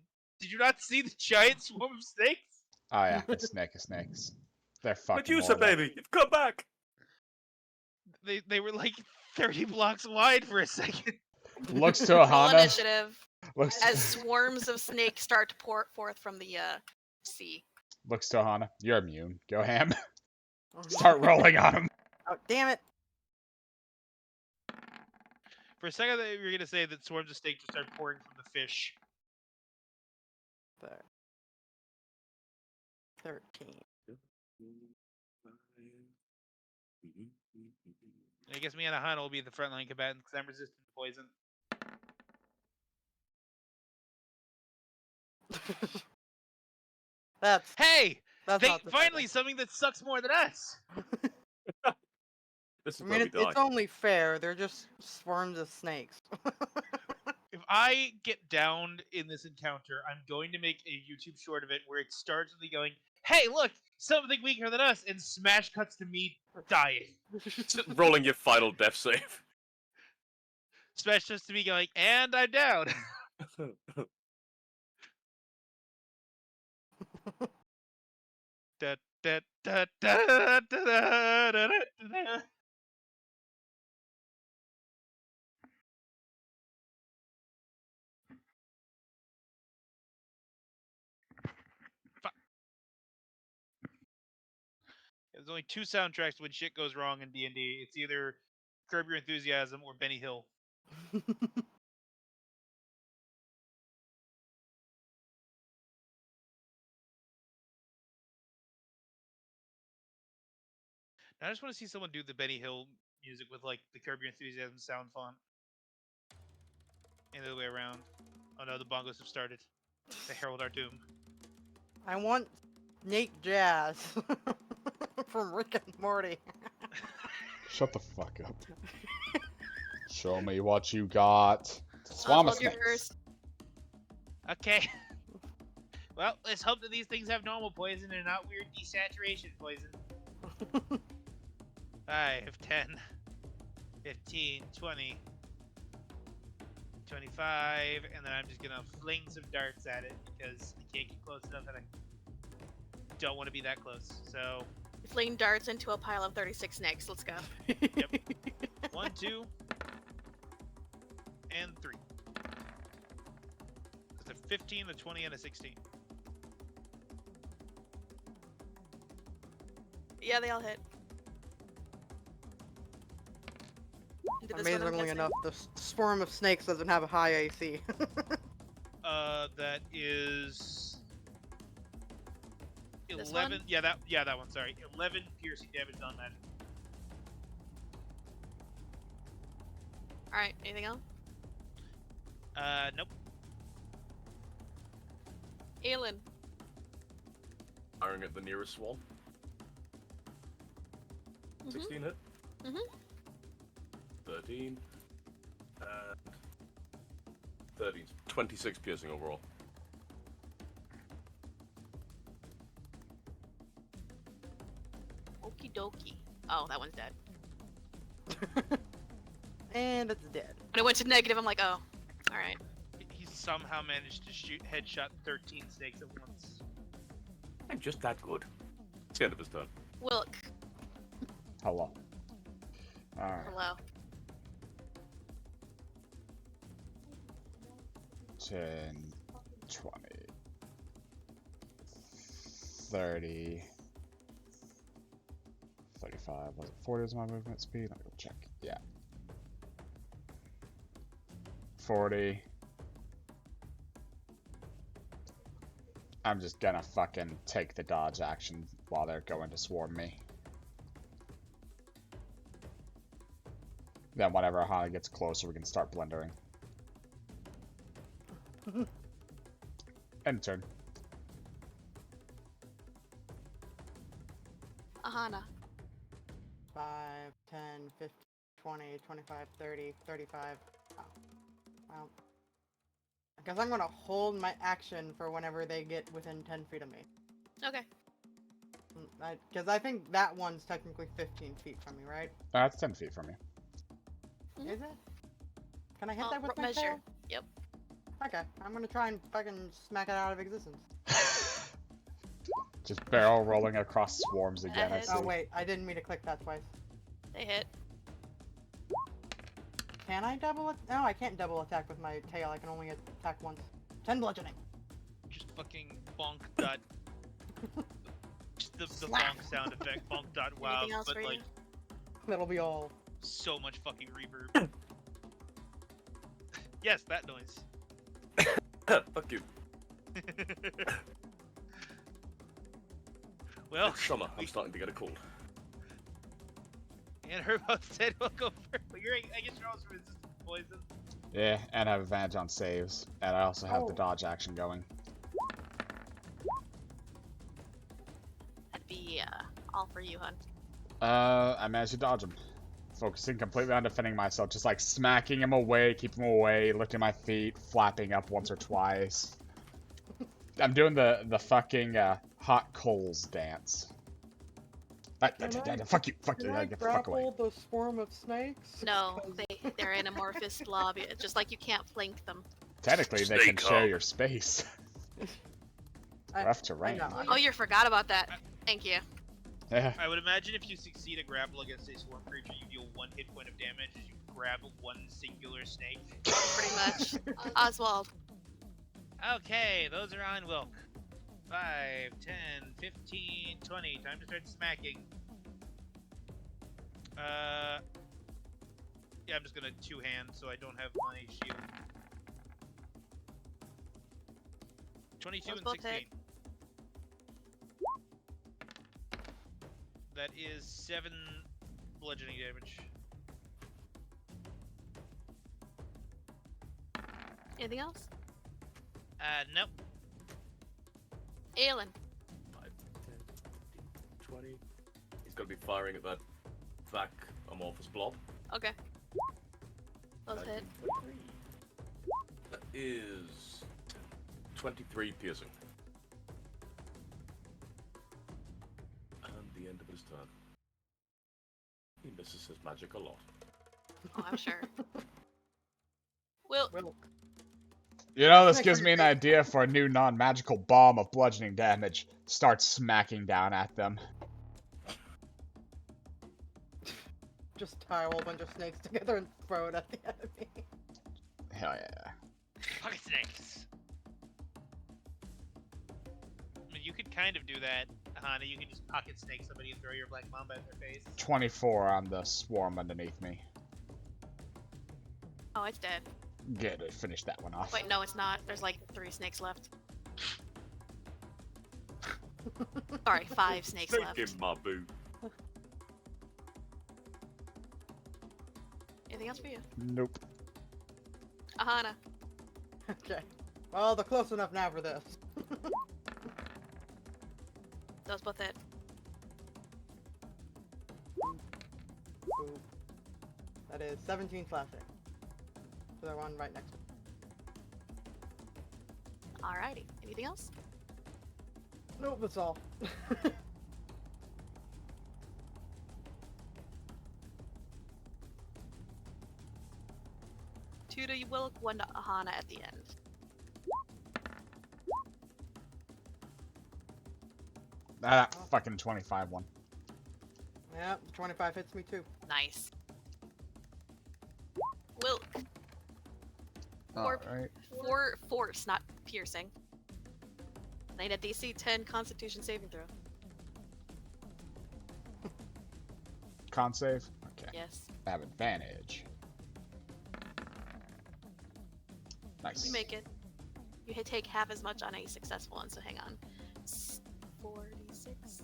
you not see the giant swarm of snakes? Oh yeah, it's snakes. They're fucking Medusa, horrible. baby, you've come back! They were like 30 blocks wide for a second. Looks to Roll Aahana. initiative Looks as swarms of snakes start to pour forth from the sea. looks to Aahana. You're immune. Go ham. Start rolling on him. Oh, damn it. For a second, you were gonna say that swarms of snakes would start pouring from the fish. 13. I guess me and Aahana will be the frontline combatant because I'm resistant to poison. That's Hey! not the Finally something that sucks more than us! This is I where mean, we die. it's only fair. They're just swarms of snakes. If I get downed in this encounter, I'm going to make a YouTube short of it where it starts with me going, hey, look, something weaker than us, and smash cuts to me dying. Rolling your final death save. Smash cuts to me going, and I'm down. Da, da, da, da, da, da, da, da, da. There's only two soundtracks when shit goes wrong in D&D. It's either Curb Your Enthusiasm or Benny Hill. I just want to see someone do the Benny Hill music with like the Curb Your Enthusiasm sound font. And the other way around. Oh no, the bongos have started. They herald our doom. I want Nate Jazz from Rick and Morty. Shut the fuck up. Show me what you got. Swamp Oswald, you're snakes. first. Okay. Well, let's hope that these things have normal poison and not weird desaturation poison. 5, 10, 15, 20, 25, and then I'm just gonna fling some darts at it because I can't get close enough and I don't want to be that close. So, Fling darts into a pile of 36 snakes. Let's go. yep. 1, 2, and 3. It's a 15, a 20, and a 16. Yeah, they all hit. Did this one, I'm Amazingly guessing? enough, the swarm of snakes doesn't have a high AC. That is This 11. one? Yeah, that one. Sorry, 11 piercing damage on that. All right. Anything else? Nope. Aelin. Firing at the nearest swarm. 16 hit. Mhm. 13. And 30. 26 piercing overall. Okie dokie. Oh, that one's dead. And it's dead. When it went to negative, I'm like, oh, all right. He somehow managed to shoot headshot 13 snakes at once. I'm just that good. It's the end of his turn. Wilk. Hello. Alright. Hello. 10, 20, 30, 35. Was it 40 was my movement speed? Let me go check. Yeah. 40. I'm just gonna fucking take the dodge action while they're going to swarm me. Then whenever Aahana gets closer, we can start blendering. End turn. Aahana. 5, 10, 15, 20, 25, 30, 35. Oh. Well, I guess I'm gonna hold my action for whenever they get within 10 feet of me. Okay. Because I think that one's technically 15 feet from me, right? That's 10 feet from you. Mhm. Is it? Can I hit Oh, that with my measure. tail? Yep. Okay, I'm gonna try and fucking smack it out of existence. Just barrel rolling across swarms again. I hit. see. Oh wait, I didn't mean to click that twice. They hit. Can I double it? No, I can't double attack with my tail. I can only attack once. 10 bludgeoning. Just fucking bonk dot. Just the Slap. bonk sound effect. Bonk dot wow. Anything else But for like you? That'll be all. so much fucking reverb. Yes, that noise. Fuck you. Well, It's summer. I'm starting to get a cold. and her both said we'll go first. I guess you're also resistant to poison. Yeah, and I have advantage on saves. And I also have the Oh. dodge action going. That'd be all for you, hun. I managed to dodge him. Focusing completely on defending myself, just like smacking him away, keeping him away, lifting my feet, flapping up once or twice. I'm doing the fucking hot coals dance. Fuck you, fuck you, Can I fuck away. grapple the swarm of snakes? No, 'Cause- they're in amorphous lobby. Just like you can't flank them. Technically, they can Snake share hog. your space. Rough terrain. know. Oh, you forgot about that. Thank you. Yeah. I would imagine if you succeed a grapple against a swarm creature, you deal 1 hit point of damage as you grab one singular snake. Pretty much. Oswald. Okay, those are on Wilk. 5, 10, 15, 20. Time to start smacking. Yeah, I'm just gonna two-hand so I don't have my shield. 22 Those and both 16. hit. That is 7 bludgeoning damage. Anything else? Nope. Aelin. 5, 10, 20. He's going to be firing at that vac amorphous blob. Okay. Both hit. 23. That is 23 piercing. And the end of his turn. He misses his magic a lot. Oh, I'm sure. Wilk. Wilk. You know, this gives me an idea for a new non-magical bomb of bludgeoning damage. Start smacking down at them. Just tie a whole bunch of snakes together and throw it at the enemy. Hell yeah. Pocket snakes. I mean, you could kind of do that, Aahana. You can just pocket snake somebody and throw your black mamba in their face. 24 on the swarm underneath me. Oh, it's dead. Good, I finished that one off. Wait, no, it's not. There's like 3 snakes left. Sorry, 5 snakes Take left. him, my boo. Anything else for you? Nope. Aahana. Okay. Well, they're close enough now for this. Those both hit. Ooh. That is 17 slashing. So they're one right next to me. Alrighty. Anything else? Nope, that's all. Two to Wilk, 1 to Aahana at the end. That fucking 25 one. Yeah, 25 hits me too. Nice. Wilk. Four- Alright. 4 force, not piercing. I need a DC 10 Constitution saving throw. Con save? Okay. Yes. I have advantage. Nice. You make it. You take half as much on a successful one, so hang on. 46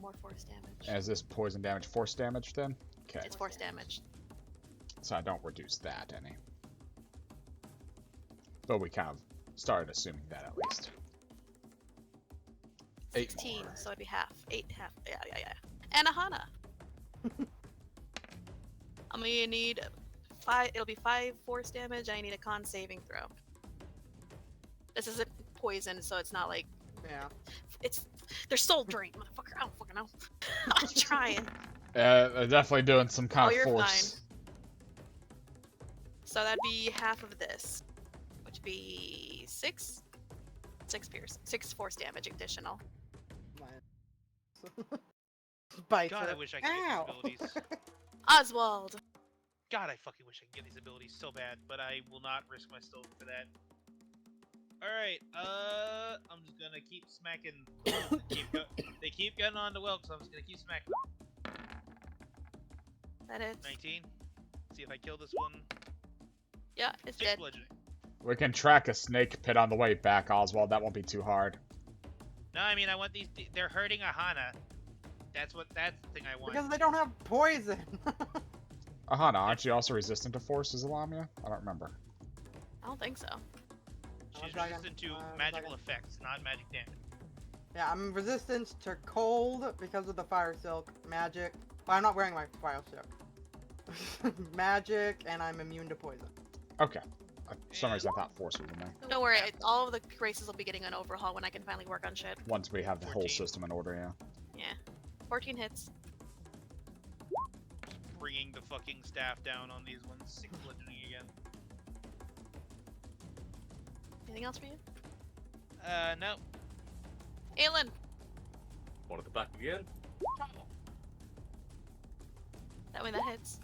more force damage. Is this poison damage force damage then? Okay. It's force damage. So I don't reduce that any. But we kind of started assuming that at least. 8 16, more. so it'd be half. 8 half. Yeah. And Aahana. I'm gonna need 5. It'll be 5 force damage. I need a con saving throw. This isn't poison, so it's not like Yeah. they're soul drain, motherfucker. I don't fucking know. I'm trying. They're definitely doing some kind Oh, of you're force. So that'd be half of this, which would be 6 pierce, 6 force damage additional. Bite God, her. I wish I could Ow! get these abilities. Oswald. God, I fucking wish I could get these abilities so bad, but I will not risk my stove for that. Alright, I'm just gonna keep smacking. They keep getting on to Wilk, so I'm just gonna keep smacking. That is. 19. See if I kill this one. Yeah, it's 6 dead. bludgeoning. We can track a snake pit on the way back, Oswald. That won't be too hard. No, I mean, I want these. They're hurting Aahana. That's the thing I want. Because they don't have poison. Aahana, aren't you also resistant to force as a Lamia? I don't remember. I don't think so. She's One second, resistant to one magical second. effects, not magic damage. Yeah, I'm resistant to cold because of the fire silk, magic. Well, I'm not wearing my fire silk. Magic, and I'm immune to poison. Okay. For some reason I thought force was in there. Don't worry, all of the races will be getting an overhaul when I can finally work on shit. Once we have the whole 14. system in order, yeah. Yeah. 14 hits. Bringing the fucking staff down on these ones. 6 bludgeoning again. Anything else for you? No. Aelin. One at the back again. That way that hits.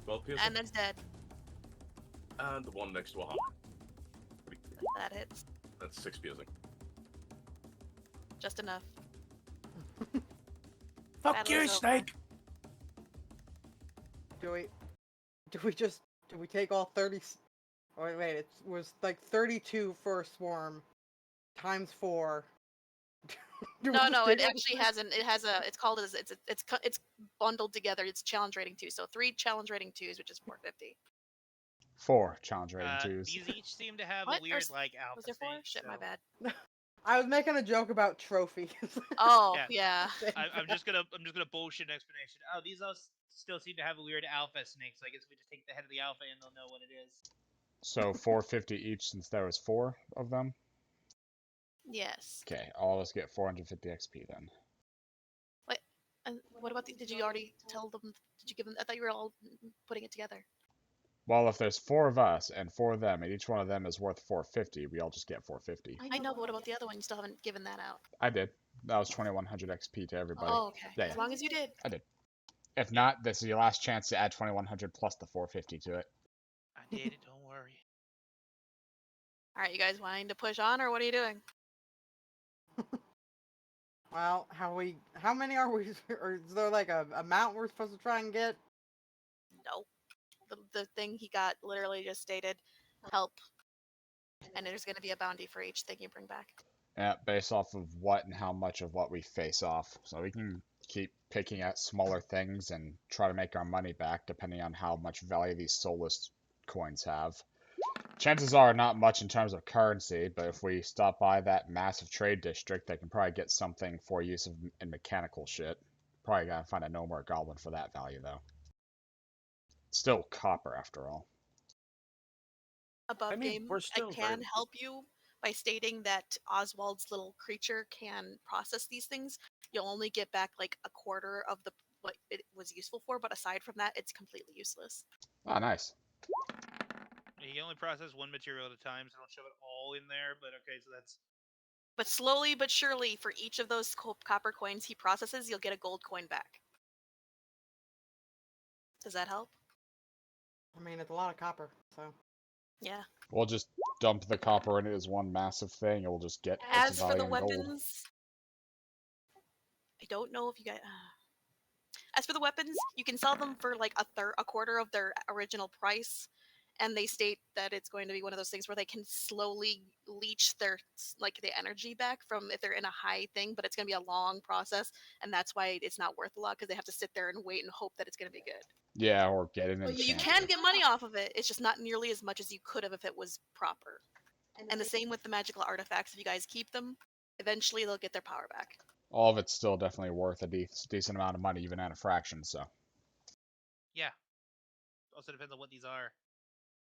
12 piercing. And that's dead. And the one next to Aahana. That hits. That's 6 piercing. Just enough. Fuck Battle you, is over. Snake! Do we take all 30? Or wait, it was like 32 for a swarm, times 4. Do we No, just no, take it all actually the- hasn't. It has a. It's called as it's bundled together. It's challenge rating 2. So 3 challenge rating 2s, which is 450. 4 challenge rating 2s. These each seem to have What? a weird like alpha Was there 4? snake, Shit, my so- bad. I was making a joke about trophies. Oh, Yeah. yeah. I'm just gonna bullshit an explanation. Oh, these all still seem to have a weird alpha snake, so I guess we just take the head of the alpha and they'll know what it is. So 450 each since there was 4 of them. Yes. Okay, all of us get 450 XP then. And what about did you already tell them? Did you give them? I thought you were all putting it together. Well, if there's 4 of us and 4 of them, and each one of them is worth 450, we all just get 450. I know, but what about the other one? You still haven't given that out. I did. That was 2100 XP to everybody. Oh, okay. Yeah, As yeah. long as you did. If not, this is your last chance to add 2100 plus the 450 to it. I did it. Don't worry. All right, you guys wanting to push on, or what are you doing? Well, how many are we? Or is there like a amount we're supposed to try and get? No. The thing he got literally just stated, help, and there's going to be a bounty for each thing you bring back. Yeah, based off of what and how much of what we face off. So we can keep picking at smaller things and try to make our money back depending on how much value these soulless coins have. Chances are not much in terms of currency, but if we stop by that massive trade district, they can probably get something for use in mechanical shit. Probably gotta find a gnome or a goblin for that value, though. Still copper, after all. Above I mean, game, we're I still can very- help you by stating that Oswald's little creature can process these things. You'll only get back like a quarter of what it was useful for, but aside from that, it's completely useless. Ah, nice. He only processes one material at a time, so don't shove it all in there. But okay, so that's But slowly but surely, for each of those copper coins he processes, you'll get a gold coin back. Does that help? I mean, it's a lot of copper, so. Yeah. We'll just dump the copper in it as one massive thing, and we'll just get its As for value the in gold. weapons, I don't know if you guys. As for the weapons, you can sell them for like a quarter of their original price, and they state that it's going to be one of those things where they can slowly leech their the energy back from if they're in a high thing, but it's going to be a long process, and that's why it's not worth a lot because they have to sit there and wait and hope that it's going to be good. Yeah, or get an But enchantment. you can get money off of it. It's just not nearly as much as you could have if it was proper. And the same with the magical artifacts. If you guys keep them, eventually they'll get their power back. All of it's still definitely worth a decent amount of money, even at a fraction, so. yeah. Also depends on what these are.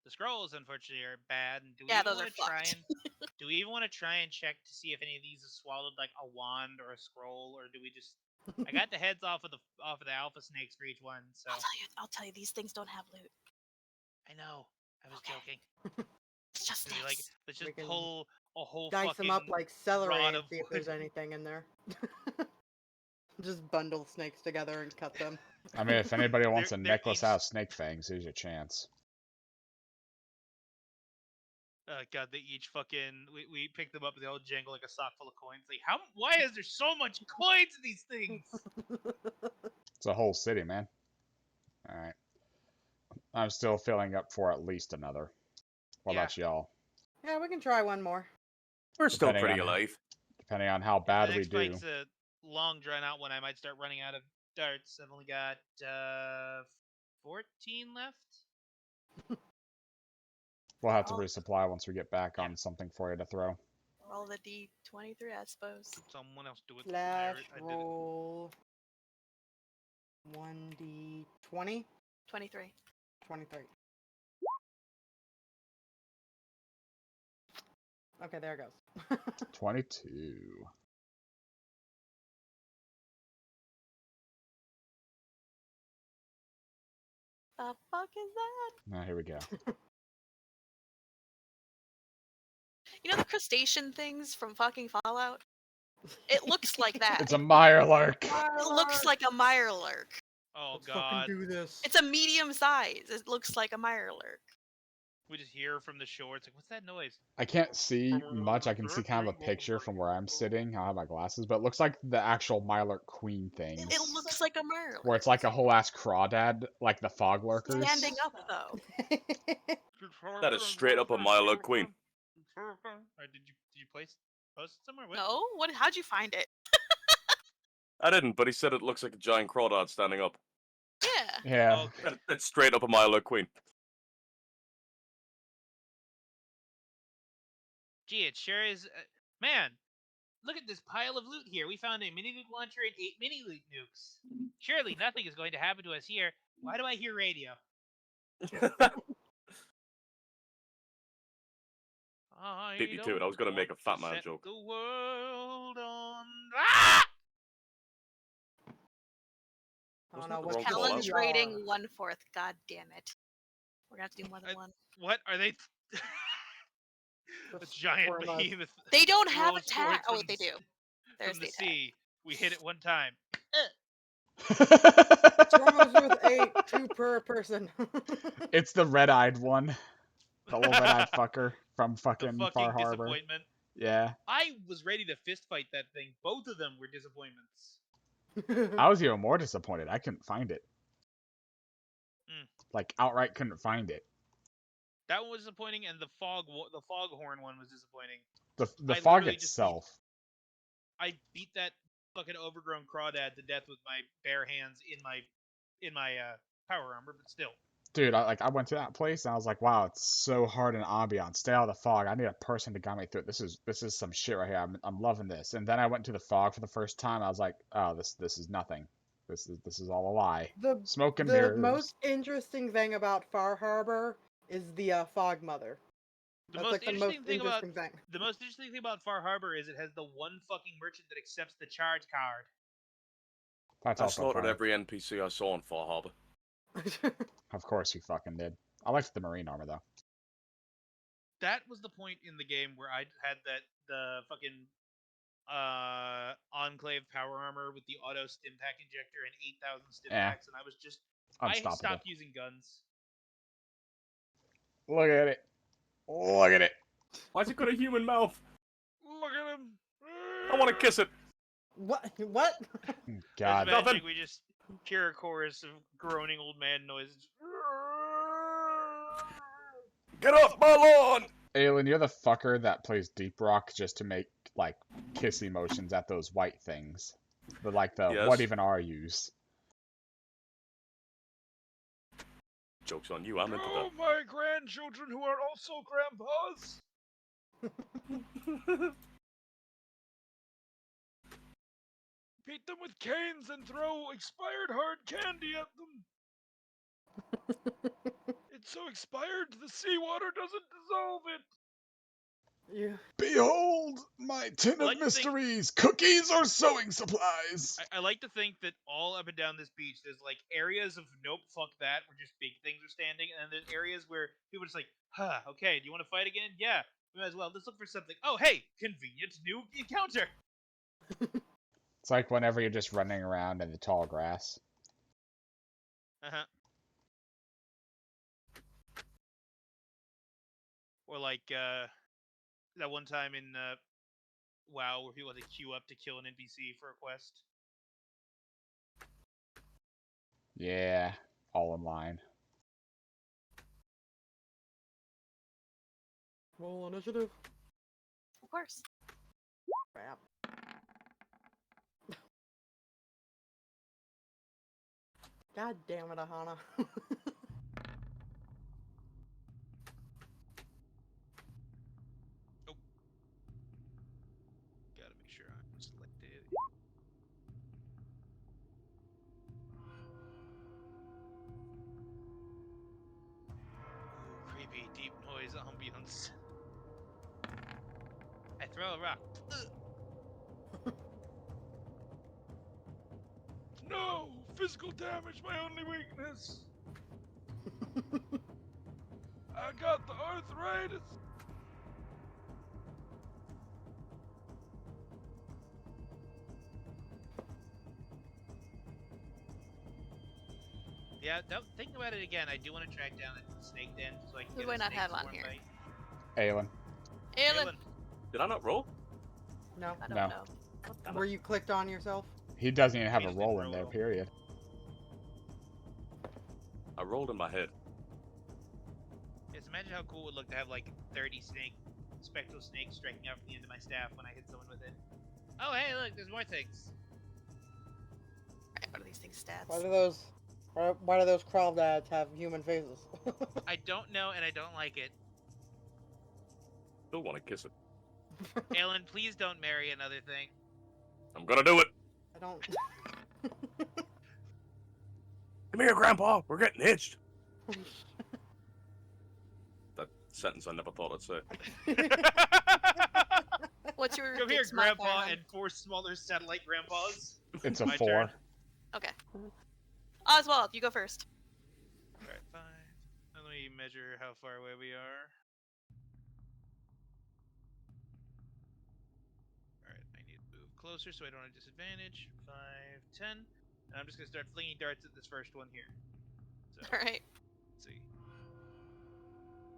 The scrolls, unfortunately, are bad. And do we Yeah, even those are want to try fucked. and do we even want to try and check to see if any of these have swallowed like a wand or a scroll, or do we just? I got the heads off of the alpha snakes for each one, so I'll tell you, these things don't have loot. I know. I was Okay. joking. It's just Maybe, nice. like, let's just We can pull a whole Dice fucking them up like celery rod and of see if wood. there's anything in there. Just bundle snakes together and cut them. I mean, if anybody wants a They're necklace each- out of snake fangs, here's your chance. God, they each fucking we picked them up and they all jangle like a sock full of coins. Like, why is there so much coins in these things? It's a whole city, man. Alright. I'm still filling up for at least another. What Yeah. about y'all? Yeah, we can try one more. We're still Depending pretty on- alive. Depending on how bad the we next do. fight's a long drawn out one. I might start running out of darts. I've only got 14 left. We'll have to Oh. resupply once we get back Yeah. on something for you to throw. Roll the D23, I suppose. Someone else do it. Slash I did it. roll 1d20. 23. 23. Okay, there it goes. 22. The fuck is that? Now here we go. You know the crustacean things from fucking Fallout? It looks like that. It's a Mirelurk. It looks like a Mirelurk. Oh Let's god. fucking do this. It's a medium size. It looks like a Mirelurk. We just hear from the shore. It's like, what's that noise? I can't see much. I can see kind of a picture from where I'm sitting. I don't have my glasses, but it looks like the actual Mirelurk queen things. It looks like a Mirelurk. Where it's like a whole ass crawdad, like the fog lurkers. Standing up though. That is straight up a Mirelurk queen. Or did you post it somewhere? What? No? What? How'd you find it? I didn't, but he said it looks like a giant crawdad standing up. Yeah. Yeah. Okay. That's straight up a Mirelurk queen. Gee, it sure is. Man, look at this pile of loot here. We found a mini nuke launcher and 8 mini loot nukes. Surely nothing is going to happen to us here. Why do I hear radio? Beat me to it. I was gonna make a fat man joke. The world on. Ah! Oh Wasn't no, that the what's wrong Helen's call out? rating 1/4. God damn it. We're gonna have to do more than one. What are they? A giant behemoth. They don't have rolls attack. forward Oh wait, they from do. There's From the the attack. sea. We hit it one time. Stormers with 8, 2 per person. It's the red-eyed one. The little red-eyed fucker from The fucking fucking Far Harbor. disappointment. Yeah. I was ready to fist fight that thing. Both of them were disappointments. I was even more disappointed. I couldn't find it. Mm. Like, outright couldn't find it. That one was disappointing, and the foghorn one was disappointing. The I fog literally just itself. I beat that fucking overgrown crawdad to death with my bare hands in my power armor, but still. Dude, I went to that place and I was like, wow, it's so hard in ambiance. Stay out of the fog. I need a person to guide me through it. This is some shit right here. I'm loving this. And then I went to the fog for the first time. I was like, oh, this is nothing. This is all a lie. Smoke and The mirrors. most interesting thing about Far Harbor is the Fog Mother. The That's most like the most interesting thing interesting thing. the most interesting thing about Far Harbor is it has the one fucking merchant that accepts the charge card. That's I also slaughtered fun. every NPC I saw in Far Harbor. Of course you fucking did. I liked the marine armor though. That was the point in the game where I had the fucking Enclave power armor with the auto stim pack injector and 8,000 stim packs, and I was just I Unstoppable. stopped using guns. Look at it. Look at it. Why's it got a human mouth? Look at him. I want to kiss it. What? What? God. There's Nothing. magic, we just hear a chorus of groaning old man noises. Get off my lawn! Aelin, you're the fucker that plays Deep Rock just to make, like, kissy motions at those white things. The, like, the Yes. what even are yous. Joke's on you, I'm into Oh, my grandchildren who are also grandpas. Beat them with canes and throw expired hard candy at them. It's so expired the seawater doesn't dissolve it. Yeah. Behold, my tin I like of to think- mysteries, cookies or sewing supplies. I like to think that all up and down this beach, there's like areas of nope, fuck that, where just big things are standing, and then there's areas where people are just like, huh, okay, do you want to fight again? Yeah, we might as well. Let's look for something. Oh, hey, convenient new encounter. It's like whenever you're just running around in the tall grass. Uh-huh. Or like, that one time in, WoW where people had to queue up to kill an NPC for a quest. Yeah, all in line. Roll initiative. Of course. Crap. God damn it, Aahana. Gotta make sure I'm selected. Ooh, creepy, deep noise ambience. I throw a rock. No! Physical damage, my only weakness! I got the arthritis! Yeah, thinking about it again, I do want to track down that snake den so I can Who get do I a not snake have on swarm here? bite. Aelin. Aelin. Did I not roll? No. I don't No. know. Were you clicked on yourself? He doesn't even have He a just didn't roll in roll there, at all. period. I rolled in my head. Just imagine how cool it would look to have like 30 spectral snakes striking out from the end of my staff when I hit someone with it. Oh, hey, look, there's more things. Alright, what are these things stats? Why do those crawdads have human faces? I don't know, and I don't like it. Still want to kiss it. Aelin, please don't marry another thing. I'm gonna do it. I don't. Come here, Grandpa. We're getting hitched. That sentence I never thought I'd say. What's your Come here, dick's modifier, Grandpa, hon? and 4 smaller satellite grandpas. It's a My 4. turn. Okay. Oswald, you go first. Alright, fine. Let me measure how far away we are. Alright, I need to move closer so I don't have disadvantage. 5, 10. And I'm just going to start flinging darts at this first one here. So, Alright. let's see.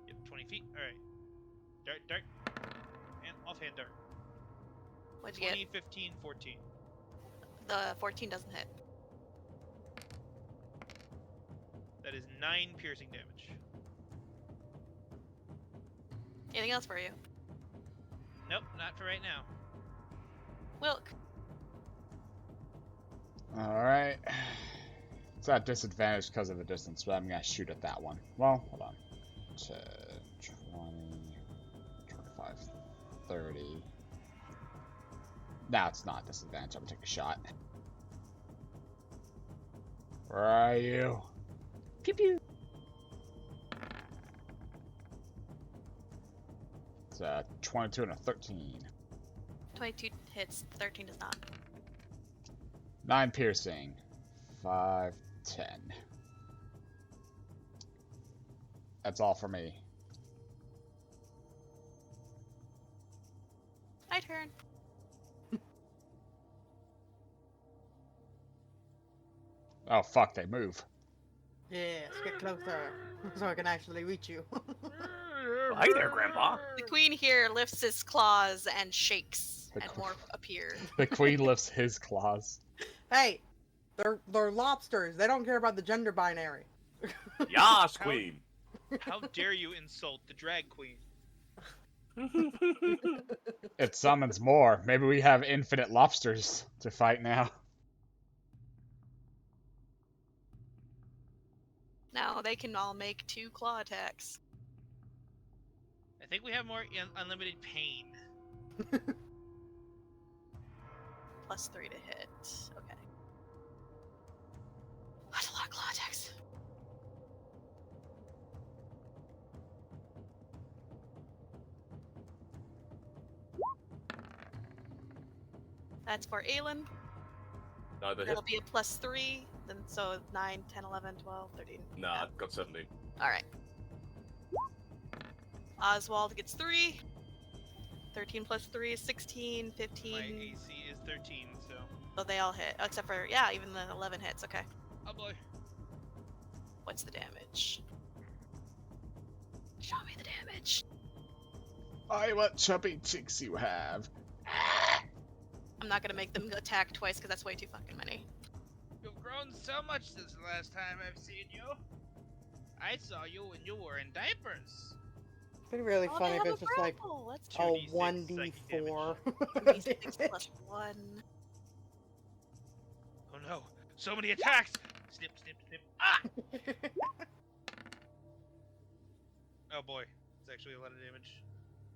Yep, 20 feet. Alright. Dart. And offhand dart. What'd you 20, 15, 14. get? The 14 doesn't hit. That is 9 piercing damage. Anything else for you? Nope, not for right now. Wilk. Alright. It's at disadvantage because of the distance, but I'm going to shoot at that one. Well, hold on. 10, 20, 25, 30. Now it's not disadvantage. I'm going to take a shot. Where are you? Pew pew. It's a 22 and a 13. 22 hits, 13 does not. 9 piercing. 5, 10. That's all for me. My turn. Oh fuck, they move. Yes, get closer so I can actually reach you. Hi there, Grandpa. The queen here lifts his claws and shakes, The and queen. more appear. The queen lifts his claws. Hey, they're lobsters. They don't care about the gender binary. Yas, Queen. How dare you insult the drag queen? It summons more. Maybe we have infinite lobsters to fight now. Now they can all make 2 claw attacks. I think we have more unlimited pain. Plus 3 to hit. Okay. That's a lot of claw attacks. That's for Aelin. No, the hit. That'll be a plus 3. Then so 9, 10, 11, 12, 13. Nah, Yeah. I've got 17. Alright. Oswald gets 3. 13 plus 3 is 16, 15. My AC is 13, so. So they all hit. Except for, yeah, even the 11 hits. Okay. Oh boy. What's the damage? Show me the damage. I what chubby cheeks you have. I'm not gonna make them attack twice because that's way too fucking many. You've grown so much since the last time I've seen you. I saw you when you were in diapers. It'd be really Oh, funny they if have it's a just like, grapple. That's oh, 2d6 psychic 1d4. D6 plus 1. Oh no, so many attacks! Snip, snip, snip. Ah! Oh boy, it's actually a lot of damage.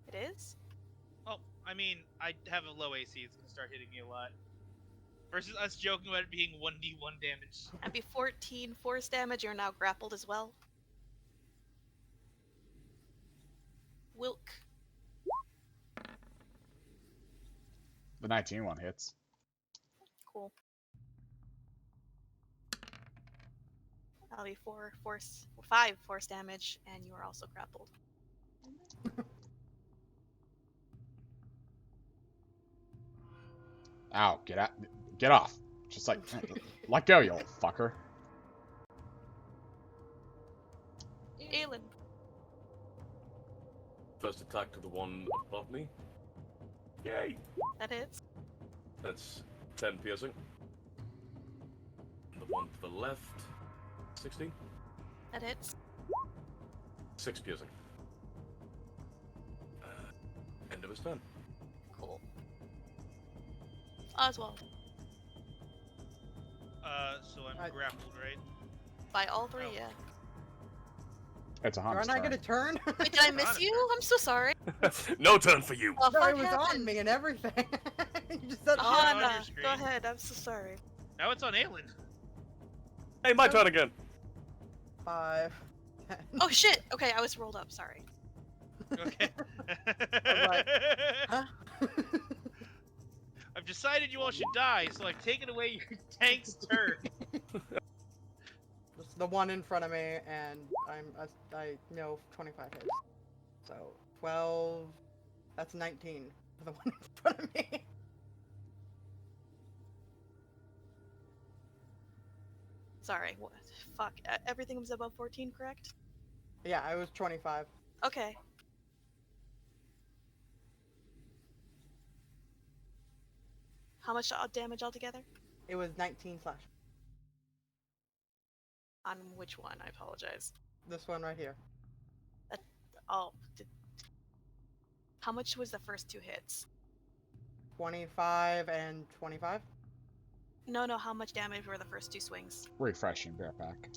It is? Oh, I mean, I have a low AC, it's gonna start hitting me a lot. Versus us joking about it being 1d1 damage. That'd be 14 force damage. You're now grappled as well. Wilk. The 19 one hits. Cool. That'll be 5 force damage, and you are also grappled. Ow, get off. Just like, let go, you old fucker. Aelin. First attack to the one above me. Yay! That hits. That's 10 piercing. The one to the left. 16. That hits. 6 piercing. End of his turn. Cool. Oswald. So I'm grappled, right? By all three, Oh. yeah. It's a You're Han's not turn. gonna turn? Wait, did I miss you? I'm so sorry. No turn for you! Oh, No, fuck it was on happened? me and everything. You just said Oh. hi. on your Aahana, screen. go ahead. I'm so sorry. Now it's on Aelin. Hey, my turn again! 5, 10. Oh shit! Okay, I was rolled up. Sorry. Okay. Alright. Huh? I've decided you all should die, so I've taken away your tank's turn. Just the one in front of me, and I know 25 hits. So 12. That's 19 for the one in front of me. Sorry. What? Fuck. Everything was above 14, correct? Yeah, I was 25. Okay. How much damage altogether? It was 19 slash. On which one? I apologize. This one right here. Oh. How much was the first two hits? 25 and 25. No, how much damage were the first two swings? Refreshing, be right back.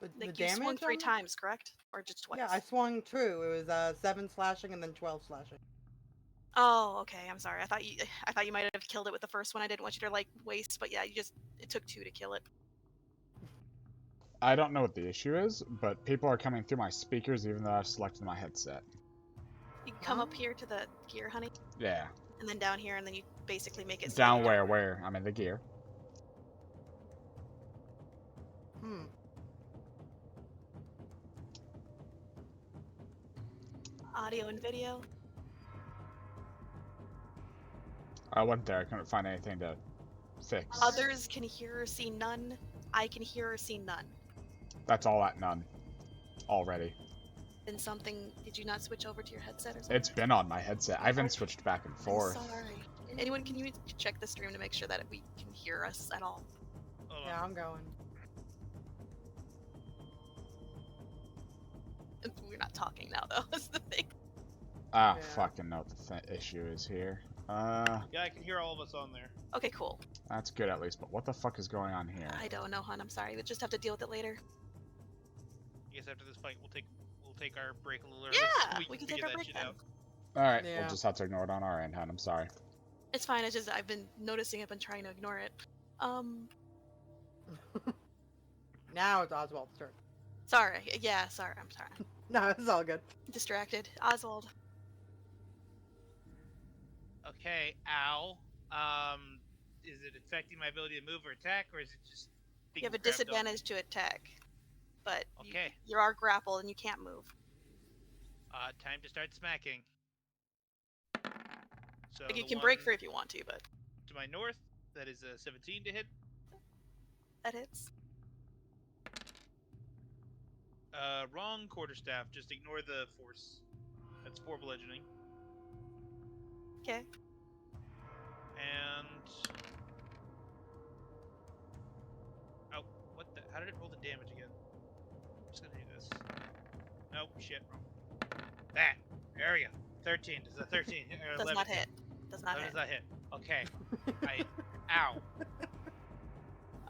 The Like, you swung damage 3 on them? times, correct? Or just twice? Yeah, I swung 2. It was 7 slashing and then 12 slashing. Oh, okay. I'm sorry. I thought you might have killed it with the first one. I didn't want you to like waste, but yeah, it took 2 to kill it. I don't know what the issue is, but people are coming through my speakers even though I've selected my headset. You can come up here to the gear, honey, Yeah. and then down here, and then you basically make it. so Down you where? I'm in the gear. Audio and video. I went there, I couldn't find anything to fix. Others can hear or see none. I can hear or see none. That's all at none. Already. Then something. Did you not switch over to your headset or something? It's been on my headset. I haven't switched back and forth. I'm sorry. Anyone, can you check the stream to make sure that we can hear us at all? Hold on. Yeah, I'm going. We're not talking now, though. That's the thing. Ah, Yeah. fucking know what the issue is here. Yeah, I can hear all of us on there. Okay, cool. That's good at least, but what the fuck is going on here? I don't know, hon. I'm sorry. We'll just have to deal with it later. I guess after this fight, we'll take our break a little early. Yeah, so we can figure take our that break shit then. out. Alright, Yeah. we'll just have to ignore it on our end, hon. I'm sorry. It's fine. It's just I've been noticing it and trying to ignore it. Now it's Oswald's turn. Sorry. Yeah, sorry. I'm sorry. No, it's all good. Distracted. Oswald. Okay, ow. Is it affecting my ability to move or attack, or is it just? You have a being grabbed on? disadvantage to attack, but Okay. you are grappled and you can't move. Time to start smacking. So Like, you the can break one free if you want to, but to my north. That is a 17 to hit. that hits. Wrong quarterstaff. Just ignore the force. That's 4 bludgeoning. Okay. And oh, what the? How did it roll the damage again? I'm just gonna do this. Nope, shit, wrong. That. There we go. 13. Does that 13? Or Does 11? not hit. Does not How hit. does that hit? Okay. Ow.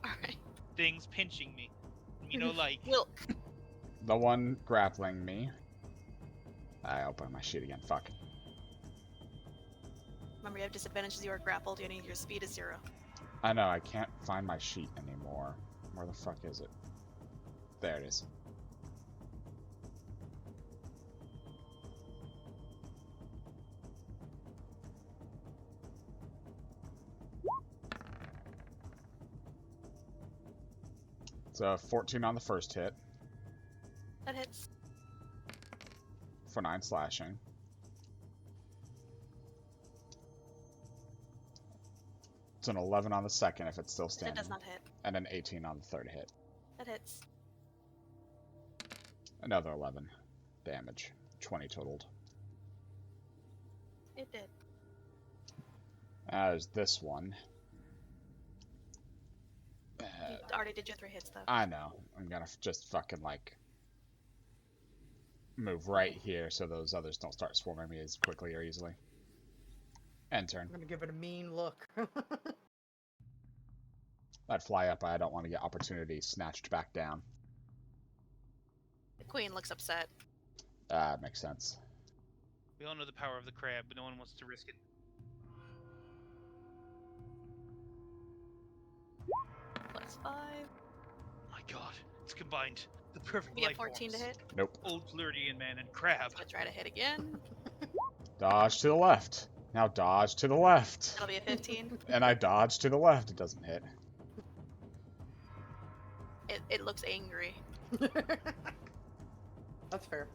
Alright. Things pinching me. You know, like. Wilk. The one grappling me. I opened my sheet again. Fuck. Remember, you have disadvantages. You are grappled. And your speed is 0. I know, I can't find my sheet anymore. Where the fuck is it? There it is. So 14 on the first hit That hits. for 9 slashing. It's an 11 on the second if it's still It standing. does not hit. And an 18 on the third hit. That hits. Another 11 damage. 20 totaled. It did. There's this one. You already did your 3 hits, though. I know. I'm gonna just fucking, like, move right here so those others don't start swarming me as quickly or easily. End turn. I'm gonna give it a mean look. I'd fly up, but I don't want to get opportunity snatched back down. The queen looks upset. Makes sense. We all know the power of the crab, but no one wants to risk it. +5. My god, it's combined. The perfect We get life 14 to forms. hit. Nope. Old Flirtian man and crab. Let's try to hit again. Dodge to the left. Now dodge to the left. That'll be a 15. And I dodge to the left. It doesn't hit. It looks angry. That's fair.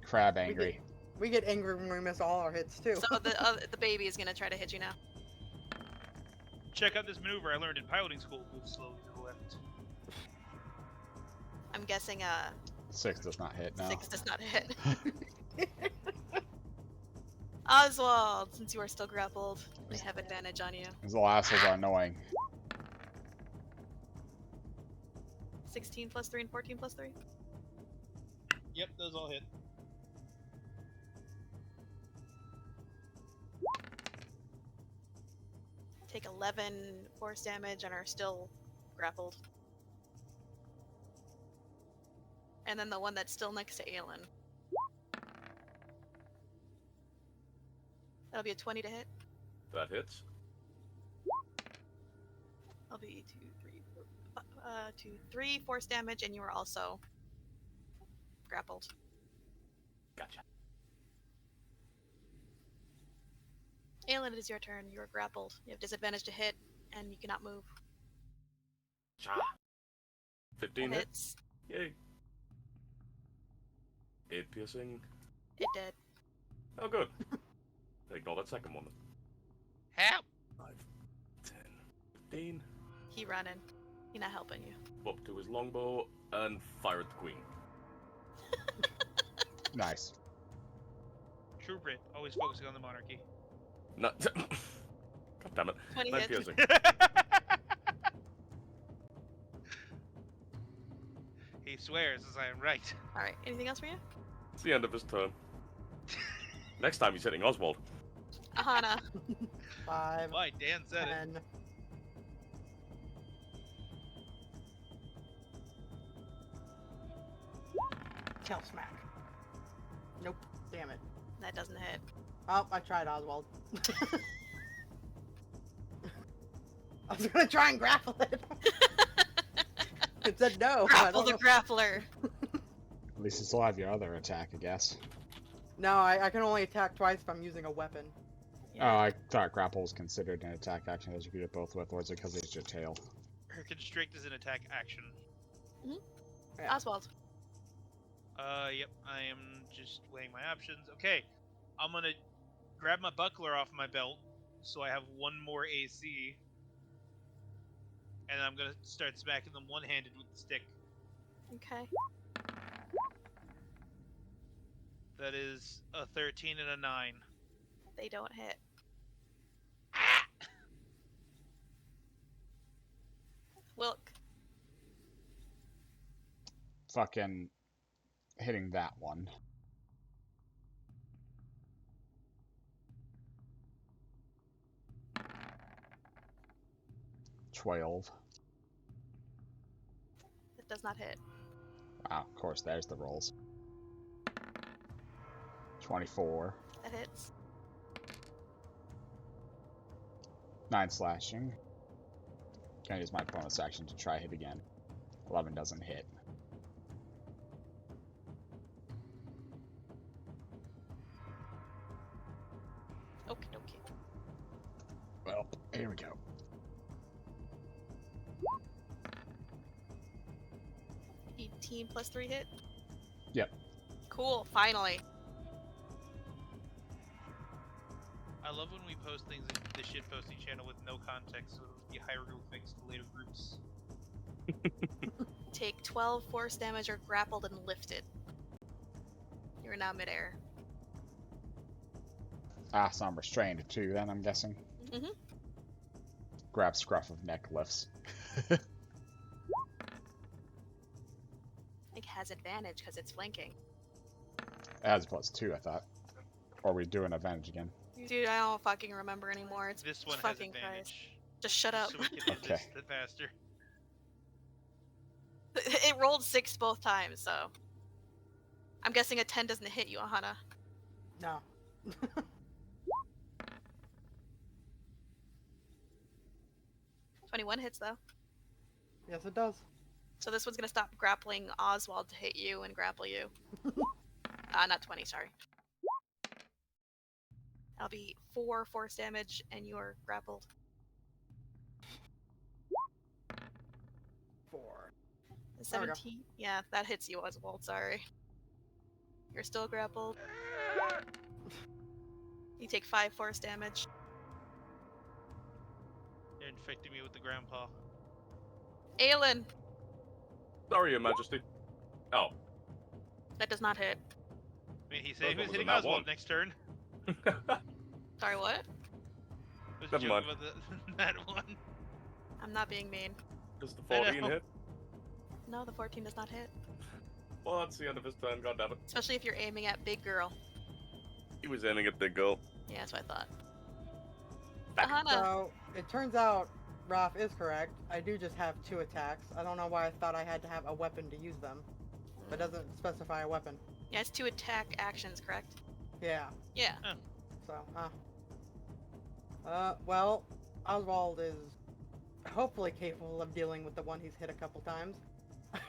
Crab angry. We get angry when we miss all our hits too. So the baby is gonna try to hit you now. Check out this maneuver I learned in piloting school. Move slowly to the left. I'm guessing 6 does not hit now. 6 does not hit. Oswald, since you are still grappled, they have advantage on you. These little assholes are annoying. 16 + 3 and 14 + 3. Yep, those all hit. Take 11 force damage and are still grappled. And then the one that's still next to Aelin. That'll be a 20 to hit. That hits. That'll be 2, 3 force damage, and you are also grappled. Gotcha. Aelin, it is your turn. You are grappled. You have disadvantage to hit, and you cannot move. Cha. 15 That hits. hits. Yay. 8 piercing. It did. Oh, good. Ignore that second one. Help! 5, 10, 15. He running. He not helping you. Up to his longbow and fire at the queen. Nice. True Brit, always focusing on the monarchy. No. God damn it. 20 9 hits. piercing. He swears as I am right. Alright, anything else for you? It's the end of his turn. Next time he's hitting Oswald. Aahana. 5, Why, Dan said it. 10. Tail smack. Nope. Damn it. That doesn't hit. Oh, I tried Oswald. I was gonna try and grapple it. It said no. I Grapple don't the know. grappler. At least you still have your other attack, I guess. No, I can only attack twice if I'm using a weapon. Oh, I thought grapple was considered an attack action as you could do it both with, or is it because it's your tail? Her constrict is an attack action. Yeah. Oswald. Yep, I am just weighing my options. Okay, I'm gonna grab my buckler off my belt, so I have 1 more AC. And I'm gonna start smacking them one-handed with the stick. Okay. That is a 13 and a 9. They don't hit. Wilk. Fucking hitting that one. $12. It does not hit. Wow, of course, there's the rolls. 24. That hits. 9 slashing. Can I use my bonus action to try hit again? 11 doesn't hit. Okie dokie. Well, here we go. +18 +3 hit? Yep. Cool, finally. I love when we post things in the shitposting channel with no context, so it'll be hieroglyphics to later groups. Take 12 force damage or grappled and lifted. You're now midair. Ah, so I'm restrained too, then, I'm guessing. Mm-hmm. Grab scruff of neck, lifts. It has advantage because it's flanking. As +2, I thought. Or are we doing advantage again? Dude, I don't fucking remember anymore. It's This one has fucking advantage. Christ. Just shut up. So we can hit Okay. this faster. It rolled 6 both times, so. I'm guessing a 10 doesn't hit you, Aahana. No. 21 hits, though. Yes, it does. So this one's gonna stop grappling Oswald to hit you and grapple you. Not 20, sorry. That'll be 4 force damage, and you're grappled. 4. The There we go. 17. Yeah, that hits you, Oswald. Sorry. You're still grappled. You take 5 force damage. You're infecting me with the grandpa. Aelin, Sorry, Your Majesty. Oh. that does not hit. I mean, he That said he one was was a hitting nat Oswald one. next turn. Sorry, what? I was Never joking mind. about that one. I'm not being mean. Does the I 14 know. hit? No, the 14 does not hit. Well, that's the end of his turn, goddammit. Especially if you're aiming at big girl. He was aiming at Big Girl. Yeah, that's what I thought. Back. Aahana, So, it turns out Raph is correct. I do just have 2 attacks. I don't know why I thought I had to have a weapon to use them. It doesn't specify a weapon. yeah, it's 2 attack actions, correct? Yeah, Yeah. so, well, Oswald is hopefully capable of dealing with the one he's hit a couple times. I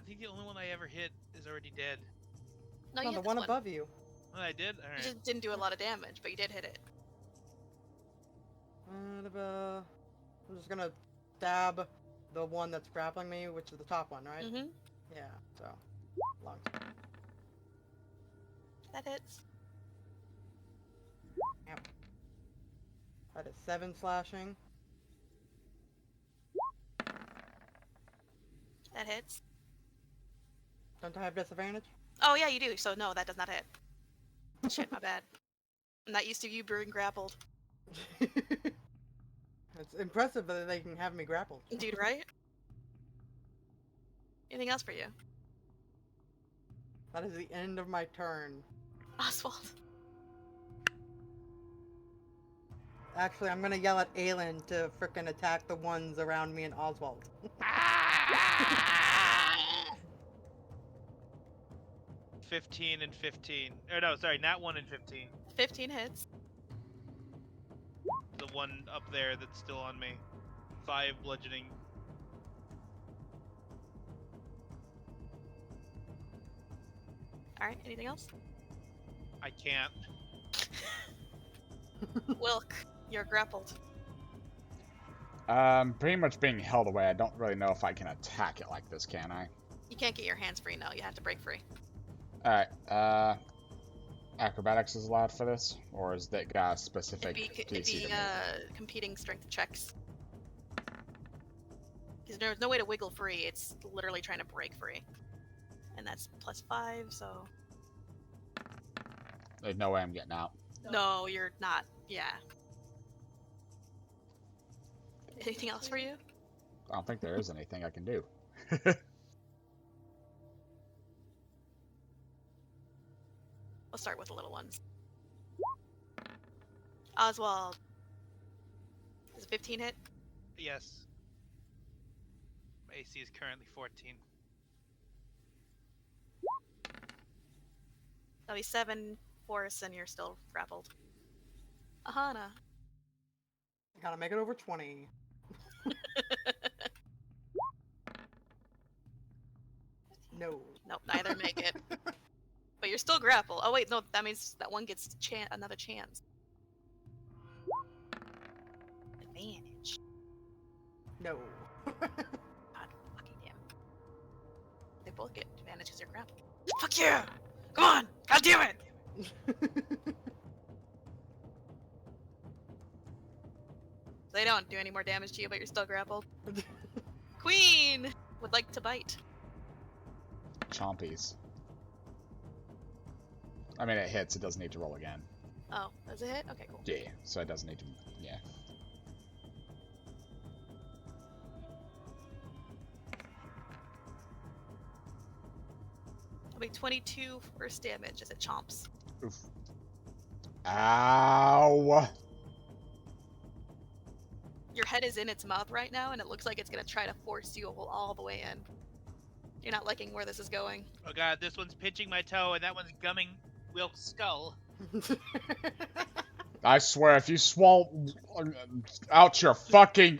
think the only one I ever hit is already dead. No, No, you the hit one this one. above you. Oh, I did? You Alright. just didn't do a lot of damage, but you did hit it. I'm just gonna stab the one that's grappling me, which is the top one, right? Mm-hmm. Yeah, so. Long. That hits. Yep. That is 7 slashing. That hits. Don't I have disadvantage? Oh, yeah, you do. So, no, that does not hit. Shit, my bad. I'm not used to you being grappled. It's impressive that they can have me grappled. Dude, right? Anything else for you? That is the end of my turn. Oswald. Actually, I'm gonna yell at Aelin to frickin' attack the ones around me and Oswald. 15 and 15. Or no, sorry, not 1 and 15. 15 hits. The one up there that's still on me. 5 bludgeoning. Alright, anything else? I can't. Wilk, you're grappled. Pretty much being held away. I don't really know if I can attack it like this, can I? You can't get your hands free, no. You have to break free. Alright, acrobatics is allowed for this? Or is that got a specific It'd DC be to me? competing strength checks. Because there's no way to wiggle free. It's literally trying to break free. And that's +5, so... There's no way I'm getting out. No, you're not. Yeah. Anything else for you? I don't think there is anything I can do. We'll start with the little ones. Oswald. Is a 15 hit? Yes. My AC is currently 14. That'll be 7 force, and you're still grappled. Aahana. Gotta make it over 20. No. Nope, neither make it. But you're still grappled. Oh wait, no, that means that one gets another chance. Advantage. No. God fucking damn. They both get advantage because you're grappled. Fuck yeah! Come on! God damn it! They don't do any more damage to you, but you're still grappled. Queen would like to bite. Chompies. I mean, it hits. It doesn't need to roll again. Oh, does it hit? Okay, cool. Yeah, so it doesn't need to... Yeah. It'll be 22 first damage as it chomps. Oof. Ow! Your head is in its mouth right now, and it looks like it's gonna try to force you all the way in. You're not liking where this is going. Oh god, this one's pinching my toe, and that one's gumming Wilk's skull. I swear, if you swallow out your fucking...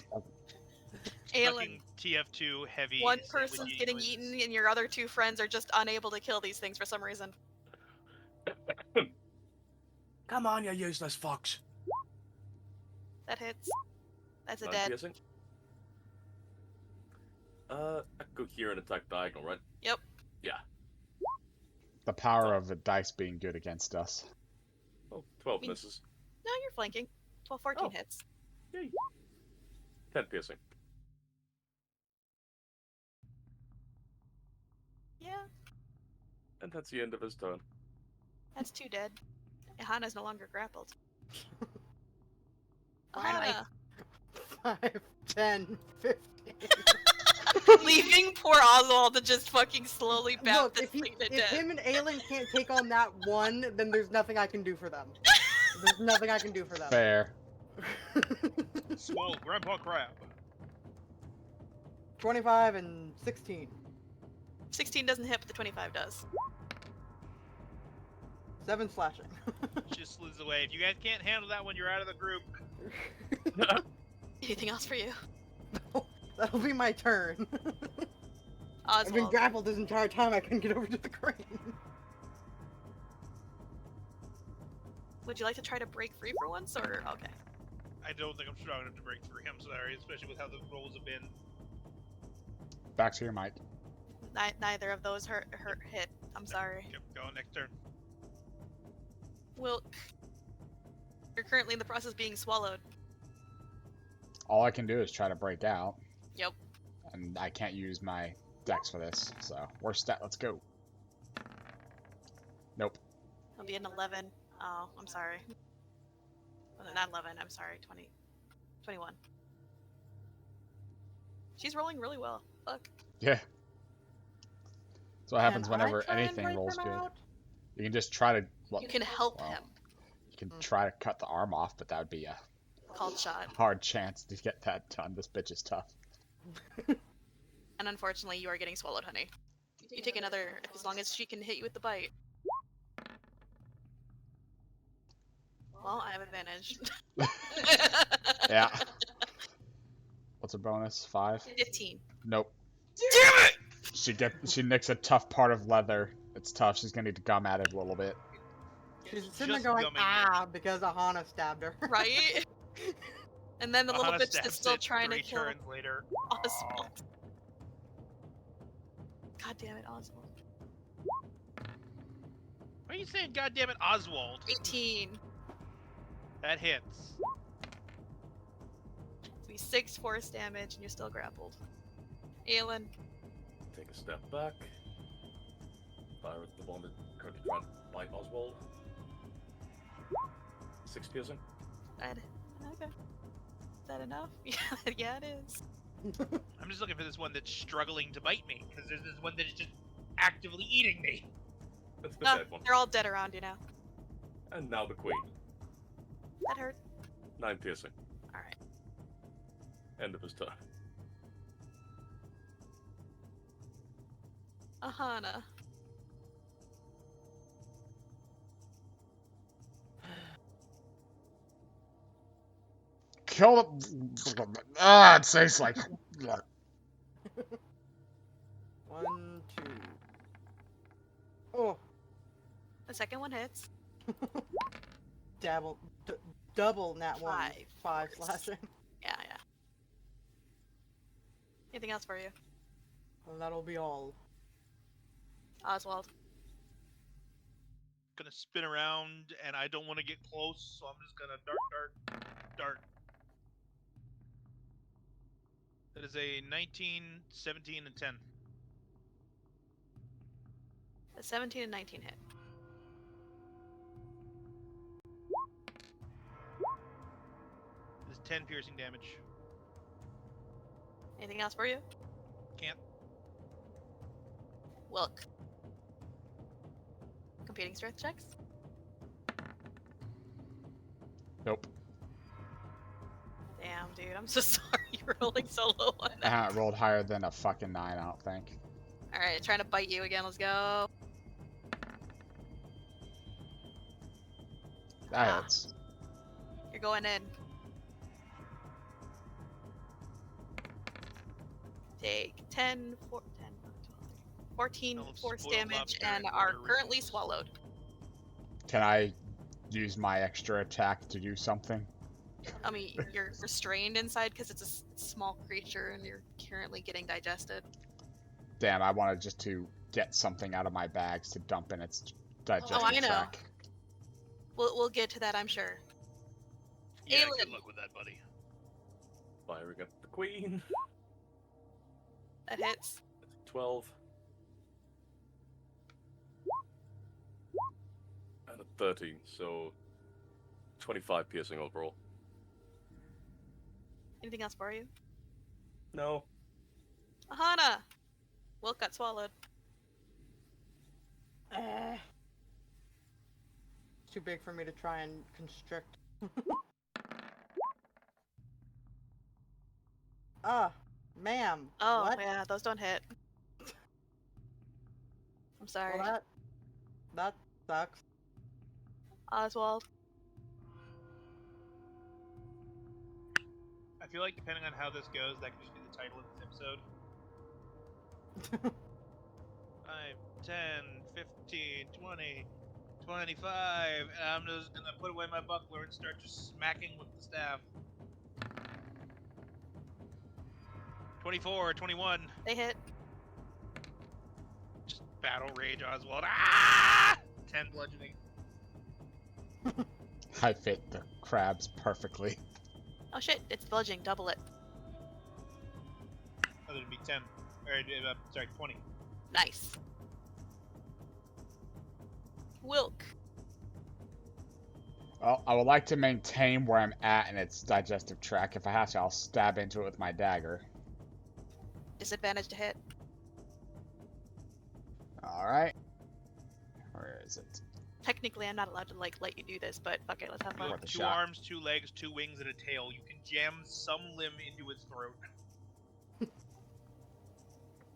Aelin, Fucking TF2 heavy. one sandwich person's eating getting noises. eaten, and your other two friends are just unable to kill these things for some reason. Come on, you useless fox. That hits. That's a 9 dead. piercing. I could go here and attack diagonal, right? Yep. Yeah. The power of the dice being good against us. Oh, 12 Me- misses. No, you're flanking. 12, 14 Oh. hits. Yay. 10 piercing. Yeah, And that's the end of his turn. that's 2 dead. Aahana's no longer grappled. Finally. Aahana, 5, 10, 15. leaving poor Oswald to just fucking slowly bounce Look, if to death. him and Aelin can't take on that one, then there's nothing I can do for them. There's nothing I can do for them. Fair. Swole, Grandpa Crab. 25 and 16. 16 doesn't hit, but the 25 does. 7 slashing. Just slithers away. If you guys can't handle that one, you're out of the group. Anything else for you? That'll be my turn. I've been Oswald. grappled this entire time. I couldn't get over to the crane. Would you like to try to break free for once, or okay? I don't think I'm strong enough to break through. I'm sorry, especially with how the rolls have been. Back to your mic. Neither of those hit. I'm sorry. Keep going, next turn. Wilk, you're currently in the process of being swallowed. All I can do is try to break out. Yep. And I can't use my dex for this, so worst stat, let's go. Nope. It'll be an 11. Oh, I'm sorry. Well, not 11, I'm sorry. 20. 21. She's rolling really well. Fuck. Yeah. That's what happens Can I whenever try and anything break rolls them good. out? You can just try to... Well, You can help well, him. You can try to cut the arm off, but that would be a Called shot. hard chance to get that done. This bitch is tough. And unfortunately, you are getting swallowed, honey. You take another, as long as she can hit you with the bite. Well, I have advantage. Yeah. What's her bonus? 5? 15. Nope. Damn it! She nicks a tough part of leather. It's tough. She's gonna need to gum at it a little bit. She's sitting there Just going, gumming ah, because Aahana stabbed her. Right? And then the little Aahana bitch stabs is still it trying to 3 kill turns later. Oswald. God damn it, Oswald. Why are you saying goddamn it, Oswald? 18. That hits. It'll be 6 force damage, and you're still grappled. Aelin, Take a step back. Fire at the one that currently trying to bite Oswald. 6 piercing. okay. Is that enough? Yeah, it is. I'm just looking for this one that's struggling to bite me, because there's this one that is just actively eating me. That's the No, dead one. they're all dead around you now. And now the queen. That hurt. 9 piercing. Alright. End of his turn. Aahana. Kill the... Ah, it tastes like... 1, 2. Oh, The second one hits. double nat 1. 5 5 force. slashing. Yeah. Anything else for you? And that'll be all. Oswald. Gonna spin around, and I don't want to get close, so I'm just gonna dart. That is a 19, 17, and 10. A 17 and 19 hit. This is 10 piercing damage. Anything else for you? Can't. Wilk. Competing strength checks? Nope. Damn, dude, I'm so sorry you're rolling so low on I that. haven't rolled higher than a fucking 9, I don't think. Alright, trying to bite you again, let's go. That hits. You're going in. Take 10, 4, 10, 14 Little force spoiled damage lobster and and are water currently rituals. swallowed. Can I use my extra attack to do something? I mean, you're restrained inside because it's a small creature and you're currently getting digested. Damn, I wanted just to get something out of my bags to dump in its digestive I know. tract. We'll get to that, I'm sure. Yeah, good Aelin. luck with that, buddy. Firing at the queen. That hits. 12. And a 13, so 25 piercing overall. Anything else for you? No. Aahana! Wilk got swallowed. Too big for me to try and constrict. Ma'am. Oh, what? yeah, those don't hit. I'm sorry. Well, that sucks. Oswald. I feel like depending on how this goes, that could just be the title of this episode. 5, 10, 15, 20, 25, and I'm just gonna put away my buckler and start just smacking with the staff. 24, 21. They hit. Just battle rage, Oswald. Ah! 10 bludgeoning. I fit the crabs perfectly. Oh shit, it's bludgeoning, double it. Oh, that'd be 10. Or, sorry, 20. Nice. Wilk. Well, I would like to maintain where I'm at in its digestive tract. If I have to, I'll stab into it with my dagger. Disadvantage to hit. Alright. Where is it? Technically, I'm not allowed to let you do this, but fuck it, let's have fun. Worth a Two shot. arms, 2 legs, 2 wings, and a tail. You can jam some limb into its throat.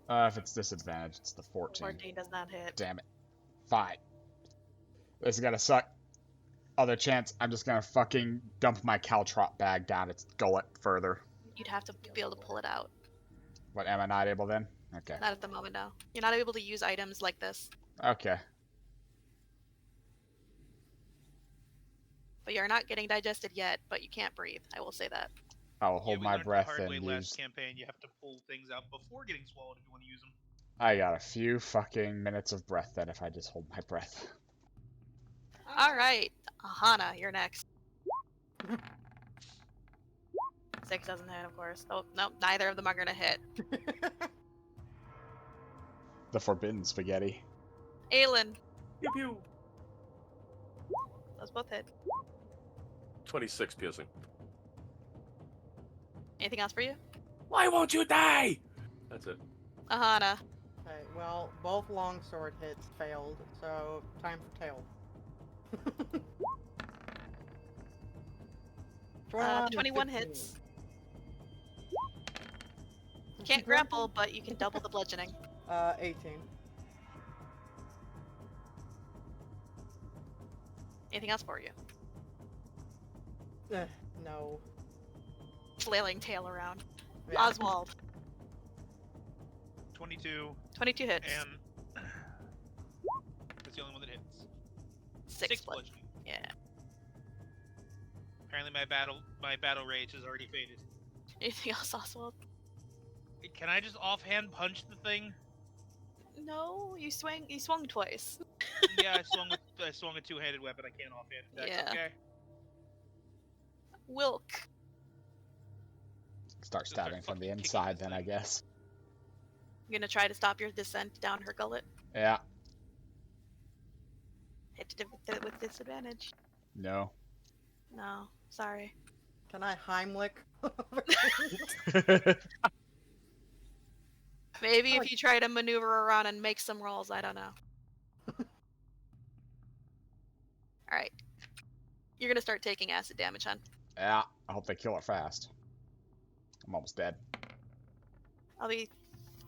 If it's disadvantage, it's the 14. 14 does not hit. Damn it. Fine. This is gonna suck. Other chance, I'm just gonna fucking dump my caltrop bag down its gullet further. You'd have to be able to pull it out. What, am I not able then? Okay. Not at the moment, no. You're not able to use items like this. Okay. But you're not getting digested yet, but you can't breathe. I will say that. I will hold we my learned the breath hard way and last use... campaign. You have to pull things out before getting swallowed if you want to use them. I got a few fucking minutes of breath then if I just hold my breath. Alright, Aahana, you're next. 6 doesn't hit, of course. Oh, nope, neither of them are gonna hit. The forbidden spaghetti. Aelin, Pew pew. those both hit. 26 piercing. Anything else for you? Why won't you die? That's it. Aahana. Okay, well, both longsword hits failed, so time for tail. 21 hits. You can't grapple, but you can double the bludgeoning. 18. Anything else for you? No. Flailing tail around. Yeah. Oswald. 22, 22 hits. and that's the only one that hits. 6 blood. bludgeoning. Yeah. Apparently my battle rage has already faded. Anything else, Oswald? Can I just offhand punch the thing? No, you swung twice. Yeah, I swung a two-handed weapon. I can't offhand attack. Yeah. Okay. Wilk. Start Just start stabbing from the fucking kicking inside, this then I thing. guess. You're gonna try to stop your descent down her gullet. Yeah. Hit it with disadvantage. No. No, sorry. Can I Heimlich? Maybe Oh, if you try to maneuver around and make some rolls, I don't know. Alright. You're gonna start taking acid damage, hon. Yeah. I hope they kill it fast. I'm almost dead. I'll be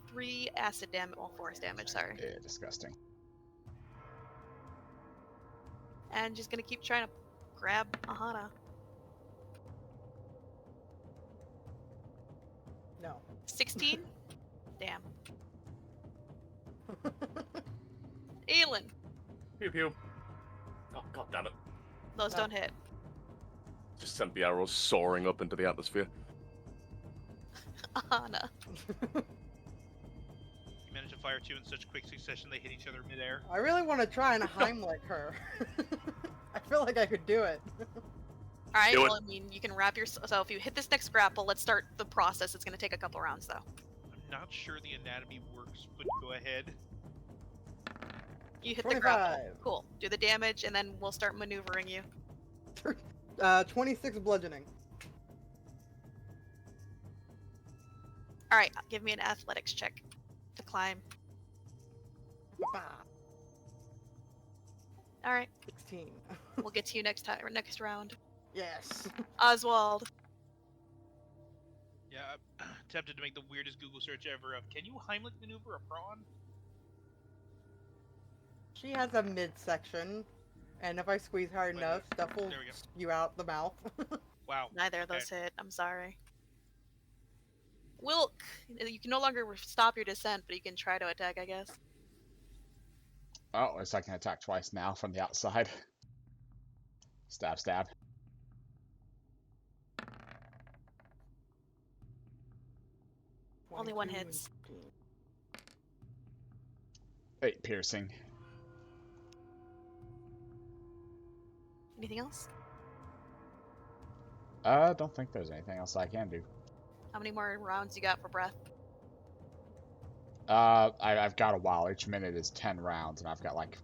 3 acid damage, well, force damage, sorry. Yeah, disgusting. And just gonna keep trying to grab Aahana. no. 16? Damn. Aelin! Pew pew. Oh, god damn it. Those don't hit. Just sent the arrows soaring up into the atmosphere. Aahana. You manage to fire 2 in such quick succession they hit each other midair. I really want to try and Heimlich her. I feel like I could do it. Alright, Do it. well, I mean, you can wrap your. So if you hit this next grapple, let's start the process. It's gonna take a couple rounds, though. I'm not sure the anatomy works, but go ahead. You hit the grapple. 25. Cool. Do the damage, and then we'll start maneuvering you. 26 bludgeoning. Alright, give me an athletics check to climb. Bah, Alright, 16. we'll get to you next time or next round. Yes. Oswald. Yeah, I'm tempted to make the weirdest Google search ever of, can you Heimlich maneuver a prawn? She has a midsection, and if I squeeze hard Wait, enough, stuff will there we go. spew out the mouth. Wow. Neither of okay. those hit. I'm sorry. Wilk, you can no longer stop your descent, but you can try to attack, I guess. Oh, at least I can attack twice now from the outside. Stab, stab. Only one 22 hits. and 8 piercing. Anything else? Don't think there's anything else I can do. How many more rounds you got for breath? I've got a while. Each minute is 10 rounds, and I've got like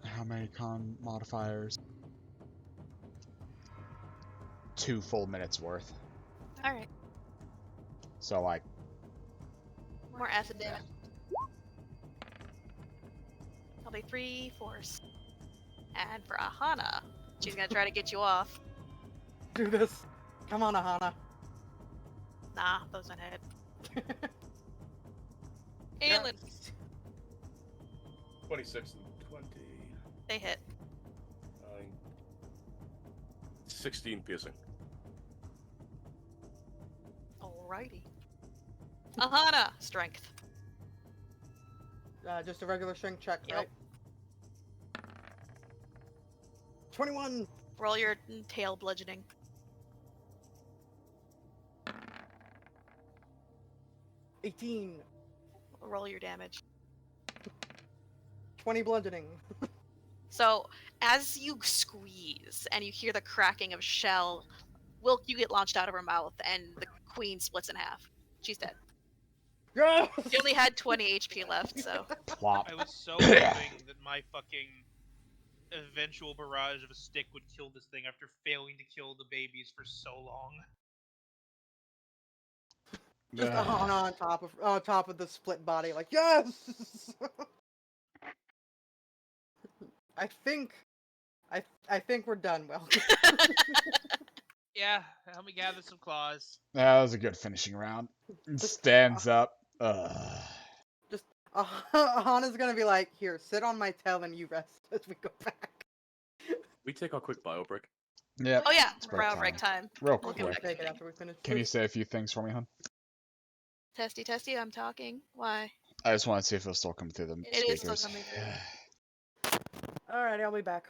how many con modifiers? 2 full minutes worth. Alright. So like, More acid damage. I'll be 3 force. And for Aahana, she's gonna try to get you off. Do this. Come on, Aahana. Nah, those don't hit. Aelin, 26 and 20. they hit. 9. 16 piercing. Alrighty. Aahana, strength. Just a regular strength check, Yep. right? 21. Roll your tail bludgeoning. 18. Roll your damage. 20 bludgeoning. So, as you squeeze and you hear the cracking of shell, Wilk, you get launched out of her mouth, and the queen splits in half. She's dead. Yes! She only had 20 HP left, so. plop. I was so hoping that my fucking eventual barrage of a stick would kill this thing after failing to kill the babies for so long. Just Aahana on top of the split body, like, yes! I think we're done, Will. Yeah, help me gather some claws. That was a good finishing round. Stands up. Just Ahana's gonna be like, here, sit on my tail and you rest as we go back. We take our quick bio break. Yep. Oh yeah, It's brow break break time. Real We'll We'll get quick. back take to it it. after we finish. Can you say a few things for me, hon? Testy, testy, I'm talking. Why? I just want to see if it'll still come through the It is speakers. still coming through. Alright, I'll be back.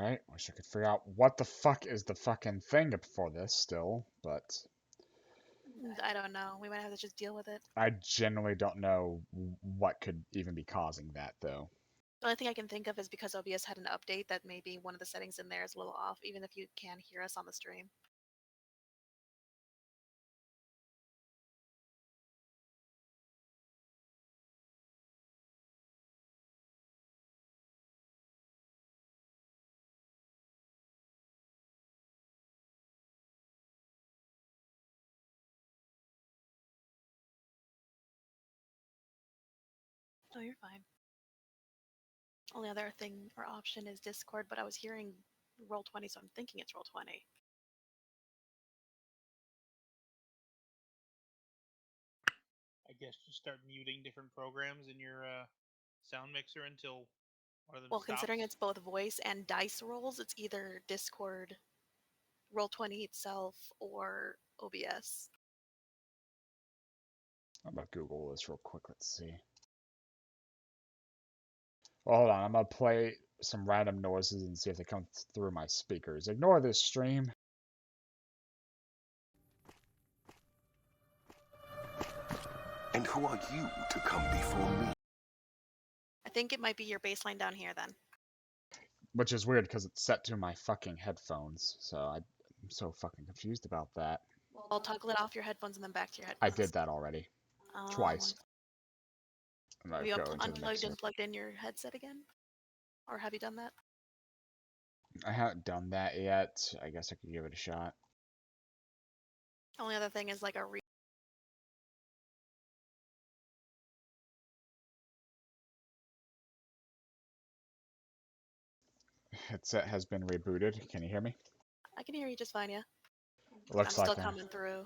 Alright, wish I could figure out what the fuck is the fucking thing for this still, but I don't know. We might have to just deal with it. I genuinely don't know what could even be causing that, though. The only thing I can think of is because OBS had an update that maybe one of the settings in there is a little off, even if you can hear us on the stream. Oh, you're fine. Only other thing or option is Discord, but I was hearing Roll20, so I'm thinking it's Roll20. I guess just start muting different programs in your sound mixer until one of them Well, stops. considering it's both voice and dice rolls, it's either Discord, Roll20 itself, or OBS. I'm gonna Google this real quick, let's see. Well, hold on, I'm gonna play some random noises and see if they come through my speakers. Ignore this stream. And who are you to come before me? I think it might be your baseline down here then. Which is weird because it's set to my fucking headphones, so I'm so fucking confused about that. Well, toggle it off your headphones and then back to your I headphones. did that already. Twice. I'm Have gonna you go into the unplugged mixer. and plugged in your headset again? Or have you done that? I haven't done that yet. I guess I could give it a shot. Only other thing is like a Headset has been rebooted. Can you hear me? I can hear you just fine, yeah. It looks I'm like still coming through.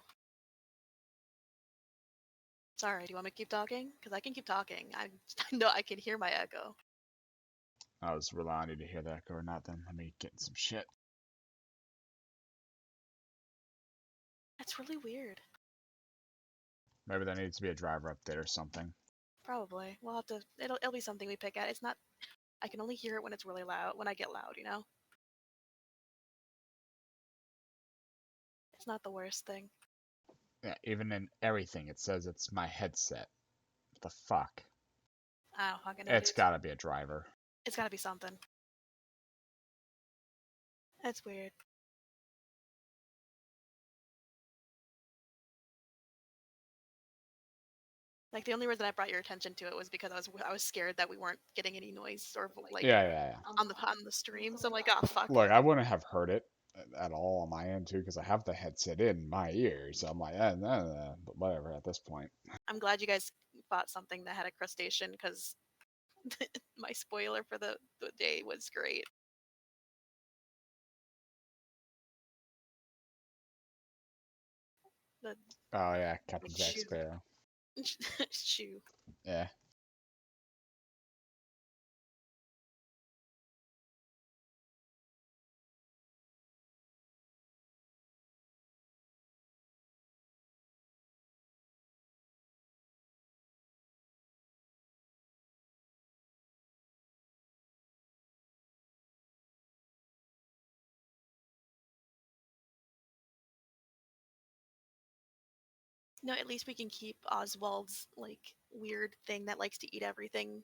Sorry, do you want me to keep talking? Because I can keep talking. I know I can hear my echo. I was relying on you to hear that echo or not. Then let me get some shit. That's really weird. Maybe there needs to be a driver update or something. Probably. We'll have to. It'll be something we pick at. It's not. I can only hear it when it's really loud. When I get loud, you know. It's not the worst thing. Yeah, even in everything, it says it's my headset. What the fuck? I don't fucking know. It's gotta be a driver. It's gotta be something. That's weird. Like the only reason I brought your attention to it was because I was scared that we weren't getting any noise or like Yeah. on the stream. So I'm like, oh fuck. Look, I wouldn't have heard it at all on my end too because I have the headset in my ears. So I'm like, but whatever at this point. I'm glad you guys bought something that had a crustacean because my spoiler for the day was great. Oh yeah, Captain Jack Shoe. Sparrow. Shoe. Yeah. No, at least we can keep Oswald's like weird thing that likes to eat everything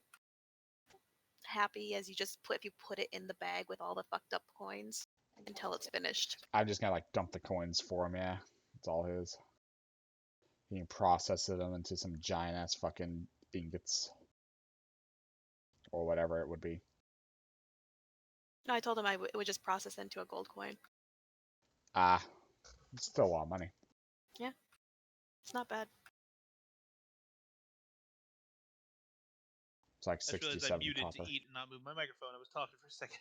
happy as you just put if you put it in the bag with all the fucked up coins until it's finished. I'm just gonna like dump the coins for him. Yeah, it's all his. He can process them into some giant ass fucking ingots or whatever it would be. No, I told him it would just process into a gold coin. Ah, it's still a lot of money. Yeah, it's not bad. It's like I just realized 67 I muted copper. to eat and not move my microphone. I was talking for a second.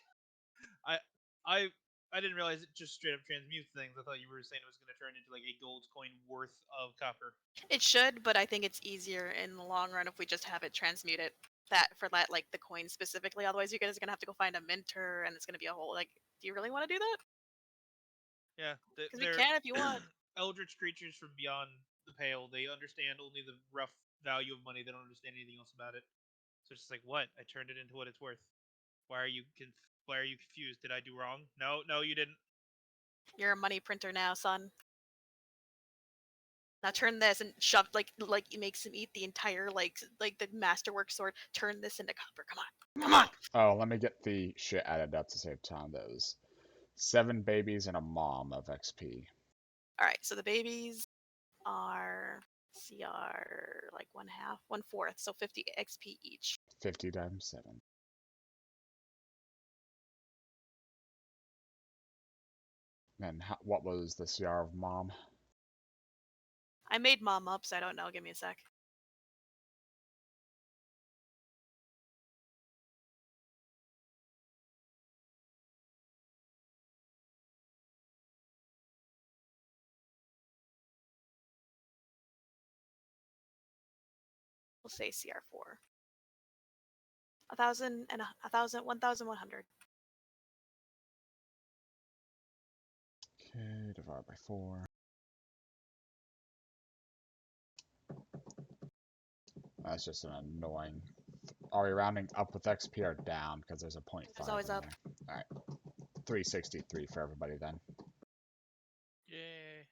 I didn't realize it just straight up transmutes things. I thought you were saying it was going to turn into like a gold coin worth of copper. It should, but I think it's easier in the long run if we just have it transmute it. That for that like the coin specifically. Otherwise, you guys are gonna have to go find a minter, and it's gonna be a whole like. Do you really want to do that? Yeah, Because we can if you want. Eldritch creatures from beyond the pale. They understand only the rough value of money. They don't understand anything else about it. So it's just like, what? I turned it into what it's worth. Why are you confused? Did I do wrong? No, you didn't. You're a money printer now, son. Now turn this and shove like it makes him eat the entire like the masterwork sword. Turn this into copper. Come on. Oh, let me get the shit added up to save time. That was 7 babies and a mom of XP. All right, so the babies are CR like 1/4, so 50 XP each. 50 times 7. And what was the CR of mom? I made mom up, so I don't know. Give me a sec. We'll say CR4. 1,000 and 1,100. Okay, divided by 4. That's just an annoying. Are we rounding up with XP or down? Because there's a 0.5 It's always in up. there. Alright. 363 for everybody then. Yay.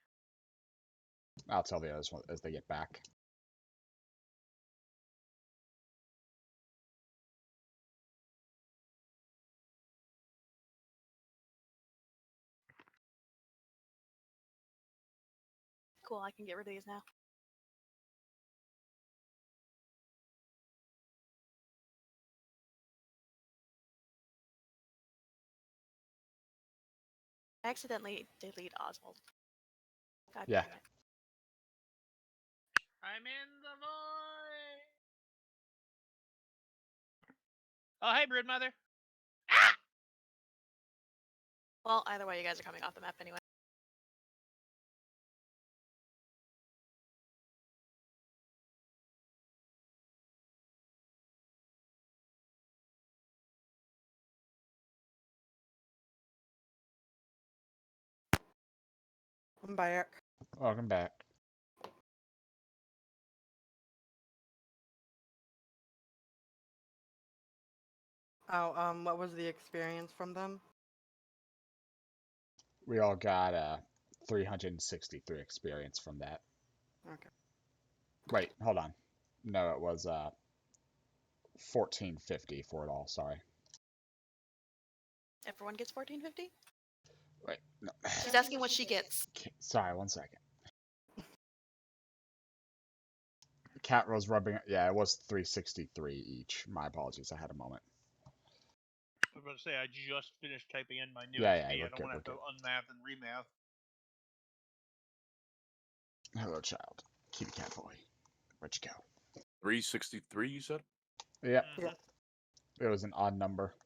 I'll tell the others as they get back. Cool, I can get rid of these now. I accidentally delete Oswald. God Yeah. damn it. I'm in the void. Oh, hey, Broodmother. Well, either way, you guys are coming off the map anyway. I'm back. Welcome back. Oh, what was the experience from them? We all got 363 experience from that. Okay. Wait, hold on. No, it was 1450 for it all. Sorry. Everyone gets 1450? Wait, no. She's asking what she gets. Sorry, 1 second. Cat was rubbing. Yeah, it was 363 each. My apologies. I had a moment. I was about to say, I just finished typing in my new Yeah, XP. yeah, I we're don't good, want to we're have to unmath and remath. Hello, child. Kitty cat boy. Where'd you go? 363, you said? Yeah, Yeah. it was an odd number.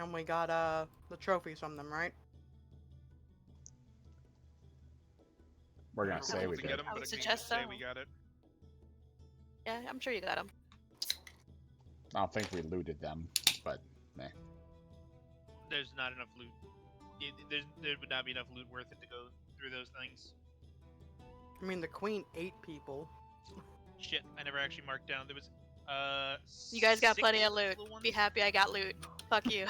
And we got the trophies from them, right? We're Never gonna was say able we to did. get 'em, I but would I can suggest say so. we got it. Yeah, I'm sure you got them. I don't think we looted them, but meh. There's not enough loot. There would not be enough loot worth it to go through those things. I mean, the queen ate people. Shit, I never actually marked down. There was You guys got 6 plenty of loot. little ones. Be happy I got loot. Fuck you.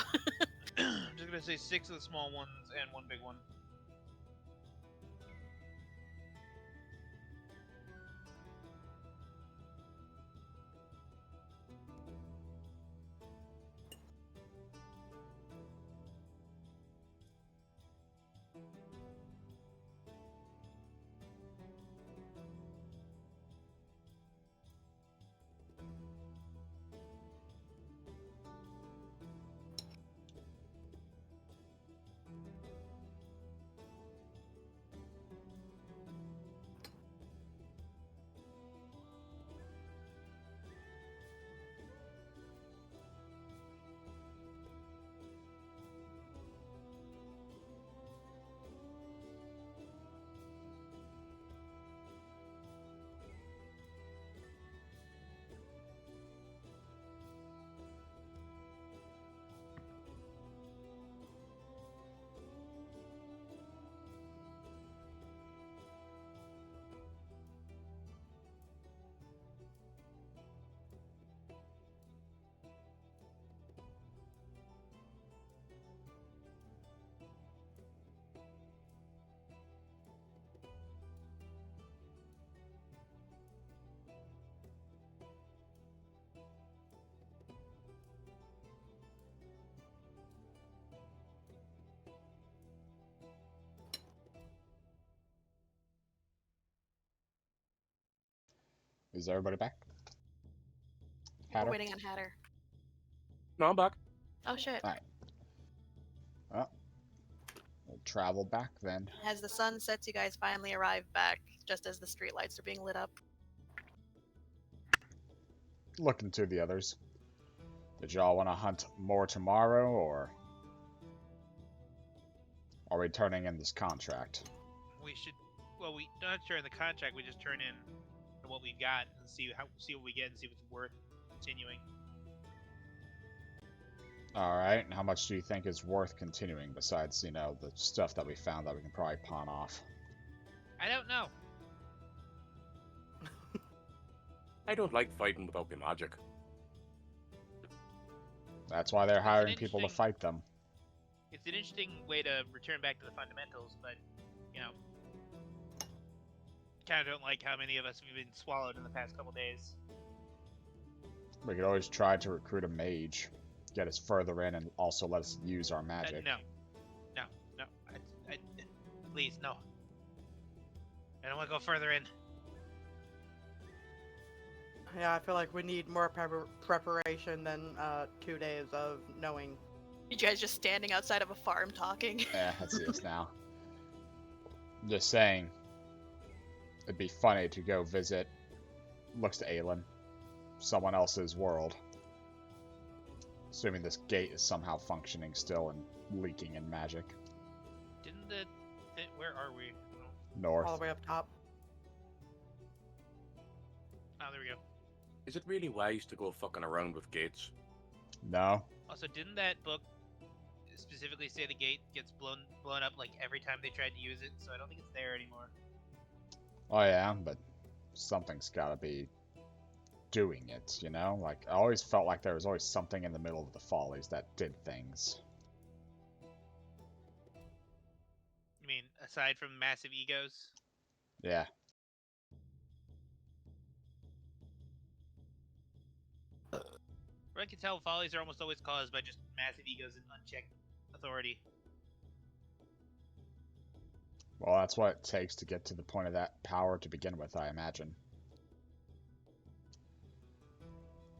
I'm just gonna say 6 of the small ones and 1 big one. Is everybody back? We're Hatter? waiting on Hatter. No, I'm back. Oh shit. Alright. Well, we'll travel back then. As the sun sets, you guys finally arrive back, just as the streetlights are being lit up. Looking to the others. Did y'all want to hunt more tomorrow, or are we turning in this contract? We should. Well, we don't turn the contract. We just turn in what we've got and see what we get and see if it's worth continuing. Alright, and how much do you think is worth continuing besides, you know, the stuff that we found that we can probably pawn off? I don't know. I don't like fighting without the magic. That's why they're hiring an people to interesting- fight them. It's an interesting way to return back to the fundamentals, but, you know, kind of don't like how many of us have been swallowed in the past couple days. We could always try to recruit a mage, get us further in, and also let us use our magic. No. Please, no. I don't want to go further in. Yeah, I feel like we need more preparation than 2 days of knowing. You guys just standing outside of a farm talking. Yeah, I see us now. I'm just saying, it'd be funny to go visit, looks to Aelin, someone else's world. Assuming this gate is somehow functioning still and leaking in magic. Didn't where are we? North. All the way up top. Oh, there we go. Is it really wise to go fucking around with gates? No? Also, didn't that book specifically say the gate gets blown up like every time they tried to use it? So I don't think it's there anymore. Oh yeah, but something's gotta be doing it, you know? Like, I always felt like there was always something in the middle of the follies that did things. You mean aside from massive egos? Yeah. What I can tell, follies are almost always caused by just massive egos and unchecked authority. Well, that's what it takes to get to the point of that power to begin with, I imagine.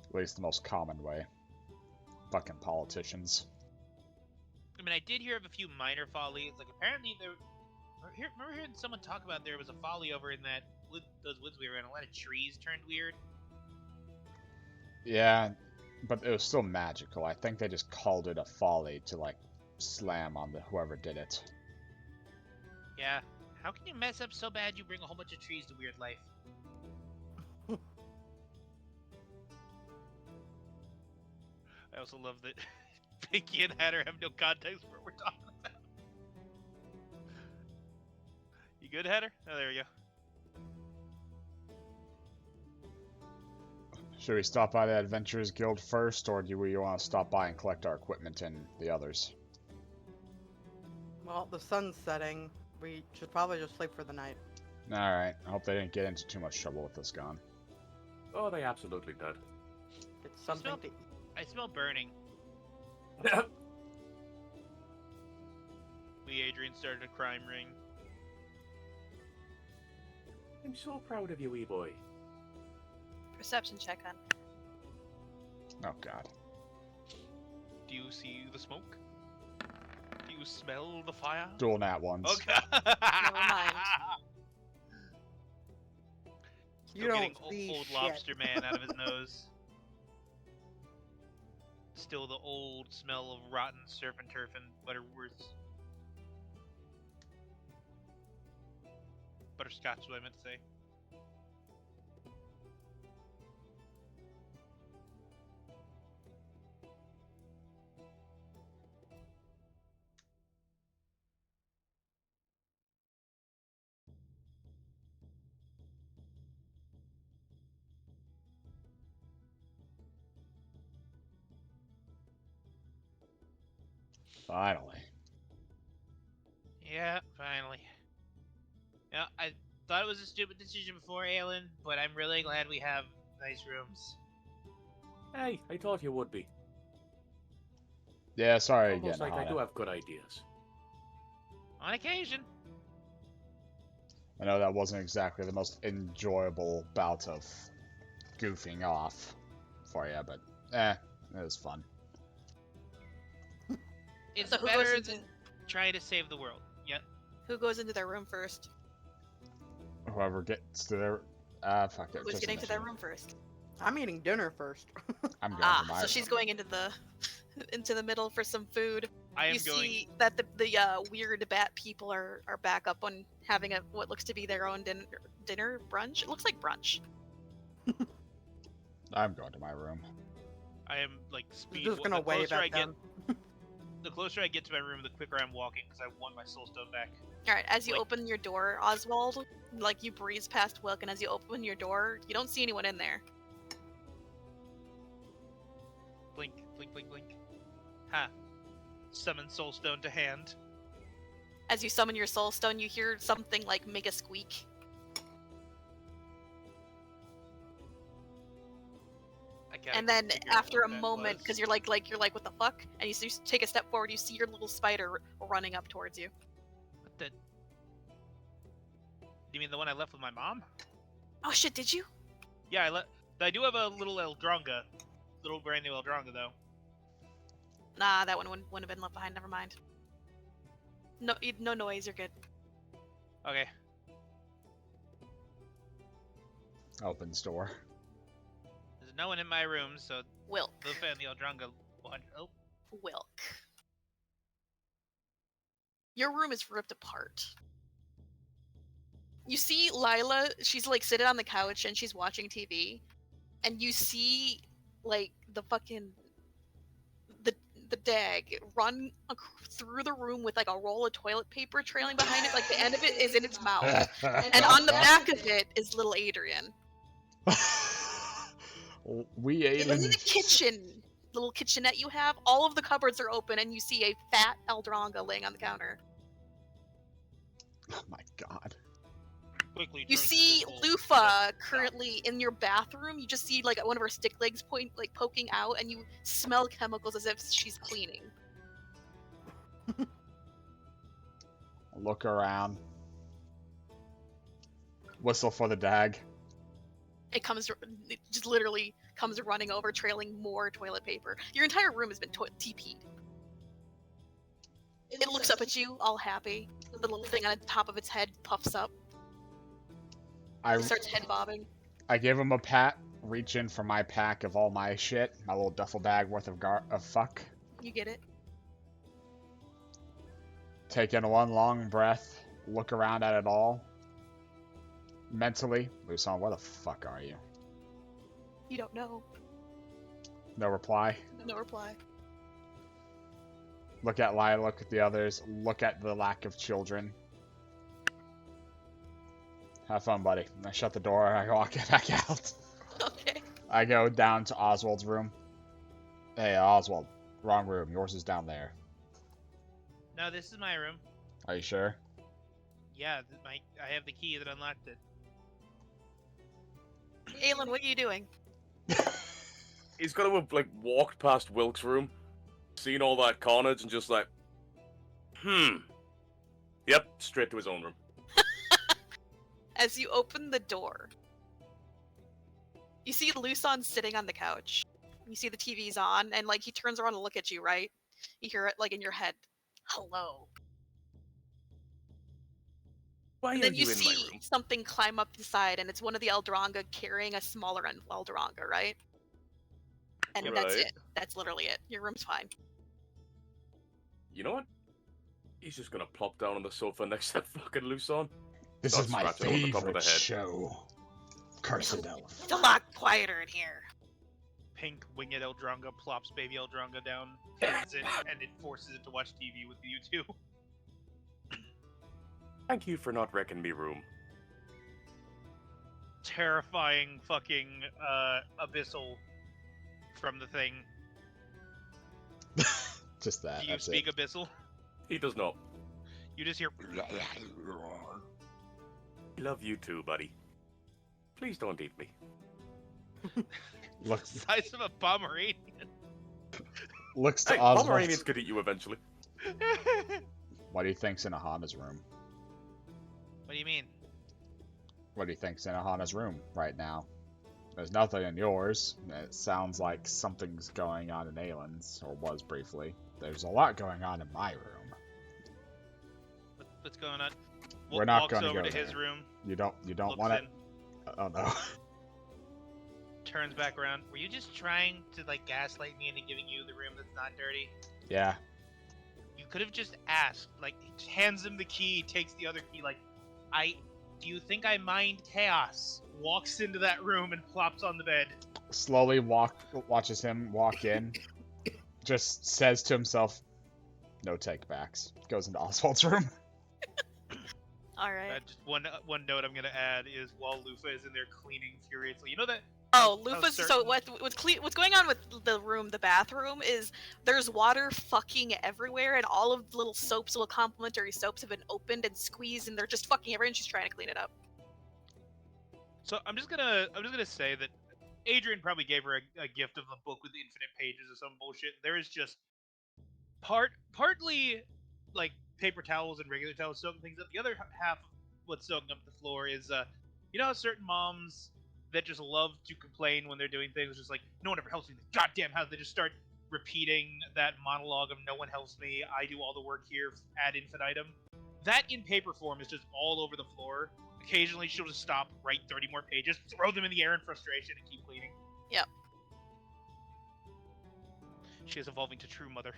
At least the most common way. Fucking politicians. I mean, I did hear of a few minor follies. Like, apparently there... Remember hearing someone talk about there was a folly over in those woods we were in. A lot of trees turned weird. Yeah, but it was still magical. I think they just called it a folly to, like, slam on whoever did it. Yeah. How can you mess up so bad you bring a whole bunch of trees to weird life? I also love that Pinky and Hatter have no context for what we're talking about. You good, Hatter? Oh, there we go. Should we stop by the Adventurers Guild first, or do we want to stop by and collect our equipment and the others? Well, the sun's setting. We should probably just sleep for the night. Alright, I hope they didn't get into too much trouble with this gone. Oh, they absolutely did. It's something to eat. I smell burning. Adrian started a crime ring. I'm so proud of you, wee boy. Perception check on. Oh god. Do you see the smoke? Do you smell the fire? Dual nat ones. Oh god! Never mind. Still You getting don't see old shit. lobster man out of his nose. Still the old smell of rotten surf and turf and butterworth. Butterscotch is what I meant to say. Finally. Yeah, finally. Yeah, I thought it was a stupid decision before, Aelin, but I'm really glad we have nice rooms. Hey, I thought you would be. Yeah, sorry again, Almost like I Aahana. do have good ideas. On occasion. I know that wasn't exactly the most enjoyable bout of goofing off for you, but it was fun. It's So who better goes into- than trying to save the world. Yeah. Who goes into their room first? Whoever gets to their fuck it. Who's just getting to their initiative. room first? I'm eating dinner first. I'm going to my So she's going into the into the middle for some food. I am You going. see that the weird bat people are back up on having a what looks to be their own dinner brunch. It looks like brunch. I'm going to my room. I am like speed. Just gonna the wave closer at I get, them. the closer I get to my room, the quicker I'm walking because I want my soul stone back. All right, as you Like- open your door, Oswald, like you breeze past Wilk, and as you open your door, you don't see anyone in there. Blink, blink, blink, blink. Ha! Summon soul stone to hand. As you summon your soul stone, you hear something like make a squeak. I gotta And then figure out after a what that moment, was. because you're like what the fuck? And you take a step forward, you see your little spider running up towards you. What the? You mean the one I left with my mom? Oh shit, did you? Yeah, I do have a little Eldronga, little brand new Eldronga though. Nah, that one wouldn't have been left behind. Never mind. No, no noise. You're good. Okay. Opens door. There's no one in my room, so Wilk. the family Eldronga. Oh, Wilk. Your room is ripped apart. You see Lila, she's like sitting on the couch and she's watching TV. And you see like the fucking the dag run through the room with like a roll of toilet paper trailing behind it, like the end of it is in its mouth. And on the back of it is little Adrian. We In the Aelin. kitchen, little kitchenette you have, all of the cupboards are open and you see a fat Eldronga laying on the counter. Oh my god. quickly. You turns see to Lufa currently in your bathroom. You just see like one of her stick legs poking out, and you smell chemicals as if she's cleaning. Look around. Whistle for the dag. It just literally comes running over, trailing more toilet paper. Your entire room has been TP'd. It looks up at you, all happy. The little thing on the top of its head puffs up. It starts head bobbing. I give him a pat, reach in for my pack of all my shit, my little duffel bag worth of fuck. You get it? Take in one long breath, look around at it all. Mentally, Luson, where the fuck are you? You don't know. No reply. No reply. Look at Lila, look at the others, look at the lack of children. Have fun, buddy. I shut the door, I walk back out. Okay. I go down to Oswald's room. Hey, Oswald. Wrong room. Yours is down there. No, this is my room. Are you sure? Yeah, I have the key that unlocked it. Aelin, what are you doing? He's got to have, like, walked past Wilk's room, seen all that carnage, and just like, Yep, straight to his own room. As you open the door, you see Luson sitting on the couch. You see the TV's on, and like he turns around to look at you, right? You hear it like in your head, "Hello." Why And are then you you in my see room? something climb up the side, and it's one of the Eldronga carrying a smaller Eldronga, right? And that's Right. it. That's literally it. Your room's fine. You know what? He's just gonna plop down on the sofa next to that fucking Luson. This Don't is my scratch it on the top of the favorite head. show. Cursed elf. It's a lot quieter in here. Pink winged Eldronga plops baby Eldronga down, feeds it, and it forces it to watch TV with you two. Thank you for not wrecking me room. Terrifying fucking abyssal from the thing. Just that. Do you That's speak it. abyssal? He does not. You just hear. Love you too, buddy. Please don't eat me. Looks Size of a Pomeranian. looks to Hey, Oswald. Pomeranians could eat you eventually. What do you think's in Aahana's room? What do you mean? What do you think's in Aahana's room right now? There's nothing in yours. It sounds like something's going on in Aelin's, or was briefly. There's a lot going on in my room. What's going on? We're not walks going to over go to his there. room. You don't Looks want it? in, Oh no. turns back around. Were you just trying to like gaslight me into giving you the room that's not dirty? Yeah. You could have just asked. Like, hands him the key, takes the other key. Like, do you think I mind chaos? Walks into that room and plops on the bed. Slowly watches him walk in. Just says to himself, no takebacks. Goes into Oswald's room. All right. Just one note I'm gonna add is while Lufa is in there cleaning furiously, you know that. Oh, how Lufa's. So certain- what's going on with the bathroom is there's water fucking everywhere, and all of the little soaps, little complimentary soaps, have been opened and squeezed, and they're just fucking everywhere. And she's trying to clean it up. So I'm just gonna say that Adrian probably gave her a gift of a book with infinite pages or some bullshit. There is just partly like paper towels and regular towels soaking things up. The other half of what's soaking up the floor is you know how certain moms that just love to complain when they're doing things, just like no one ever helps me. Goddamn, how they just start repeating that monologue of no one helps me. I do all the work here ad infinitum. That in paper form is just all over the floor. Occasionally, she'll just stop, write 30 more pages, throw them in the air in frustration, and keep cleaning. Yep. She is evolving to true mother.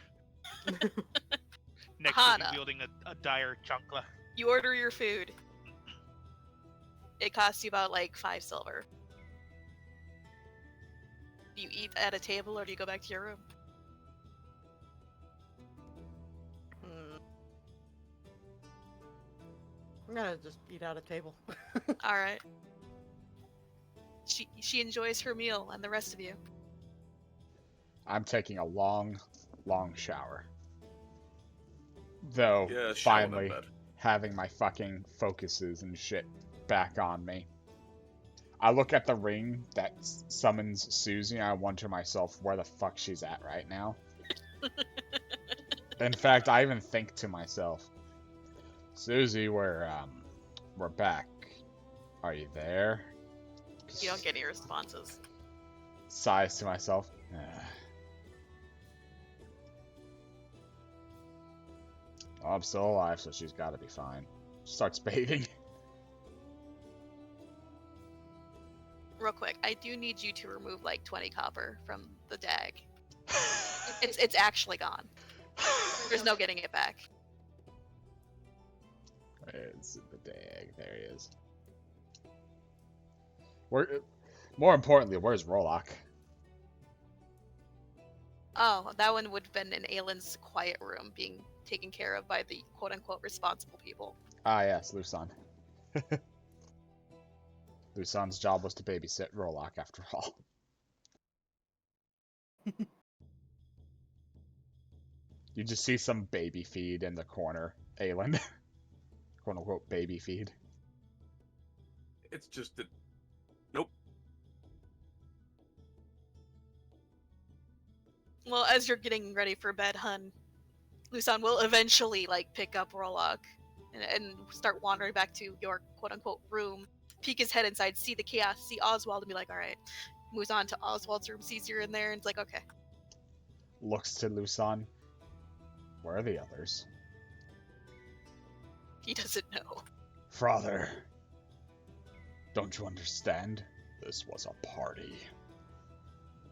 Next, she'll Aahana. be wielding a dire chancla. You order your food. It costs you about like 5 silver. Do you eat at a table or do you go back to your room? I'm gonna just eat at a table. All right. She enjoys her meal, and the rest of you. I'm taking a long shower. Though, Yeah, shower in finally, bed. having my fucking focuses and shit back on me. I look at the ring that summons Susie, and I wonder to myself where the fuck she's at right now. In fact, I even think to myself, Susie, we're back. Are you there? You don't get any responses. Sighs to myself. Well, I'm still alive, so she's got to be fine. Starts bathing. Real quick, I do need you to remove like 20 copper from the dag. It's actually gone. There's no getting it back. Where's the dag? There he is. More importantly, where's Rollock? Oh, that one would have been in Aelin's quiet room, being taken care of by the quote-unquote responsible people. Ah, yes, Lusan. Lusan's job was to babysit Rollock, after all. You just see some baby feed in the corner, Aelin. Quote-unquote baby feed. It's just that. Nope. Well, as you're getting ready for bed, hun, Lusan will eventually like pick up Rollock and start wandering back to your quote-unquote room, peek his head inside, see the chaos, see Oswald, and be like, all right. Moves on to Oswald's room, sees you're in there, and it's like, okay. Looks to Lusan. Where are the others? He doesn't know. Father, don't you understand? This was a party.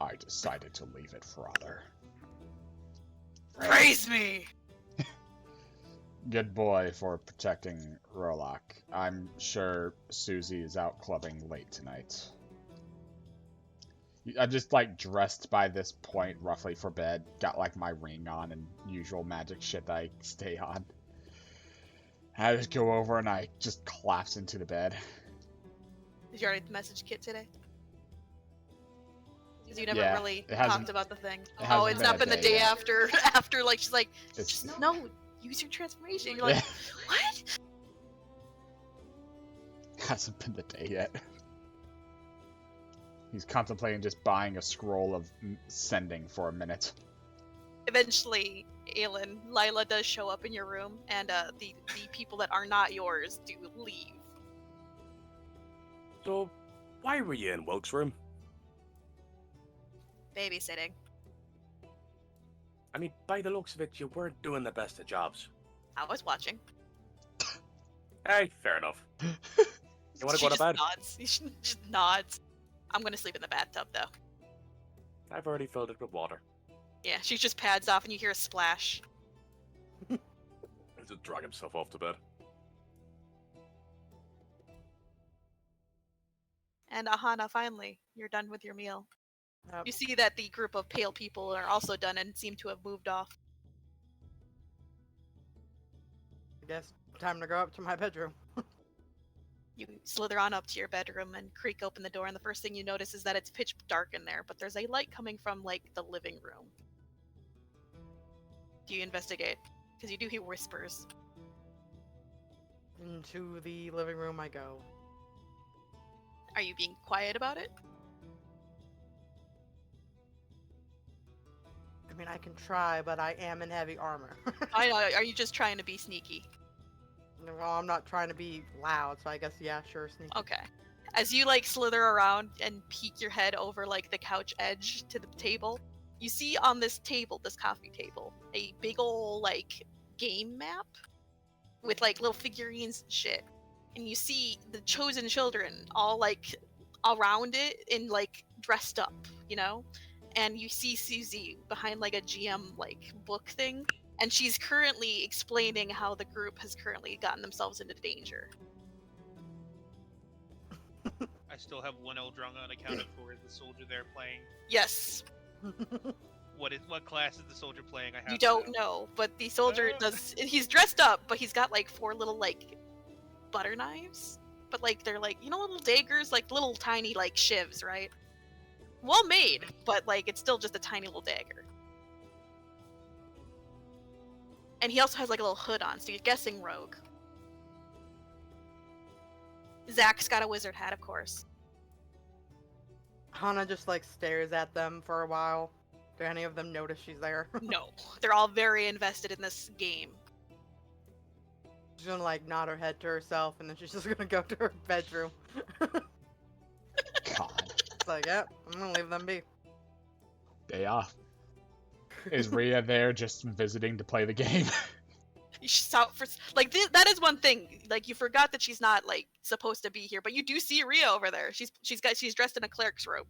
I decided to leave it, Father. Praise me! Good boy for protecting Rollock. I'm sure Susie is out clubbing late tonight. I'm just like dressed by this point roughly for bed. Got like my ring on and usual magic shit that I stay on. I just go over and I just collapse into the bed. Did you already message Kit today? Because you never Yeah, really it hasn't- talked about the thing. it Oh, hasn't it's been not a been the day day yet. after like she's like, It's- just no, use your transformation. You're like, Yeah. what? Hasn't been the day yet. He's contemplating just buying a scroll of sending for a minute. Eventually, Aelin, Lila does show up in your room, and the people that are not yours do leave. So, why were you in Wilk's room? babysitting. I mean, by the looks of it, you weren't doing the best of jobs. I was watching. Hey, fair enough. You want to She go to just bed? nods. She just nods. I'm gonna sleep in the bathtub though. I've already filled it with water. Yeah, she just pads off and you hear a splash. He'll just drag himself off to bed. And Aahana, finally, you're done with your meal. Yep. You see that the group of pale people are also done and seem to have moved off. I guess time to go up to my bedroom. You slither on up to your bedroom and creak open the door, and the first thing you notice is that it's pitch dark in there, but there's a light coming from, like, the living room. Do you investigate? Because you do hear whispers. Into the living room I go. Are you being quiet about it? I mean, I can try, but I am in heavy armor. I know. Are you just trying to be sneaky? Well, I'm not trying to be loud, so I guess, yeah, sure, sneaky. Okay. As you, like, slither around and peek your head over, like, the couch edge to the table, you see on this table, this coffee table, a big ol', like, game map with, like, little figurines and shit. And you see the chosen children all, like, around it and, like, dressed up, you know? And you see Susie behind, like, a GM, like, book thing. And she's currently explaining how the group has currently gotten themselves into danger. I still have one Eldrung unaccounted for. Is the soldier there playing? Yes, What class is the soldier playing? I have you to don't know, but the soldier does. He's dressed up, but he's got like 4 little like butter knives, but like they're like, you know, little daggers, like little tiny like shivs, right? Well made, but like it's still just a tiny little dagger. And he also has like a little hood on, so you're guessing rogue. Zach's got a wizard hat, of course. Hana just like stares at them for a while. Do any of them notice she's there? No, they're all very invested in this game. She's gonna like nod her head to herself, and then she's just gonna go to her bedroom. God. It's like, yep, I'm gonna leave them be. Day off. Is Rhea there just visiting to play the game? She's out for like that is one thing. Like you forgot that she's not like supposed to be here, but you do see Rhea over there. She's dressed in a cleric's robe.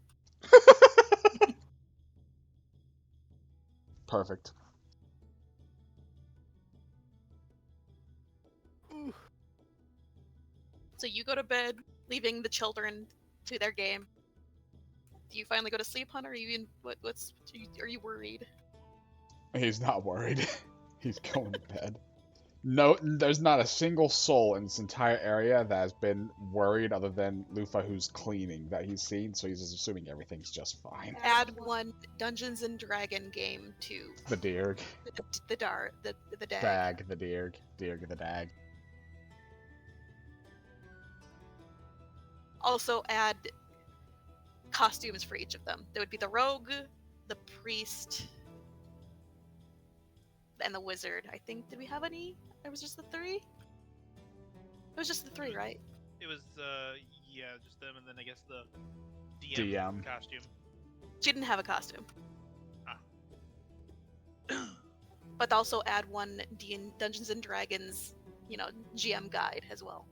Perfect. So you go to bed, leaving the children to their game. Do you finally go to sleep, Hunter? Are you in are you worried? He's not worried. He's going to bed. No, there's not a single soul in this entire area that has been worried other than Lufa, who's cleaning, that he's seen, so he's just assuming everything's just fine. Add one Dungeons and Dragon game to The Deerg. the dag. Dag, the Deerg. Deerg, the Dag. Also add costumes for each of them. There would be the rogue, the priest, and the wizard. I think, did we have any? It was just the 3? It was just the 3, right? It was yeah, just them, and then I guess the DM. costume. She didn't have a costume. Ah. But also add one Dungeons and Dragons, GM guide as well.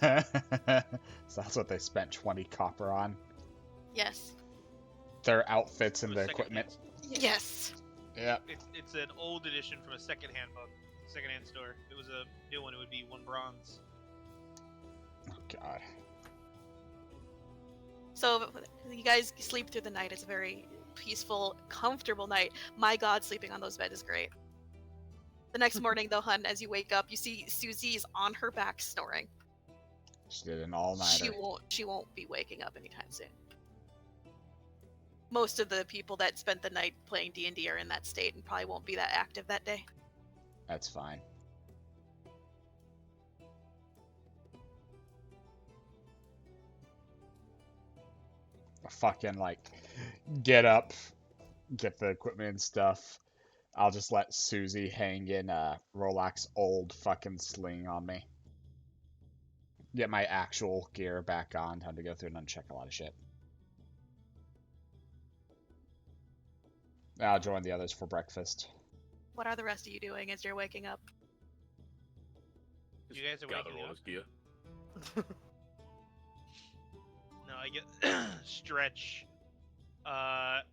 So that's what they spent 20 copper on. Yes. Their outfits and It was their secondhand. equipment. Yes. Yep. It's an old edition from a secondhand book, secondhand store. If it was a new one, it would be 1 bronze. Oh, God. So you guys sleep through the night. It's a very peaceful, comfortable night. My God, sleeping on those beds is great. The next morning, though, Hun, as you wake up, you see Susie is on her back snoring. She did an all-nighter. She won't be waking up anytime soon. Most of the people that spent the night playing D&D are in that state and probably won't be that active that day. That's fine. I fucking, get up, get the equipment and stuff. I'll just let Susie hang in Rolak's old fucking sling on me. get my actual gear back on. Time to go through and uncheck a lot of shit. I'll join the others for breakfast. What are the rest of you doing as you're waking up? You guys are gather waking all up? his gear. No, I get Stretch, Pat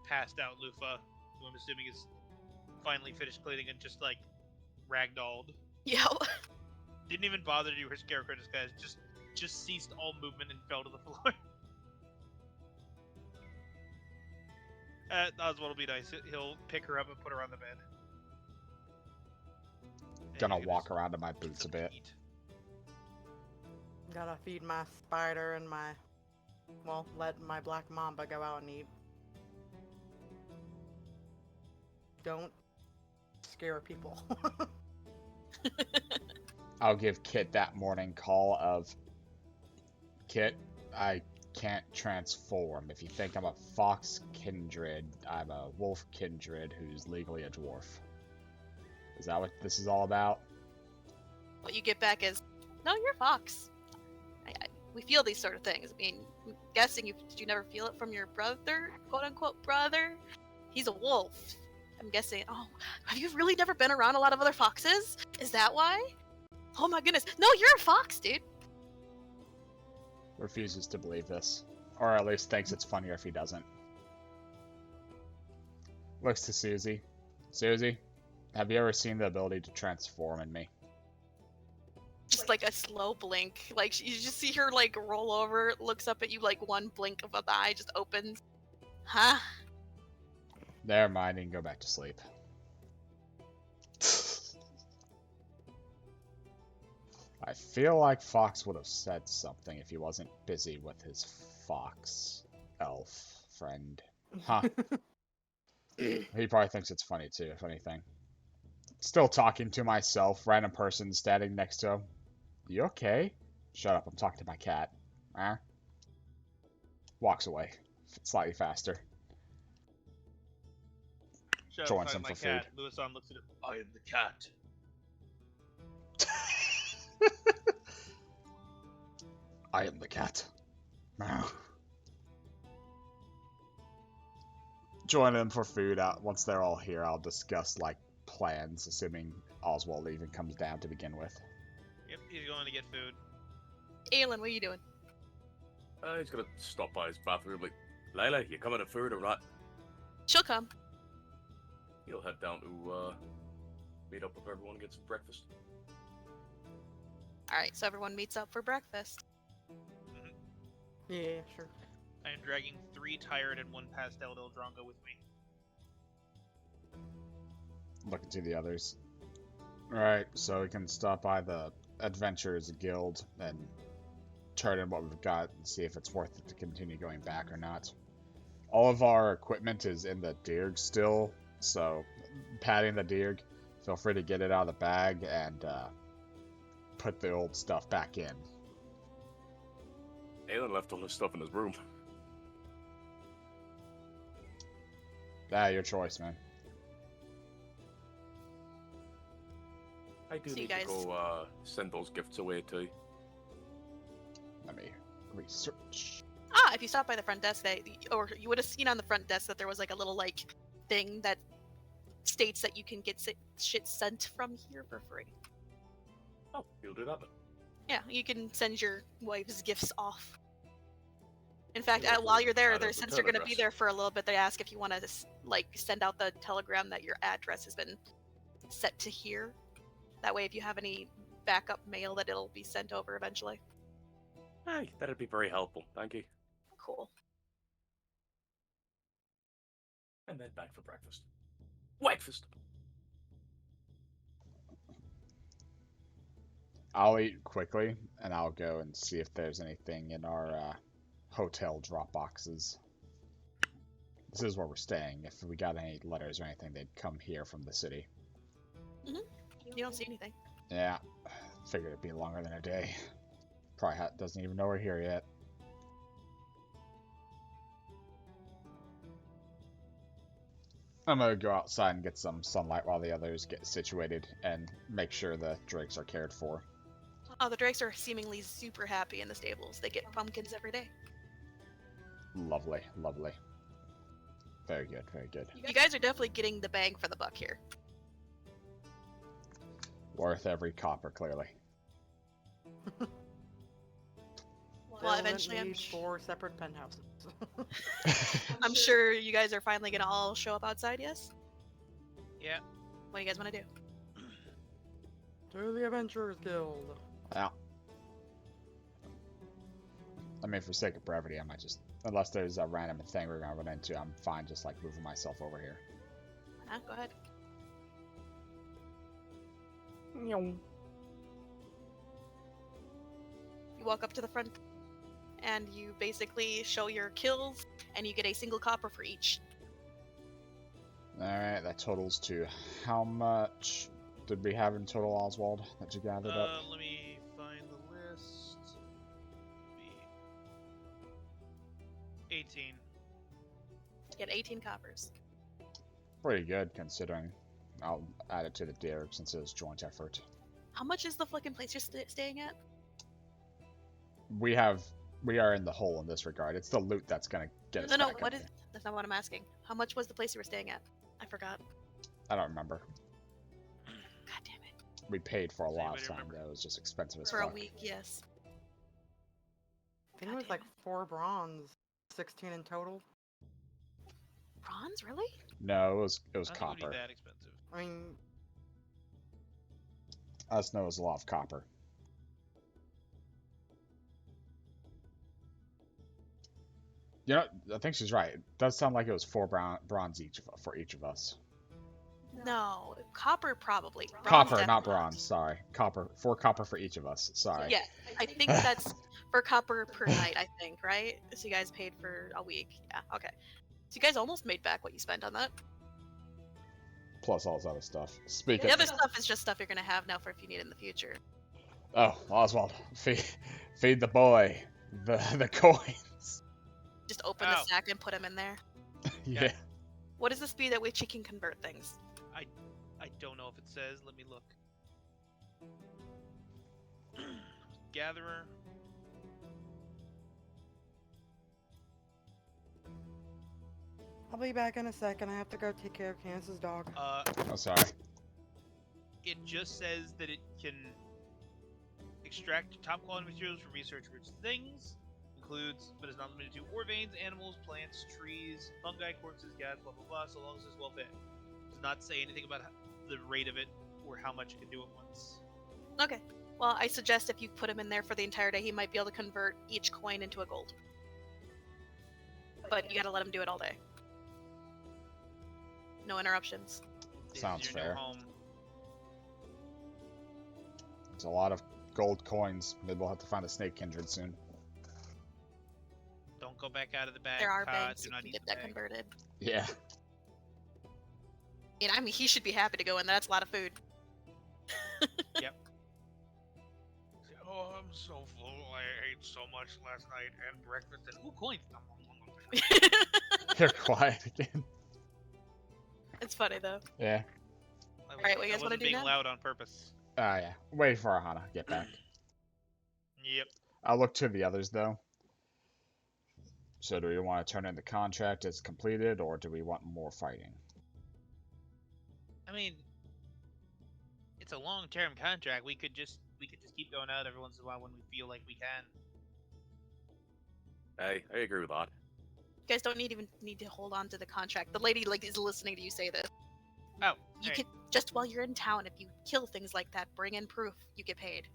passed out Lufa, who I'm assuming is finally finished cleaning and just like ragdolled. Yeah. Didn't even bother to do her scarecrow disguise, just ceased all movement and fell to the floor. Oswald will be nice. He'll pick her up and put her on the bed. And Gonna he's walk around in my boots a some bit. heat. Gotta feed my spider and my... Well, let my black mamba go out and eat. Don't scare people. I'll give Kit that morning call of, Kit, I can't transform. If you think I'm a fox kindred, I'm a wolf kindred who's legally a dwarf. Is that what this is all about? What you get back is, no, you're a fox. We feel these sort of things. I mean, I'm guessing did you never feel it from your brother, quote unquote brother? He's a wolf. I'm guessing. Oh, have you really never been around a lot of other foxes? Is that why? Oh my goodness. No, you're a fox, dude. Refuses to believe this. Or at least thinks it's funnier if he doesn't. Looks to Susie. Susie, have you ever seen the ability to transform in me? Just like a slow blink. Like you just see her like roll over, looks up at you, like one blink of the eye just opens. Huh? Never mind, you can go back to sleep. I feel like Fox would have said something if he wasn't busy with his fox elf friend. Huh. He probably thinks it's funny too, if anything. Still talking to myself, random person standing next to him. You okay? Shut up, I'm talking to my cat. Huh? Walks away. Slightly faster. Shut up, Joins talking him to my for cat. food. Louison looks at him. I am the cat. I am the cat. Join them for food. Once they're all here, I'll discuss like plans, assuming Oswald even comes down to begin with. Yep, he's going to get food. Aelin, what are you doing? He's gonna stop by his bathroom like, Lila, you coming to food or not? She'll come. He'll head down to meet up with everyone and get some breakfast. Alright, so everyone meets up for breakfast. Yeah, sure. I am dragging 3 tired and 1 pastel del Drongo with me. Looking to the others. Alright, so we can stop by the Adventurers Guild and turn in what we've got and see if it's worth it to continue going back or not. All of our equipment is in the Dirg still, so patting the Dirg, feel free to get it out of the bag and put the old stuff back in. Aelin left all his stuff in his room. Your choice, man. I do So you need guys- to go send those gifts away too. Let me research. If you stop by the front desk, or you would have seen on the front desk that there was like a little like thing that states that you can get shit sent from here for free. Oh, you'll do that then. Yeah, you can send your wife's gifts off. In fact, Yeah, while you're there, add up the since you're going to be telegraph. there for a little bit, they ask if you want to like send out the telegram that your address has been set to here. That way, if you have any backup mail, that it'll be sent over eventually. Hey, that'd be very helpful. Thank you. Cool. And then back for breakfast. Breakfast. I'll eat quickly, and I'll go and see if there's anything in our hotel drop boxes. This is where we're staying. If we got any letters or anything, they'd come here from the city. You don't see anything. Yeah, figured it'd be longer than a day. Probably doesn't even know we're here yet. I'm gonna go outside and get some sunlight while the others get situated and make sure the drakes are cared for. Oh, the drakes are seemingly super happy in the stables. They get pumpkins every day. Lovely, lovely. Very good, very good. You guys are definitely getting the bang for the buck here. Worth every copper, clearly. Well, Still eventually need 4 separate penthouses. I'm sure you guys are finally gonna all show up outside, yes? Yeah. What do you guys want to do? To the Adventurers Guild. Yeah. I mean, for sake of brevity, I might just... Unless there's a random thing we're gonna run into, I'm fine just, like, moving myself over here. Go ahead. Meow. You walk up to the front, and you basically show your kills, and you get a single copper for each. Alright, that totals to how much did we have in total, Oswald, that you gathered up? Let me find the list. 18. You get 18 coppers. Pretty good, considering. I'll add it to the derrick since it was joint effort. How much is the fucking place you're staying at? We are in the hole in this regard. It's the loot that's gonna get us No, back what up is... That's not what I'm asking. How much was the place you were staying at? I forgot. I don't remember. God damn it. We paid for a Does lot of anybody time, remember? though. It was just expensive as For a fuck. week, yes. I think it was like 4 bronze, 16 in total. Bronze, really? No, it was I don't think it would copper. be that expensive. I mean, I just know it was a lot of copper. You know, I think she's right. It does sound like it was 4 bronze each for each of us. No, copper probably. Bronze Copper, definitely not bronze. Sorry, copper. 4 copper for each of us. Sorry. Yeah, I think that's for copper per night, I think, right? So you guys paid for a week. Yeah, okay. So you guys almost made back what you spent on that. Plus all this other stuff. Speaking. The other stuff is just stuff you're gonna have now for if you need it in the future. Oh, Oswald, feed the boy the coins. Just open the sack and put them in there. Yeah. What is the speed at which you can convert things? I don't know if it says. Let me look. Gatherer. I'll be back in a second. I have to go take care of Candace's dog. Oh, sorry. It just says that it can extract top quality materials from research-rich things. Includes, but is not limited to, ore veins, animals, plants, trees, fungi, corpses, gas, blah blah blah, so long as it's well fed. Does not say anything about the rate of it or how much it can do at once. Okay. Well, I suggest if you put him in there for the entire day, he might be able to convert each coin into a gold. But you gotta let him do it all day. No interruptions. This Sounds is your fair. new home. It's a lot of gold coins. Maybe we'll have to find a snake kindred soon. Don't go back out of the bag. There are Todd. banks Do you not can eat get the that bag. converted. Yeah. And I mean, he should be happy to go in. That's a lot of food. Oh, I'm so full. I ate so much last night and breakfast and coins. You're quiet again. It's funny though. Yeah. Alright, what you guys wanna wasn't do being now? loud on purpose. Yeah. Wait for Aahana. Get back. Yep. I'll look to the others, though. So do we want to turn in the contract as completed, or do we want more fighting? I mean, it's a long-term contract. We could just keep going out every once in a while when we feel like we can. I agree with that. You guys don't even need to hold on to the contract. The lady is listening to you say this. Oh, You alright. can just while you're in town, if you kill things like that, bring in proof. You get paid.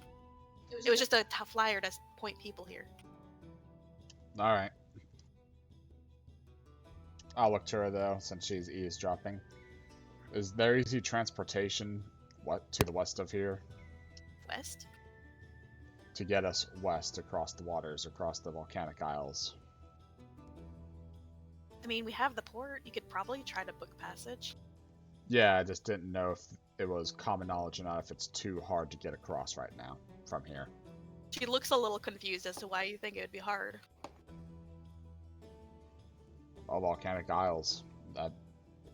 It was just a tough flyer to point people here. Alright. I'll look to her, though, since she's eavesdropping. Is there easy transportation to the west of here? West. To get us west across the waters, across the volcanic isles? I mean, we have the port. You could probably try to book passage. Yeah, I just didn't know if it was common knowledge or not, if it's too hard to get across right now from here. She looks a little confused as to why you think it would be hard. All volcanic isles. I've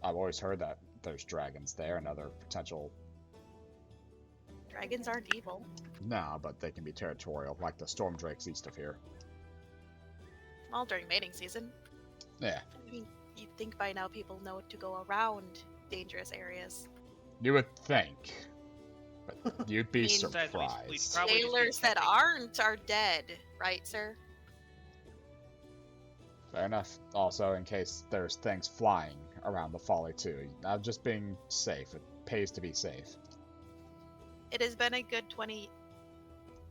always heard that there's dragons there and other potential Dragons aren't evil. No, but they can be territorial, like the storm drakes east of here. All during mating season. Yeah. I mean, you'd think by now people know to go around dangerous areas. You would think. But you'd be I mean, surprised. We'd probably just be Sailors that camping. aren't are dead, right, sir? Fair enough. Also, in case there's things flying around the folly too. Not just being safe. It pays to be safe. It has been a good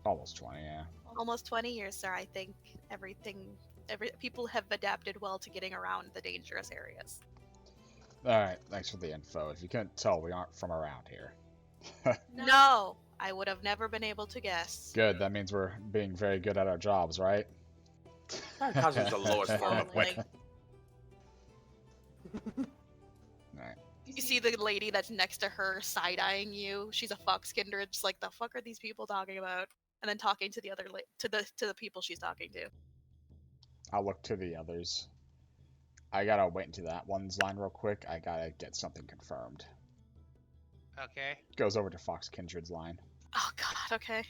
Almost 20, yeah. almost 20 years, sir. I think people have adapted well to getting around the dangerous areas. Alright, thanks for the info. If you couldn't tell, we aren't from around here. No, I would have never been able to guess. Good, that means we're being very good at our jobs, right? Because it's the lowest form of Like, wit. Alright. you see the lady that's next to her side-eyeing you. She's a fox kindred. Just like, the fuck are these people talking about? And then talking to the other to the people she's talking to. I'll look to the others. I gotta wait into that one's line real quick. I gotta get something confirmed. Okay. Goes over to Fox Kindred's line. Oh god, okay.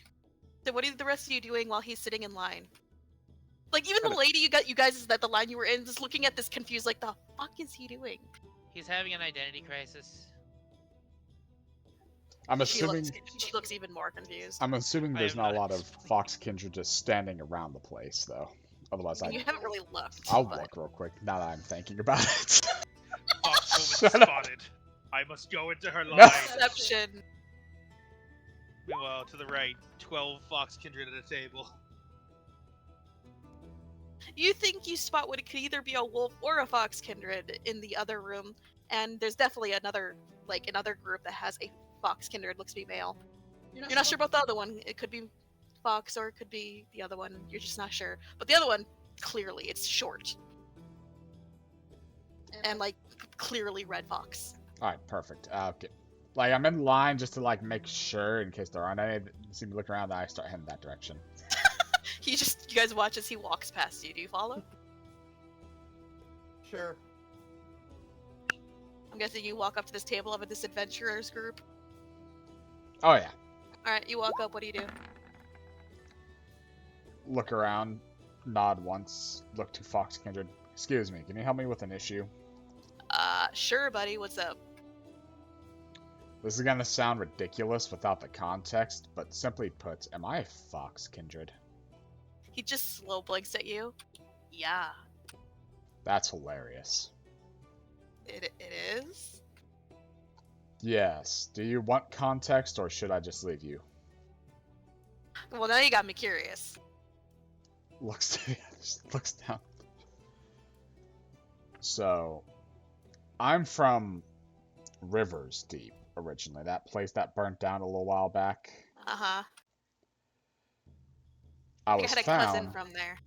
So what are the rest of you doing while he's sitting in line? Like, even the lady you guys is that the line you were in, just looking at this confused, like, the fuck is he doing? He's having an identity crisis. I'm assuming She looks even more confused. there's am not a not. lot of Fox Kindred just standing around the place, though. Otherwise, And you haven't really looked. I'll but- look real quick. Now that I'm thinking about it. Fox Shut woman up. spotted. I must go into her No. line. Perception. Meanwhile, to the right, 12 Fox Kindred at a table. You think you spot what it could either be a wolf or a fox kindred in the other room, and there's definitely another group that has a fox kindred, looks to be male. You're not sure about the other one. It could be fox or it could be the other one. You're just not sure. But the other one, clearly, it's short. And like clearly red fox. Alright, perfect. Okay. Like, I'm in line just to, like, make sure in case there aren't any that seem to look around that I start heading that direction. You guys watch as he walks past you. Do you follow? Sure. I'm guessing you walk up to this table of this adventurers group. Oh, yeah. Alright, you walk up, what do you do? Look around, nod once, look to Fox Kindred. Excuse me, can you help me with an issue? Sure, buddy, what's up? This is gonna sound ridiculous without the context, but simply put, am I a Fox Kindred? He just slow blinks at you. Yeah, That's hilarious. it is. Yes. Do you want context, or should I just leave you? Well, now you got me curious. Looks to the others, looks down. So, I'm from Rivers Deep originally. That place that burnt down a little while back. Uh-huh. I I was had a found. cousin from there.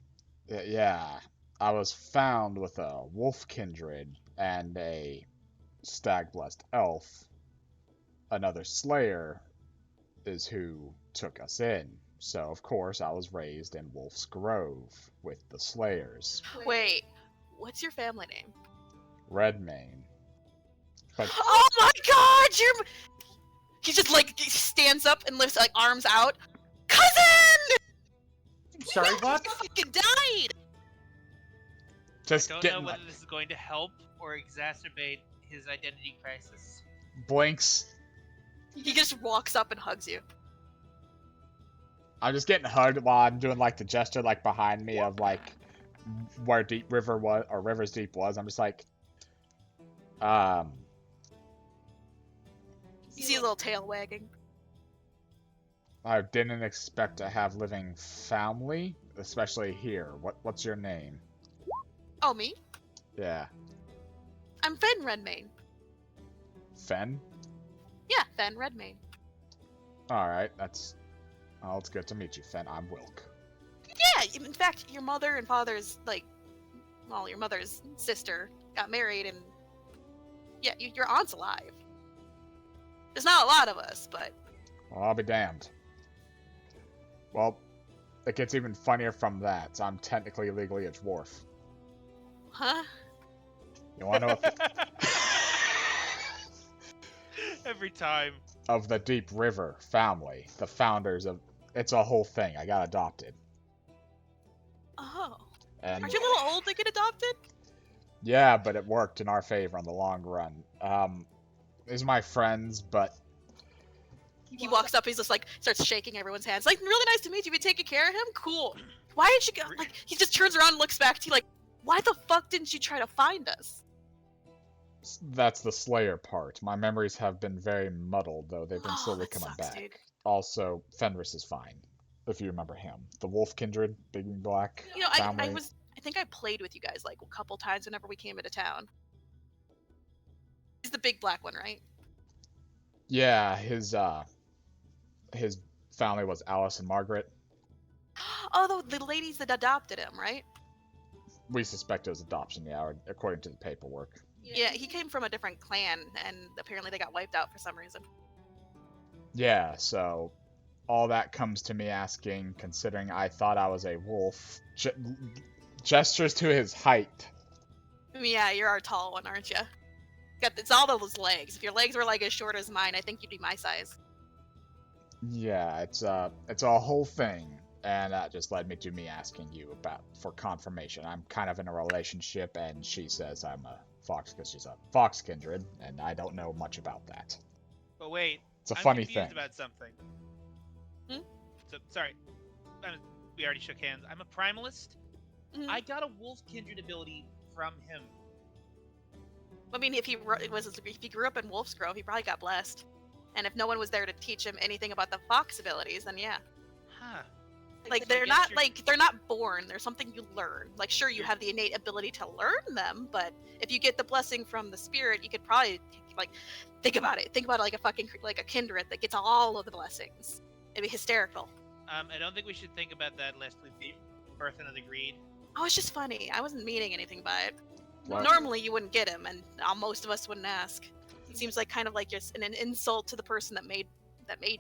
Yeah, I was found with a wolf kindred and a stag-blessed elf. Another slayer is who took us in. So, of course, I was raised in Wolf's Grove with the slayers. Wait, what's your family name? Redmane. But Oh my god, he just like stands up and lifts like arms out. Cousin! Sorry, what? You fucking died! just Don't getting know like, whether this is going to help or exacerbate his identity crisis. blinks. He just walks up and hugs you. I'm just getting hugged while I'm doing like the gesture like behind me of like where Deep River was or Rivers Deep was. I'm just like, You see a little tail wagging. I didn't expect to have living family, especially here. What's your name? Oh, me? Yeah, I'm Fen Redmane. Fen. Yeah, Fen Redmane. All right, that's. Oh, it's good to meet you, Fen. I'm Wilk. Yeah, in fact, your mother and father's, like, well, your mother's sister got married and, yeah, your aunt's alive. There's not a lot of us, but Well, I'll be damned. Well, it gets even funnier from that. I'm technically legally a dwarf. huh? You want to know what? Every time. of the Deep River family, the founders of. It's a whole thing. I got adopted. Oh. And Aren't you a little old to get adopted? yeah, but it worked in our favor in the long run. These are my friends, but He walks up, he's just like, starts shaking everyone's hands. Like, really nice to meet you. You been taking care of him? Cool. Why did you go? Like, he just turns around and looks back to you like, why the fuck didn't you try to find us? that's the Slayer part. My memories have been very muddled, though they've been Oh, slowly that coming sucks, back. dude. Also, Fenris is fine, if you remember him. The Wolf Kindred, Big and Black You know, family. I think I played with you guys like a couple times whenever we came into town. He's the big black one, right? Yeah, his family was Alice and Margaret. Oh, the ladies that adopted him, right? We suspect it was adoption, yeah, or according to the paperwork. Yeah, he came from a different clan, and apparently they got wiped out for some reason. Yeah, so all that comes to me asking, considering I thought I was a wolf, gestures to his height. Yeah, you're our tall one, aren't you? It's all those legs. If your legs were like as short as mine, I think you'd be my size. Yeah, it's a whole thing, and that just led me to me asking you for confirmation. I'm kind of in a relationship, and she says I'm a fox because she's a fox kindred, and I don't know much about that. But wait, It's a I'm funny confused thing. about something. Hmm? So, sorry, we already shook hands. I'm a primalist. Mhm. I got a wolf kindred ability from him. I mean, if he grew up in Wolf's Grove, he probably got blessed. And if no one was there to teach him anything about the fox abilities, then yeah. Huh. Like So I they're guess not you're- they're not born. There's something you learn. Like sure, you have the innate ability to learn them, but if you get the blessing from the spirit, you could probably like think about it. Think about it like a fucking like a kindred that gets all of the blessings. It'd be hysterical. I don't think we should think about that lest we be birth another greed. Oh, it's just funny. I wasn't meaning anything by it. What? Normally, you wouldn't get him, and most of us wouldn't ask. It seems like kind of like just an insult to the person that made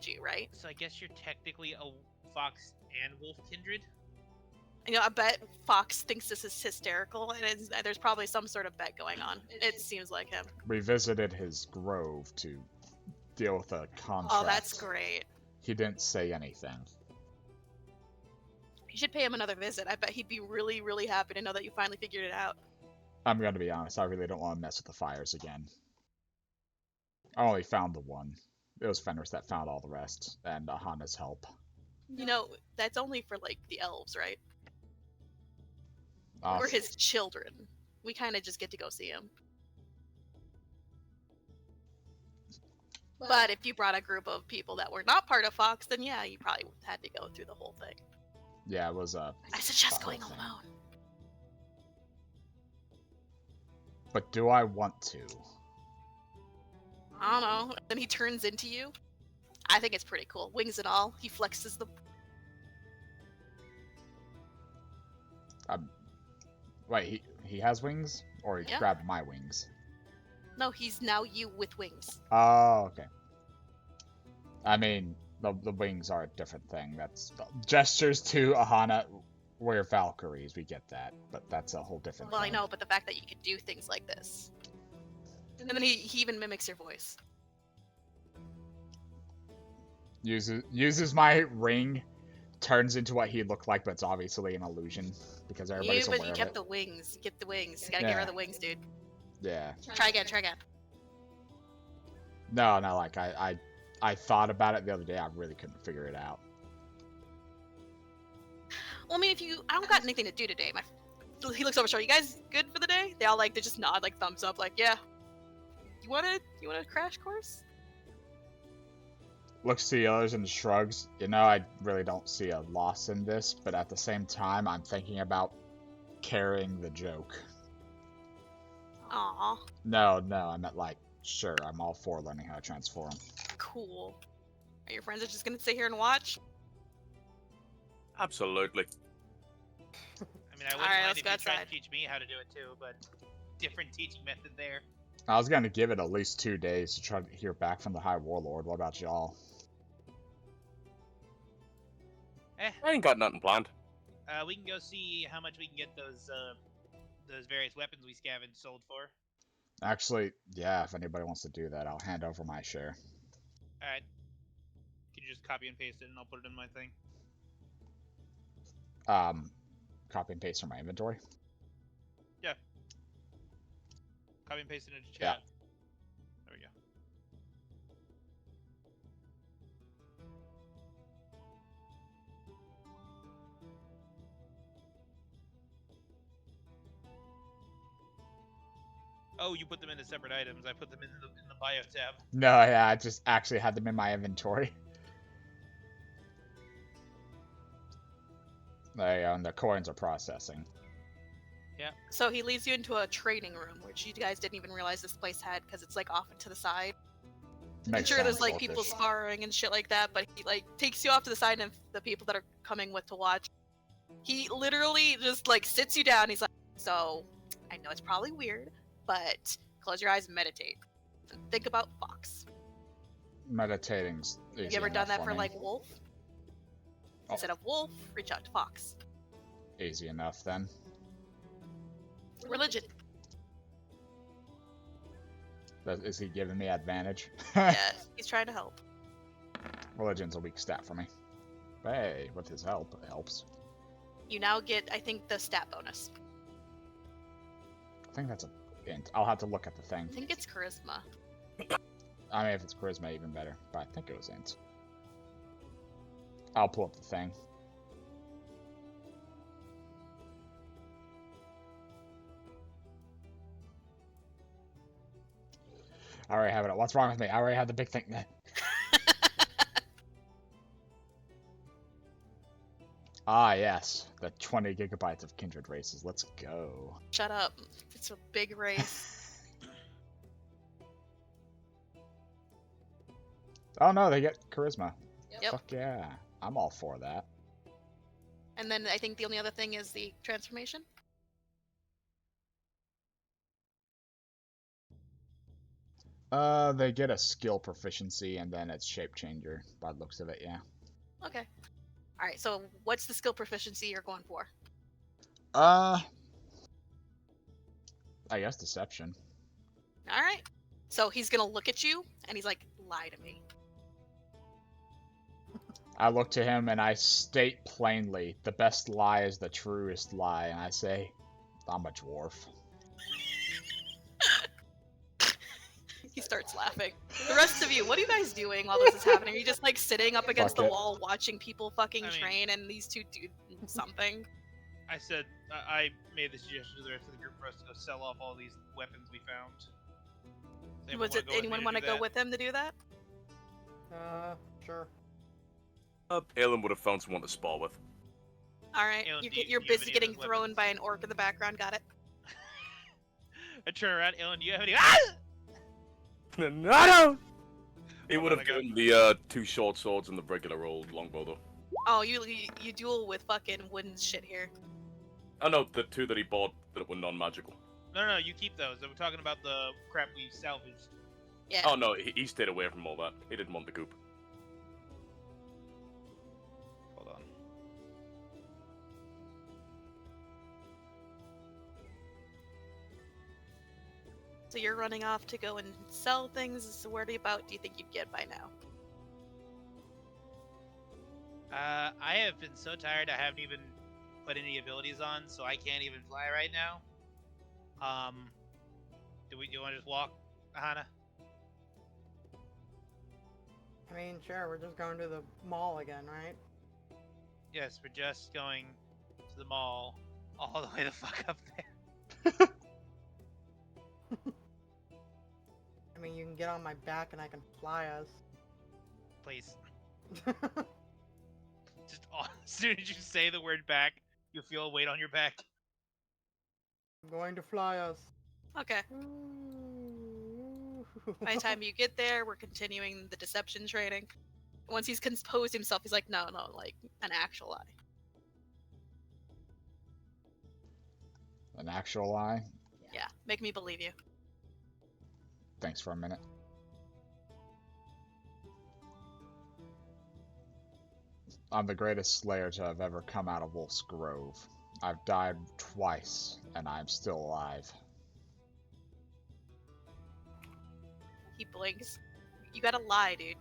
you, right? So I guess you're technically a fox and wolf kindred. You know, I bet Fox thinks this is hysterical, and there's probably some sort of bet going on. It seems like him. We visited his grove to deal with a contract. Oh, that's great. He didn't say anything. You should pay him another visit. I bet he'd be really, really happy to know that you finally figured it out. I'm going to be honest, I really don't want to mess with the fires again. I only found the one. It was Fenris that found all the rest, and Aahana's help. You know, that's only for, like, the elves, right? Uh, We're his children. We kind of just get to go see him. But if you brought a group of people that were not part of Fox, then yeah, you probably had to go through the whole thing. Yeah, it was I suggest the going whole thing. alone. But do I want to? I don't know. Then he turns into you. I think it's pretty cool. Wings and all. He flexes them. Wait, he has wings? Or he Yeah. grabbed my wings? No, he's now you with wings. Oh, okay. I mean, the wings are a different thing. That's gestures to Aahana. We're Valkyries, we get that. But that's a whole different Well, I thing. know, but the fact that you could do things like this. And then he even mimics your voice. Uses my ring, turns into what he looked like, but it's obviously an illusion because everybody's But aware you of kept it. the wings. Get the wings. You gotta get rid of the wings, dude. Yeah. Try again, try again. No, like I thought about it the other day. I really couldn't figure it out. Well, I mean, I don't got anything to do today. He looks over, so are you guys good for the day? They all they just nod, like thumbs up, like, yeah. You want a crash course? Looks to the others and shrugs. You know, I really don't see a loss in this, but at the same time, I'm thinking about carrying the joke. Aw, No, I meant like, sure, I'm all for learning how to transform. cool. Are your friends just gonna sit here and watch? Absolutely. I mean, I wouldn't Alright, mind let's if go you tried outside. to teach me how to do it too, but different teaching method there. I was gonna give it at least 2 days to try to hear back from the High Warlord. What about y'all? I ain't got nothing planned. We can go see how much we can get those various weapons we scavenged sold for. Actually, yeah, if anybody wants to do that, I'll hand over my share. Alright. Can you just copy and paste it and I'll put it in my thing? Copy and paste from my inventory. Yeah. Copy and paste it into Yeah. chat. There we go. Oh, you put them into separate items. I put them in the bio tab. No, yeah, I just actually had them in my inventory. There you go, and the coins are processing. So he leads you into a training room, which you guys didn't even realize this place had, because it's like off to the side. I'm Makes sure sense, there's like people Orcish. sparring and shit like that, but he like takes you off to the side and the people that are coming with to watch. He literally just like sits you down. He's like, "So, I know it's probably weird, but close your eyes and meditate. Think about Fox. Meditating's easy You ever done enough that for me. like Wolf? Oh. Instead of Wolf, reach out to Fox. Easy enough then. Religion. Is he giving me advantage? Yeah, he's trying to help. Religion's a weak stat for me. But hey, with his help, it helps. You now get, I think, the stat bonus. I think that's a int. I'll have to look at the thing. I think it's charisma. I mean, if it's charisma, even better. But I think it was int. I'll pull up the thing. I already have it. What's wrong with me? I already had the big thing. Ah, yes. The 20 gigabytes of Kindred races. Let's go. Shut up. It's a big race. Oh no, they get charisma. Yep. Fuck yeah. I'm all for that. And then I think the only other thing is the transformation. They get a skill proficiency and then it's shape changer by the looks of it, yeah. Okay. Alright, so what's the skill proficiency you're going for? I guess deception. Alright. So he's gonna look at you and he's like, lie to me. I look to him and I state plainly, the best lie is the truest lie, and I say, I'm a dwarf. He starts laughing. The rest of you, what are you guys doing while this is happening? Are you just like sitting up against Fuck the it. wall watching people fucking I mean- train and these two do something? I said I made the suggestion to the rest of the group for us to go sell off all these weapons we found. Does Was it anyone want to go that? with him to do that? Sure. Aelin would have found someone to spar with. Alright, Aelin, you're, do you- you're do you have busy any of getting those thrown weapons? by an orc in the background, got it? I turn around, Aelin, do you have any? Ah! No! He Hold would on, have I got- given the two short swords and the regular old longbow though. Oh, you duel with fucking wooden shit here. I know the two that he bought that were non-magical. No, you keep those. We're talking about the crap we salvaged. Yeah. Oh no, he stayed away from all that. He didn't want the goop. Hold on. So you're running off to go and sell things. So where about do you think you'd get by now? I have been so tired I haven't even put any abilities on, so I can't even fly right now. Do you want to just walk, Aahana? I mean, sure, we're just going to the mall again, right? Yes, we're just going to the mall all the way the fuck up there. I mean, you can get on my back and I can fly us. Please. Just as soon as you say the word back, you'll feel a weight on your back. I'm going to fly us. Okay. By the time you get there, we're continuing the deception training. Once he's composed himself, he's like, no, like an actual lie. An actual lie? Yeah, make me believe you. Thanks for a minute. I'm the greatest slayer to have ever come out of Wolf's Grove. I've died twice, and I'm still alive. blinks. You gotta lie, dude.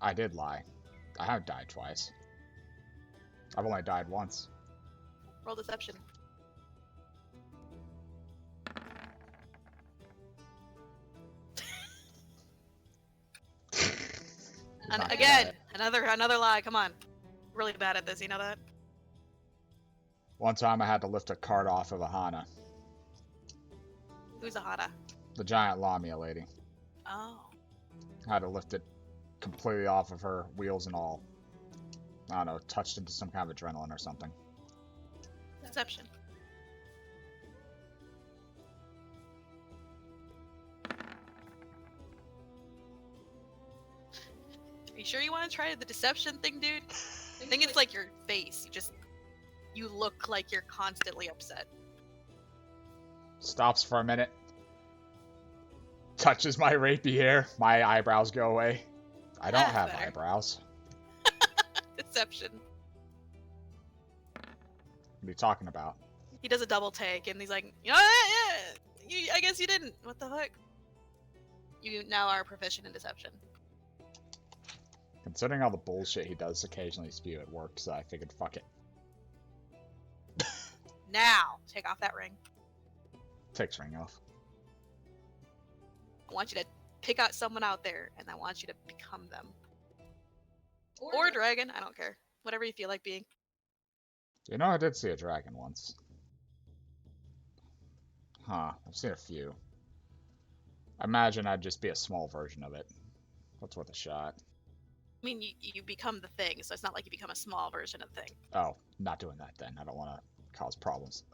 I did lie. I have died twice. I've only died once. Roll deception. And Not again, bad. another lie. Come on. Really bad at this, you know that? One time I had to lift a cart off of Aahana, Who's Aahana? the giant Lamia lady. Oh. I had to lift it completely off of her, wheels and all. I don't know, touched into some kind of adrenaline or something. Deception. Are you sure you want to try the deception thing, dude? I think it's like your face. You look like you're constantly upset. Stops for a minute. Touches my rapey hair. My eyebrows go away. I don't That's have better. eyebrows. Deception. What are you talking about? He does a double take, and he's like, yeah, I guess you didn't. What the fuck? You now are proficient in deception. Considering all the bullshit he does occasionally spew at work, so I figured fuck it. Now, take off that ring. Takes ring off. I want you to pick out someone out there, and I want you to become them. Or a dragon, I don't care. Whatever you feel like being. You know, I did see a dragon once. Huh, I've seen a few. I imagine I'd just be a small version of it. What's worth a shot? I mean, you become the thing, so it's not like you become a small version of the thing. Oh, not doing that then. I don't want to cause problems.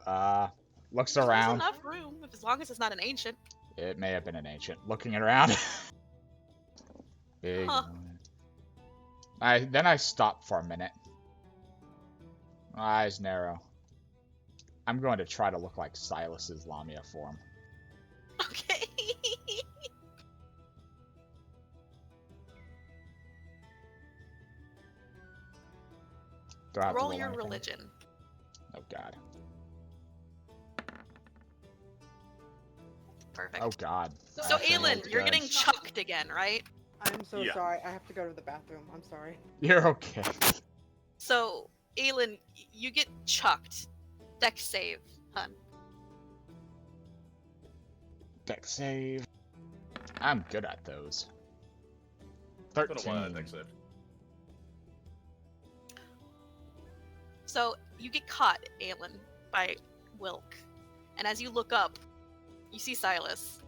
Looks There's around. enough room, as long as it's not an ancient. It may have been an ancient. Looking around. Big. Huh. Then I stop for a minute. Eyes narrow. I'm going to try to look like Silas's Lamia form. Okay. Do I have to Roll your anything? religion. Oh god. Perfect. Oh god. So, Actually, Aelin, rolled you're good. getting chucked again, right? I'm so Yeah. sorry. I have to go to the bathroom. I'm sorry. You're okay. So, Aelin, you get chucked. Dex save, hun. Deck save. I'm good at those. It's been a while, 13. I think so. So, you get caught, Aelin, by Wilk. And as you look up, you see Silas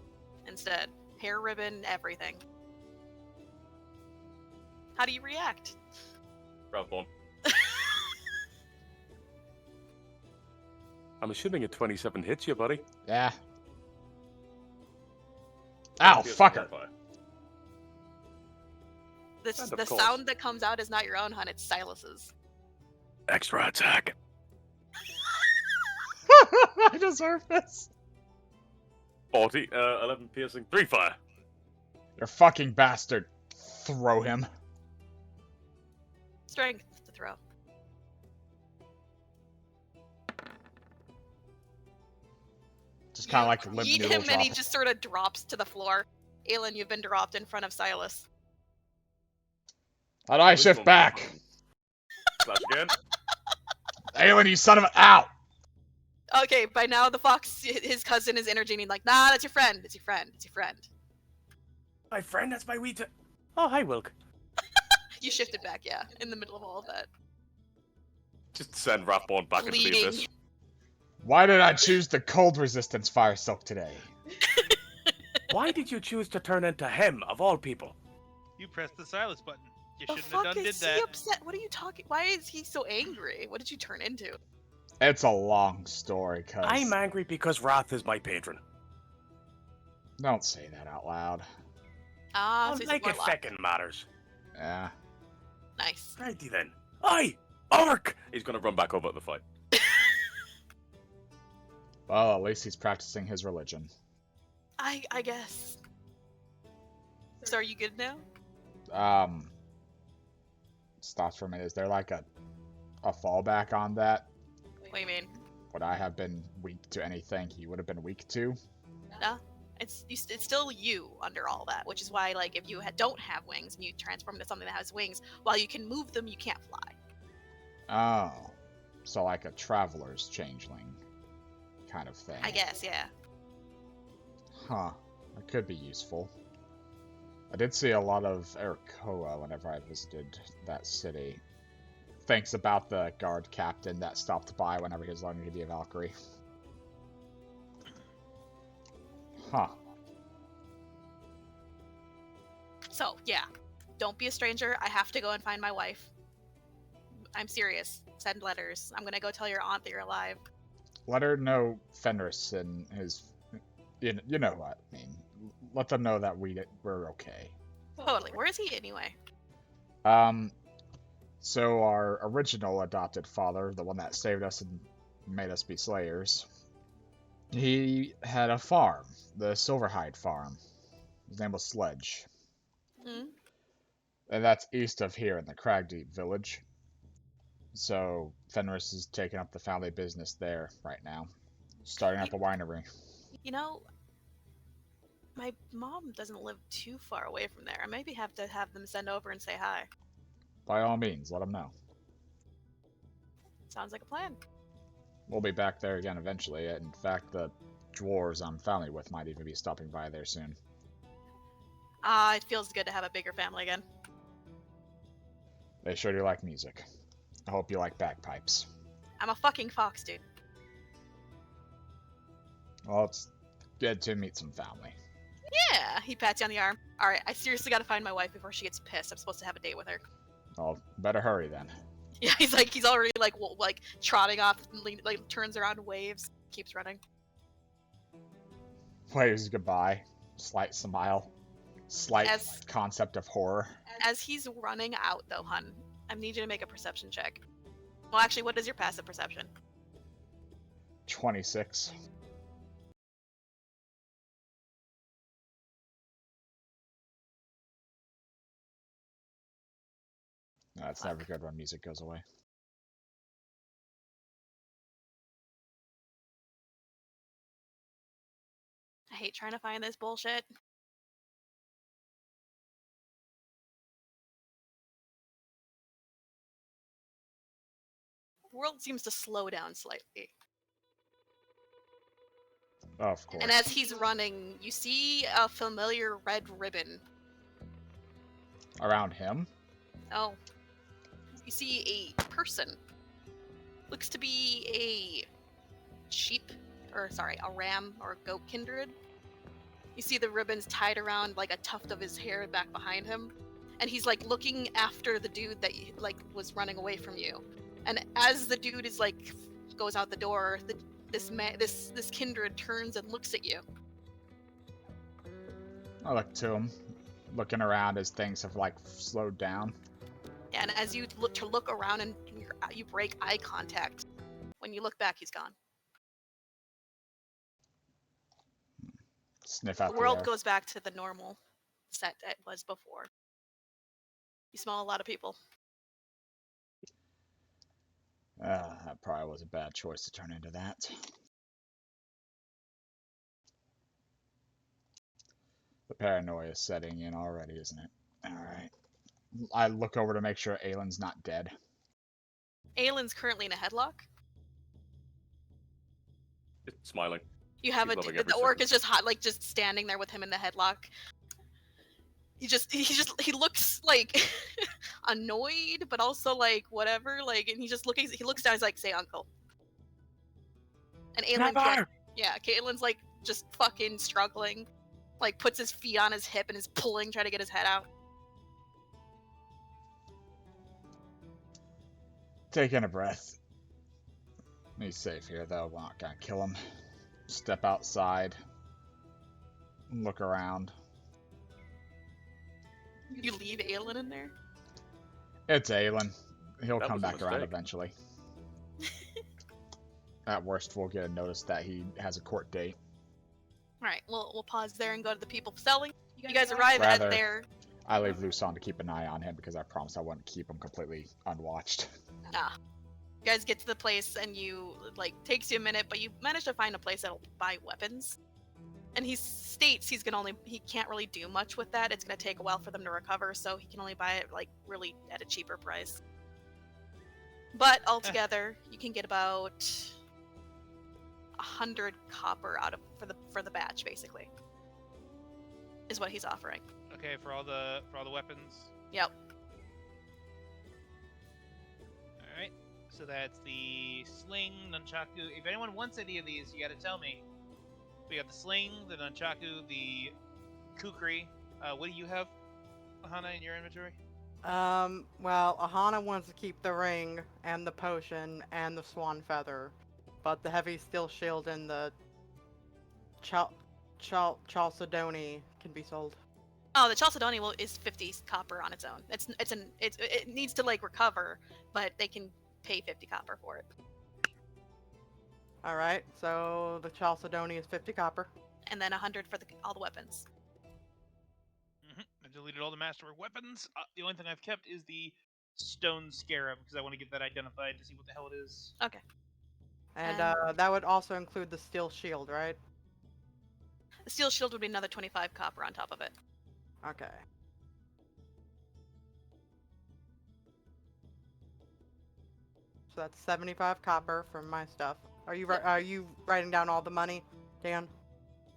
instead. Hair ribbon, everything. How do you react? Round one. I'm assuming a 27 hits you, buddy. Yeah. Ow, Feels fucker. like And of The course. sound that comes out is not your own, hun. It's Silas's. Extra attack. I deserve this. 40, 11 piercing, 3 fire. You're a fucking bastard. Throw him. Strength to throw. Just kind of like You limp yeet noodle him and he drop. just sort of drops to the floor. Aelin, you've been dropped in front of Silas. How do I shift back? Slash again. Aelin, you son of a... Ow! Okay, by now the fox, his cousin, is intervening like, nah, that's your friend. It's your friend. It's your friend. My friend, that's my wee Oh, hi, Wilk. You shifted back, yeah, in the middle of all of that. Just send Rathborn back into the Bleeding. abyss. Why did I choose the cold resistance fire silk today? Why did you choose to turn into him, of all people? You pressed the Silas button. You The shouldn't have fuck done did is that. he upset? What are you talking? Why is he so angry? What did you turn into? It's a long story, cuz... I'm angry because Wrath is my patron. Don't say that out loud. Ah, Well, so he's like more it locked. feckin' matters. Yeah. Nice. Righty then. Aye! Orc! He's gonna run back over to the fight. Well, at least he's practicing his religion. I guess. So are you good now? Stops for a minute. Is there like a fallback on that? What do you mean? Would I have been weak to anything he would have been weak to? No. It's still you under all that, which is why, like, if you don't have wings and you transform into something that has wings, while you can move them, you can't fly. Oh, so like a traveler's changeling kind of thing. I guess, yeah. Huh. That could be useful. I did see a lot of Erakoa whenever I visited that city. Thanks about the guard captain that stopped by whenever he was learning to be a Valkyrie. Huh. So, yeah. Don't be a stranger. I have to go and find my wife. I'm serious. Send letters. I'm gonna go tell your aunt that you're alive. Let her know Fenris and his... You know what I mean. Let them know that we're okay. Totally. Where is he anyway? So our original adopted father, the one that saved us and made us be slayers, he had a farm, the Silverhide farm. His name was Sledge. Hmm? And that's east of here in the Kraigdeep village. So Fenris is taking up the family business there right now, starting up a winery. You know, my mom doesn't live too far away from there. I maybe have to have them send over and say hi. By all means, let him know. Sounds like a plan. We'll be back there again eventually. In fact, the dwarves I'm family with might even be stopping by there soon. It feels good to have a bigger family again. They sure do like music. I hope you like bagpipes. I'm a fucking fox, dude. Well, it's good to meet some family. Yeah, he pats you on the arm. Alright, I seriously gotta find my wife before she gets pissed. I'm supposed to have a date with her. Well, better hurry then. Yeah, he's already like trotting off, like turns around, waves, keeps running. Waves goodbye. Slight smile. Slight As- concept of horror. As he's running out, though, hun, I need you to make a perception check. Well, actually, what is your passive perception? 26. No, it's never good when music goes away. I hate trying to find this bullshit. The world seems to slow down slightly. Oh, of course. And as he's running, you see a familiar red ribbon. Around him? Oh. You see a person. Looks to be a a ram or a goat kindred. You see the ribbons tied around like a tuft of his hair back behind him. And he's like looking after the dude that was running away from you. And as the dude is goes out the door, this kindred turns and looks at you. I look to him, looking around as things have slowed down. And as you look around and you break eye contact, when you look back, he's gone. Sniff out The world air. goes back to the normal set it was before. You smell a lot of people. That probably was a bad choice to turn into that. The paranoia is setting in already, isn't it? Alright. I look over to make sure Aelin's not dead. Aelin's currently in a headlock. Just smiling. You have He's loving the every orc second. is just just standing there with him in the headlock. He looks annoyed, but also whatever. And he looks down. He's like, "Say, uncle." And Aelin's Caitlin's just fucking struggling. Puts his feet on his hip and is pulling, trying to get his head out. Taking a breath. He's safe here, though. We're not gonna kill him. Step outside. Look around. You leave Aelin in there? It's Aelin. He'll That come was a back around mistake. eventually. At worst, we'll get a notice that he has a court date. Alright, we'll pause there and go to the people selling. You guys arrive at Rather- their... I leave Luson to keep an eye on him because I promised I wouldn't keep him completely unwatched. You guys get to the place and takes you a minute, but you manage to find a place that'll buy weapons. And he states he can't really do much with that. It's gonna take a while for them to recover, so he can only buy it like really at a cheaper price. But altogether, you can get about 100 copper for the batch, basically. Is what he's offering. Okay, for all the weapons. Yep. All right. So that's the sling, nunchaku. If anyone wants any of these, you got to tell me. We got the sling, the nunchaku, the kukri. What do you have, Aahana, in your inventory? Well, Aahana wants to keep the ring and the potion and the swan feather, but the heavy steel shield and the chalcedony can be sold. Oh, the chalcedony is 50 copper on its own. It needs to like recover, but they can pay 50 copper for it. All right, so the chalcedony is 50 copper. And then 100 for all the weapons. I deleted all the masterwork weapons. The only thing I've kept is the stone scarab because I want to get that identified to see what the hell it is. Okay. And that would also include the steel shield, right? The steel shield would be another 25 copper on top of it. Okay. So that's 75 copper for my stuff. Are you writing down all the money, Dan?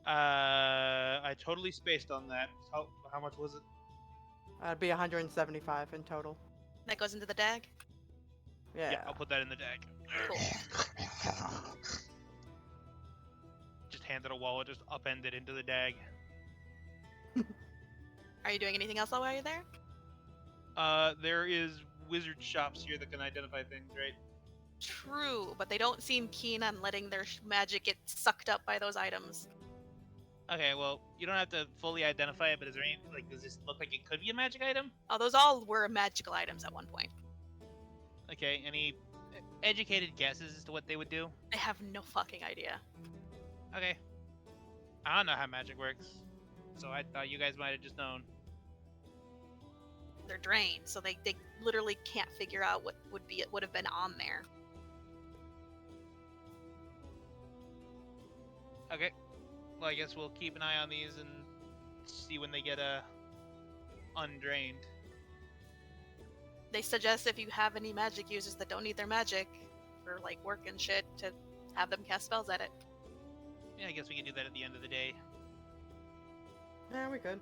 I totally spaced on that. How much was it? That'd be 175 in total. That goes into the dag? Yeah. I'll put that in the dag. Cool. Just handed a wallet, just upended into the dag. Are you doing anything else while you're there? There is wizard shops here that can identify things, right? True, but they don't seem keen on letting their magic get sucked up by those items. Okay, well, you don't have to fully identify it, but is there any, does this look like it could be a magic item? Oh, those all were magical items at one point. Okay, any educated guesses as to what they would do? I have no fucking idea. Okay. I don't know how magic works, so I thought you guys might have just known. They're drained, so they literally can't figure out what would have been on there. Okay. Well, I guess we'll keep an eye on these and see when they get undrained. They suggest if you have any magic users that don't need their magic for like work and shit, to have them cast spells at it. Yeah, I guess we can do that at the end of the day. Yeah, we could.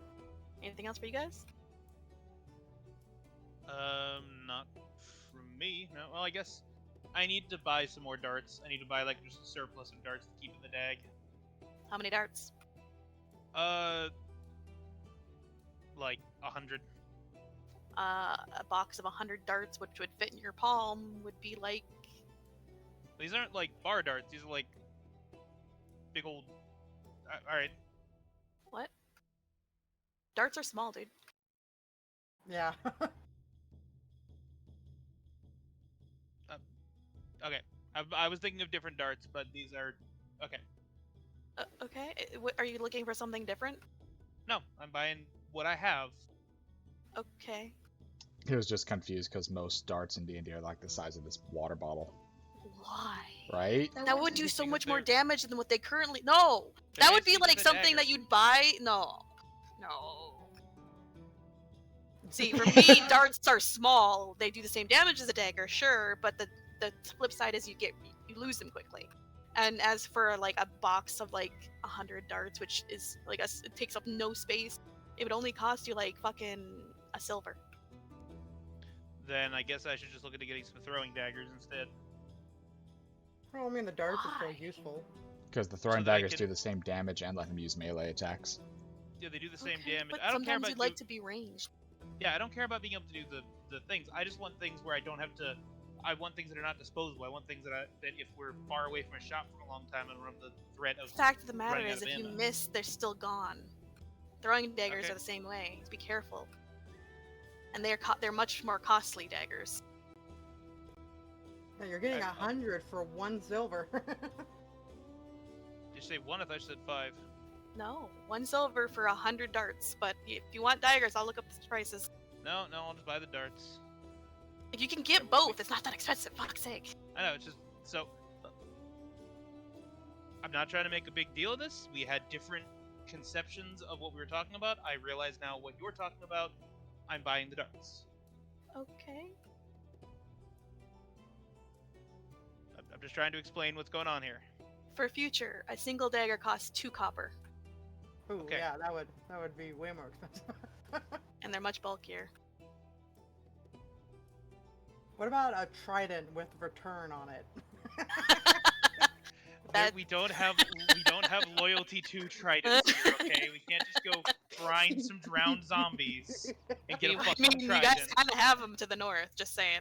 Anything else for you guys? Not from me. No. Well, I guess I need to buy some more darts. I need to buy just a surplus of darts to keep in the dag. How many darts? Like 100. A box of 100 darts, which would fit in your palm, would be like... These aren't like bar darts. These are like big old... Alright. What? Darts are small, dude. Yeah. Okay. I was thinking of different darts, but these are... Okay. Okay. Are you looking for something different? No, I'm buying what I have. Okay. He was just confused because most darts in D&D are like the size of this water bottle. Why? Right? That would do so Because much more they're- damage than what they currently... No! They're That would be basically like the something dagger. that you'd buy... No. See, for me, darts are small. They do the same damage as a dagger, sure, but the flip side is you lose them quickly. And as for like a box of like 100 darts, which is like it takes up no space, it would only cost you like fucking a silver. Then I guess I should just look into getting some throwing daggers instead. Well, I mean, the darts are Why? still useful. Because the throwing So that I daggers can- do the same damage and let him use melee attacks. Yeah, they do the same Okay, damage. But I don't care sometimes about you'd like to be ranged. Yeah, I don't care about being able to do the things. I just want things where I don't have to. I want things that are not disposable. I want things that if we're far away from a shop for a long time and run the threat of. The fact of the matter running out is, of if you ammo. miss, they're still gone. Throwing daggers Okay. are the same way. So be careful. And they're much more costly daggers. Yeah, you're getting I- 100 for 1 silver. Did you say one? I thought you said 5. No, 1 silver for 100 darts. But if you want daggers, I'll look up the prices. No, I'll just buy the darts. If you can get both, it's not that expensive. Fuck's sake. I know, it's just so. I'm not trying to make a big deal of this. We had different conceptions of what we were talking about. I realize now what you're talking about. I'm buying the darts. Okay. I'm just trying to explain what's going on here. For future, a single dagger costs 2 copper, Ooh, Okay. yeah, that would be way more expensive. and they're much bulkier. What about a trident with return on it? We don't have loyalty to tridents here, okay? We can't just go grind some drowned zombies and get a I fucking mean, you trident. guys kind of have them to the north. Just saying.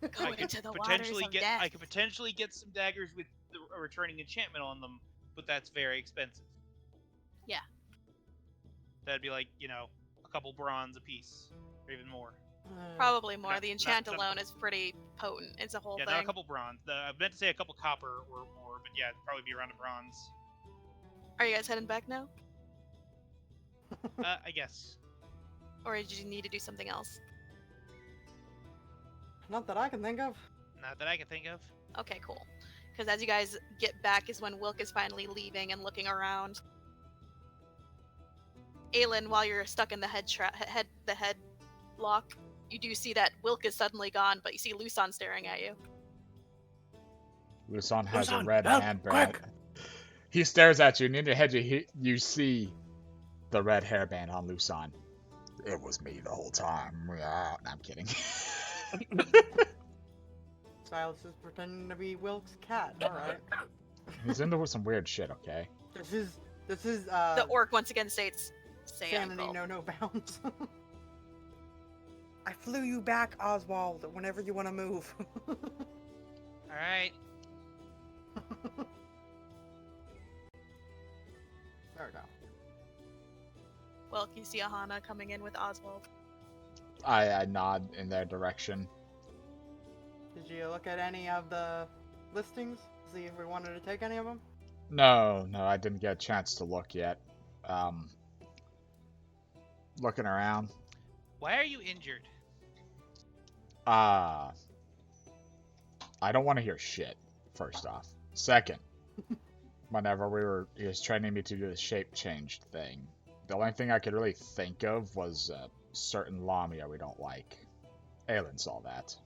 I Going could into the waters potentially of get death. I could potentially get some daggers with a returning enchantment on them, but that's very expensive. Yeah. That'd be like, a couple bronze a piece, or even more. Probably more. Not- The enchant not- alone is pretty potent. It's a whole Yeah, thing. not a couple bronze. I meant to say a couple copper or more, but yeah, it'd probably be around a bronze. Are you guys heading back now, I guess. or did you need to do something else? Not that I can think of. Not that I can think of. Okay, cool. Because as you guys get back is when Wilk is finally leaving and looking around. Aelin, while you're stuck in the head lock, you do see that Wilk is suddenly gone, but you see Luson staring at you. Luson has a Luson, red help, handband. quick! He stares at you, and in your head you see the red hairband on Luson. It was me the whole time. Yeah, I'm kidding. Silas is pretending to be Wilk's cat. All right. He's into some weird shit, okay? This is The orc once again states, "Say sanity uncle." no bounds. I flew you back, Oswald. Whenever you want to move. All right. There we go. Wilk, you see Aahana coming in with Oswald. I nod in their direction. Did you look at any of the listings? See if we wanted to take any of them? No, I didn't get a chance to look yet. Looking around. Why are you injured? I don't want to hear shit, first off. Second, whenever he was training me to do the shape change thing, the only thing I could really think of was a certain Lamia we don't like. Aelin saw that.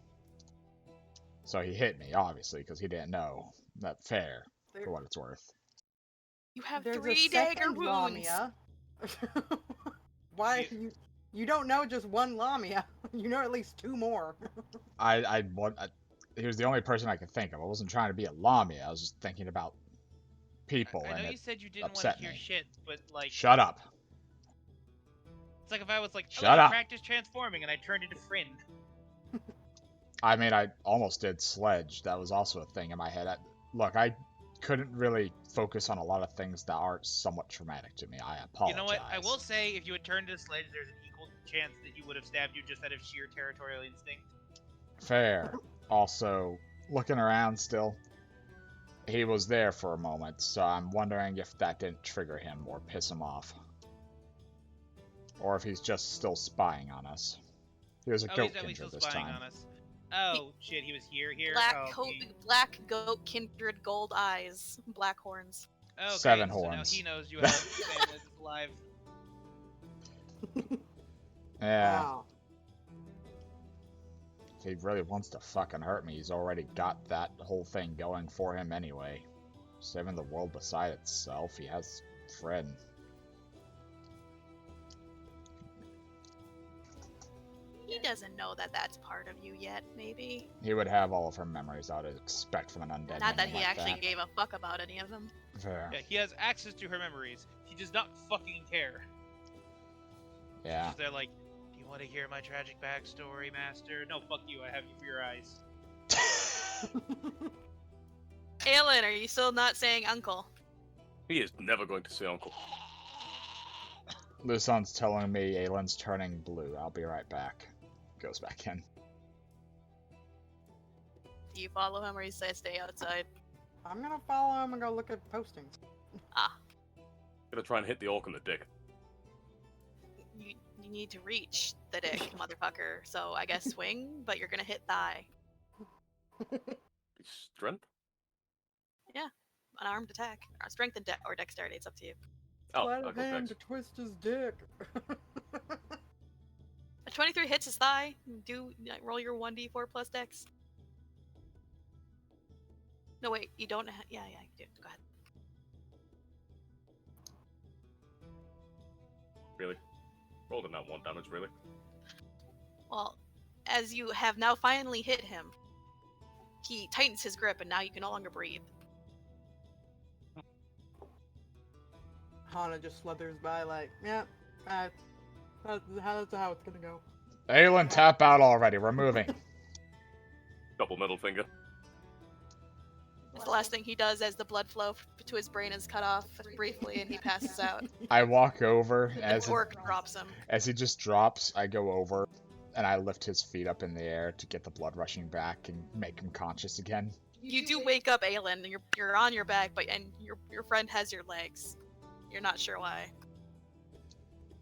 So he hit me, obviously, because he didn't know. That fair, for what it's worth. You have There's 3 a dagger second wounds. Lamia. Why you don't know just one Lamia? You know at least 2 more. He was the only person I could think of. I wasn't trying to be a Lamia. I was just thinking about people, I and know you it said you didn't want upset to hear me. shit, but like, Shut up. it's like if I was like, Shut let me up. practice transforming, and I turned into Friend. I mean, I almost did Sledge. That was also a thing in my head. Look, I couldn't really focus on a lot of things that are somewhat traumatic to me. I apologize. You know what? I will say, if you had turned into Sledge, there's an equal chance that he would have stabbed you just out of sheer territorial instinct. Fair. Also, looking around still, he was there for a moment, so I'm wondering if that didn't trigger him or piss him off. Or if he's just still spying on us. He was a Oh, goat he's definitely kindred still this spying time. on us. Oh, shit, he was here. Black goat, kindred, gold eyes, black horns. Oh, 7 great. horns. So now he knows you have family that's alive. Yeah. Wow. If he really wants to fucking hurt me, he's already got that whole thing going for him anyway. Saving the world beside itself, he has Fred. He doesn't know that that's part of you yet, maybe. He would have all of her memories I would expect from an undead. Not that minion he like actually that. gave a fuck about any of them. Fair. Yeah, he has access to her memories. He does not fucking care. Yeah. They're like, do you want to hear my tragic backstory, Master? No, fuck you. I have you for your eyes. Aelin, are you still not saying uncle? He is never going to say uncle. Luson's telling me Aelin's turning blue. I'll be right back. Goes back in. Do you follow him or you say stay outside? I'm gonna follow him and go look at postings. Gonna try and hit the orc in the dick. You need to reach the dick, motherfucker. So I guess swing, but you're gonna hit thigh. Strength? unarmed attack, or strength and or dexterity. It's up to you. Oh, Let I'll a go hand Dex. to twist his dick. A 23 hits his thigh. Do roll your 1d4 plus dex. No, wait, you don't. Yeah, you do. Go ahead. Really? Rolled a not 1 damage, really? Well, as you have now finally hit him, he tightens his grip, and now you can no longer breathe. Aahana just slithers by like, yeah, that's how it's gonna go. Aelin, tap out already. We're moving. Double middle finger. It's the last thing he does as the blood flow to his brain is cut off briefly, and he passes out. I walk over as The orc drops him. he just drops. I go over and I lift his feet up in the air to get the blood rushing back and make him conscious again. You do wake up, Aelin. And you're on your back, and your friend has your legs. You're not sure why.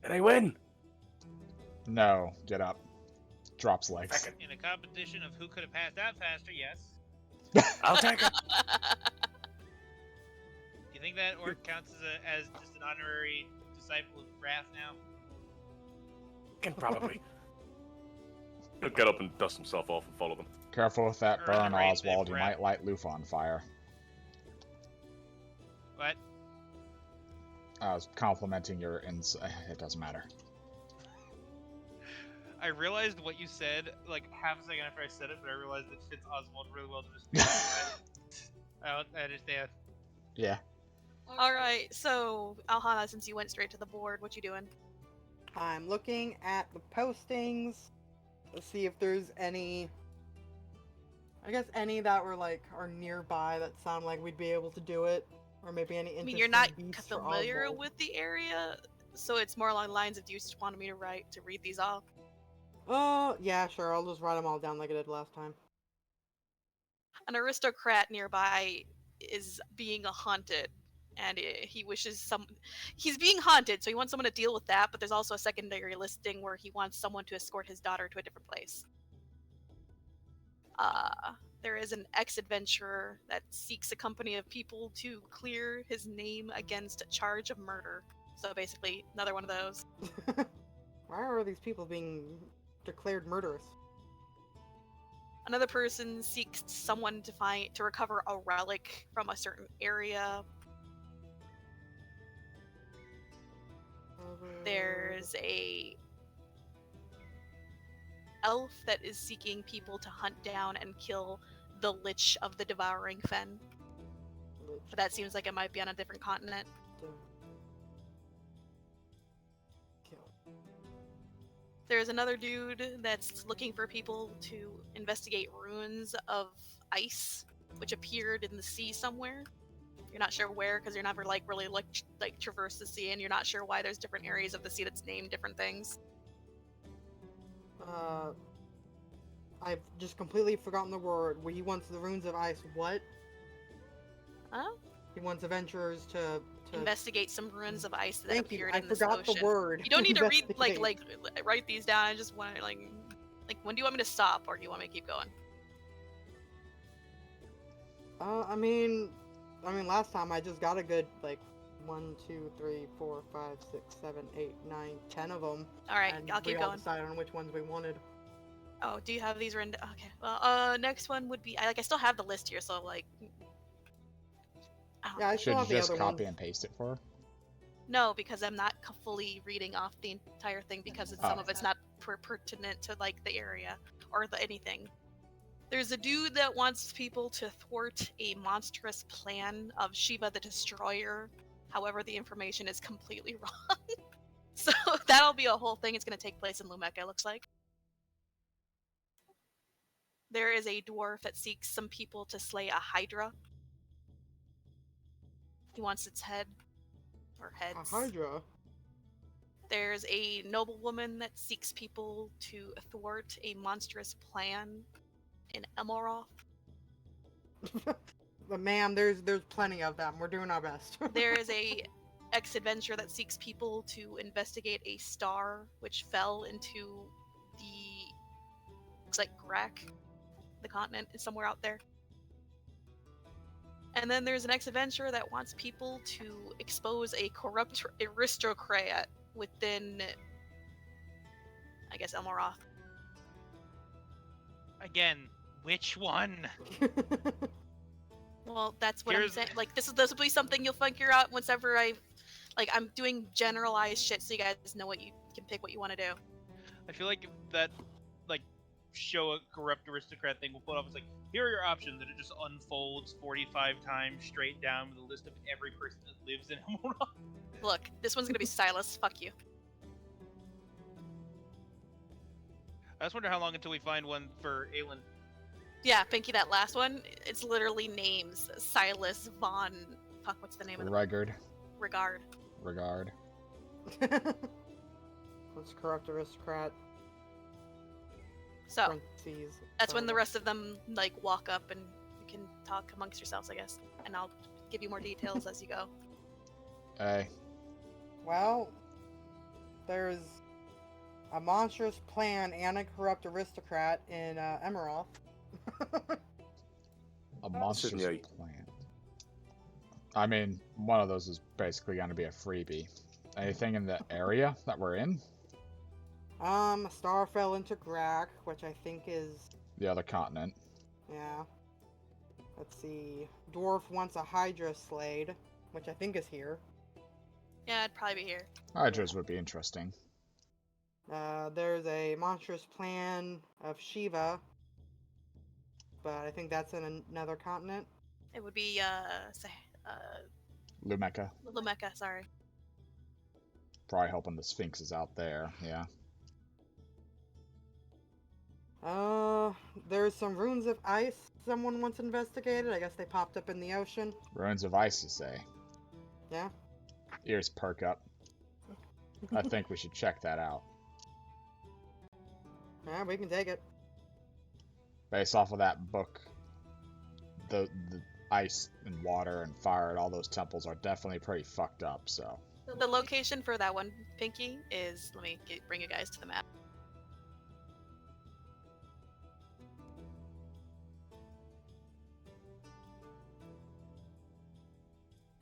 And I win! No, get up. Drops legs. In a competition of who could have passed out faster, yes. I'll take it! Do you think that orc counts as just an honorary disciple of Wrath now? Can probably. He'll get up and dust himself off and follow them. Careful with that Or burn, underrated Oswald. You breath. might light Loof on fire. What? I was complimenting your it doesn't matter. I realized what you said like half a second after I said it, but I realized it fits Oswald really well to just. I understand. Yeah. Alright, so, Aahana, since you went straight to the board, what you doing? I'm looking at the postings to see if there's any. I guess any that were like are nearby that sound like we'd be able to do it, or maybe any. I mean, you're not beasts for familiar Oswald. with the area, so it's more along the lines of, do you just want me to read these off? Oh, yeah, sure. I'll just write them all down like I did last time. An aristocrat nearby is being haunted, and he wishes he's being haunted, so he wants someone to deal with that, but there's also a secondary listing where he wants someone to escort his daughter to a different place. There is an ex-adventurer that seeks a company of people to clear his name against a charge of murder. So basically, another one of those. Why are these people being declared murderous? Another person seeks someone to recover a relic from a certain area. There's a elf that is seeking people to hunt down and kill the Lich of the Devouring Fen. But that seems like it might be on a different continent. There's another dude that's looking for people to investigate ruins of ice, which appeared in the sea somewhere. You're not sure where, because you're never really traverse the sea, and you're not sure why there's different areas of the sea that's named different things. I've just completely forgotten the word. Where he wants the runes of ice. What? Huh? He wants adventurers to Investigate some ruins of ice that Thank you. appeared I in this forgot ocean. the word. You don't need to read Investigate. write these down. I just want to like when do you want me to stop, or do you want me to keep going? I mean, last time I just got a good 1, 2, 3, 4, 5, 6, 7, 8, 9, 10 of them. All right, and I'll keep we all going. decided on which ones we wanted. Oh, do you have these written? Okay. Well, next one would be I still have the list here, so I don't Yeah, I Should still you have the just other copy ones. and paste it for her? No, because I'm not fully reading off the entire thing because some of it's not pertinent to the area or anything. There's a dude that wants people to thwart a monstrous plan of Shiva the Destroyer. However, the information is completely wrong. So that'll be a whole thing. It's going to take place in Lumeka, it looks like. There is a dwarf that seeks some people to slay a hydra. He wants its head. Or heads. A Hydra? There's a noblewoman that seeks people to thwart a monstrous plan in Emoroth. But ma'am, there's plenty of them. We're doing our best. There is a ex-adventurer that seeks people to investigate a star which fell into the looks like Grak. The continent is somewhere out there. And then there's an ex-adventurer that wants people to expose a corrupt aristocrat within, I guess, Elmoroth. Again, which one? Well, that's what Here's- I'm saying. Like, this will be something you'll figure out whenever I'm doing generalized shit so you guys know what you can pick what you want to do. I feel like that, like, show a corrupt aristocrat thing will put off as like, here are your options, and it just unfolds 45 times straight down with a list of every person that lives in Elmoroth. Look, this one's gonna be Silas. Fuck you. I just wonder how long until we find one for Aelin. Yeah, Pinky, that last one, it's literally names. Silas Von... Fuck, what's the name of the... Regard. Regard. Let's corrupt aristocrat. So, Parentheses. that's when the rest of them, like, walk up and you can talk amongst yourselves, I guess. And I'll give you more details as you go. Hey. Well, there's a monstrous plan and a corrupt aristocrat in Emerald. A monstrous Yeah. plan. I mean, one of those is basically going to be a freebie. Anything in the area that we're in? A star fell into Grak, which I think is... The other continent. Yeah. Let's see. Dwarf wants a Hydra slayed, which I think is here. Yeah, I'd probably be here. Hydras would be interesting. There's a monstrous plan of Shiva, but I think that's in another continent. It would be, Lumeka. Lameka, sorry. Probably hoping the Sphinx is out there, yeah. There's some runes of ice someone once investigated. I guess they popped up in the ocean. Ruins of Ice, you say? Yeah. Ears perk up. I think we should check that out. Yeah, we can take it. Based off of that book, the ice and water and fire and all those temples are definitely pretty fucked up, so... The location for that one, Pinky, is... Let me bring you guys to the map.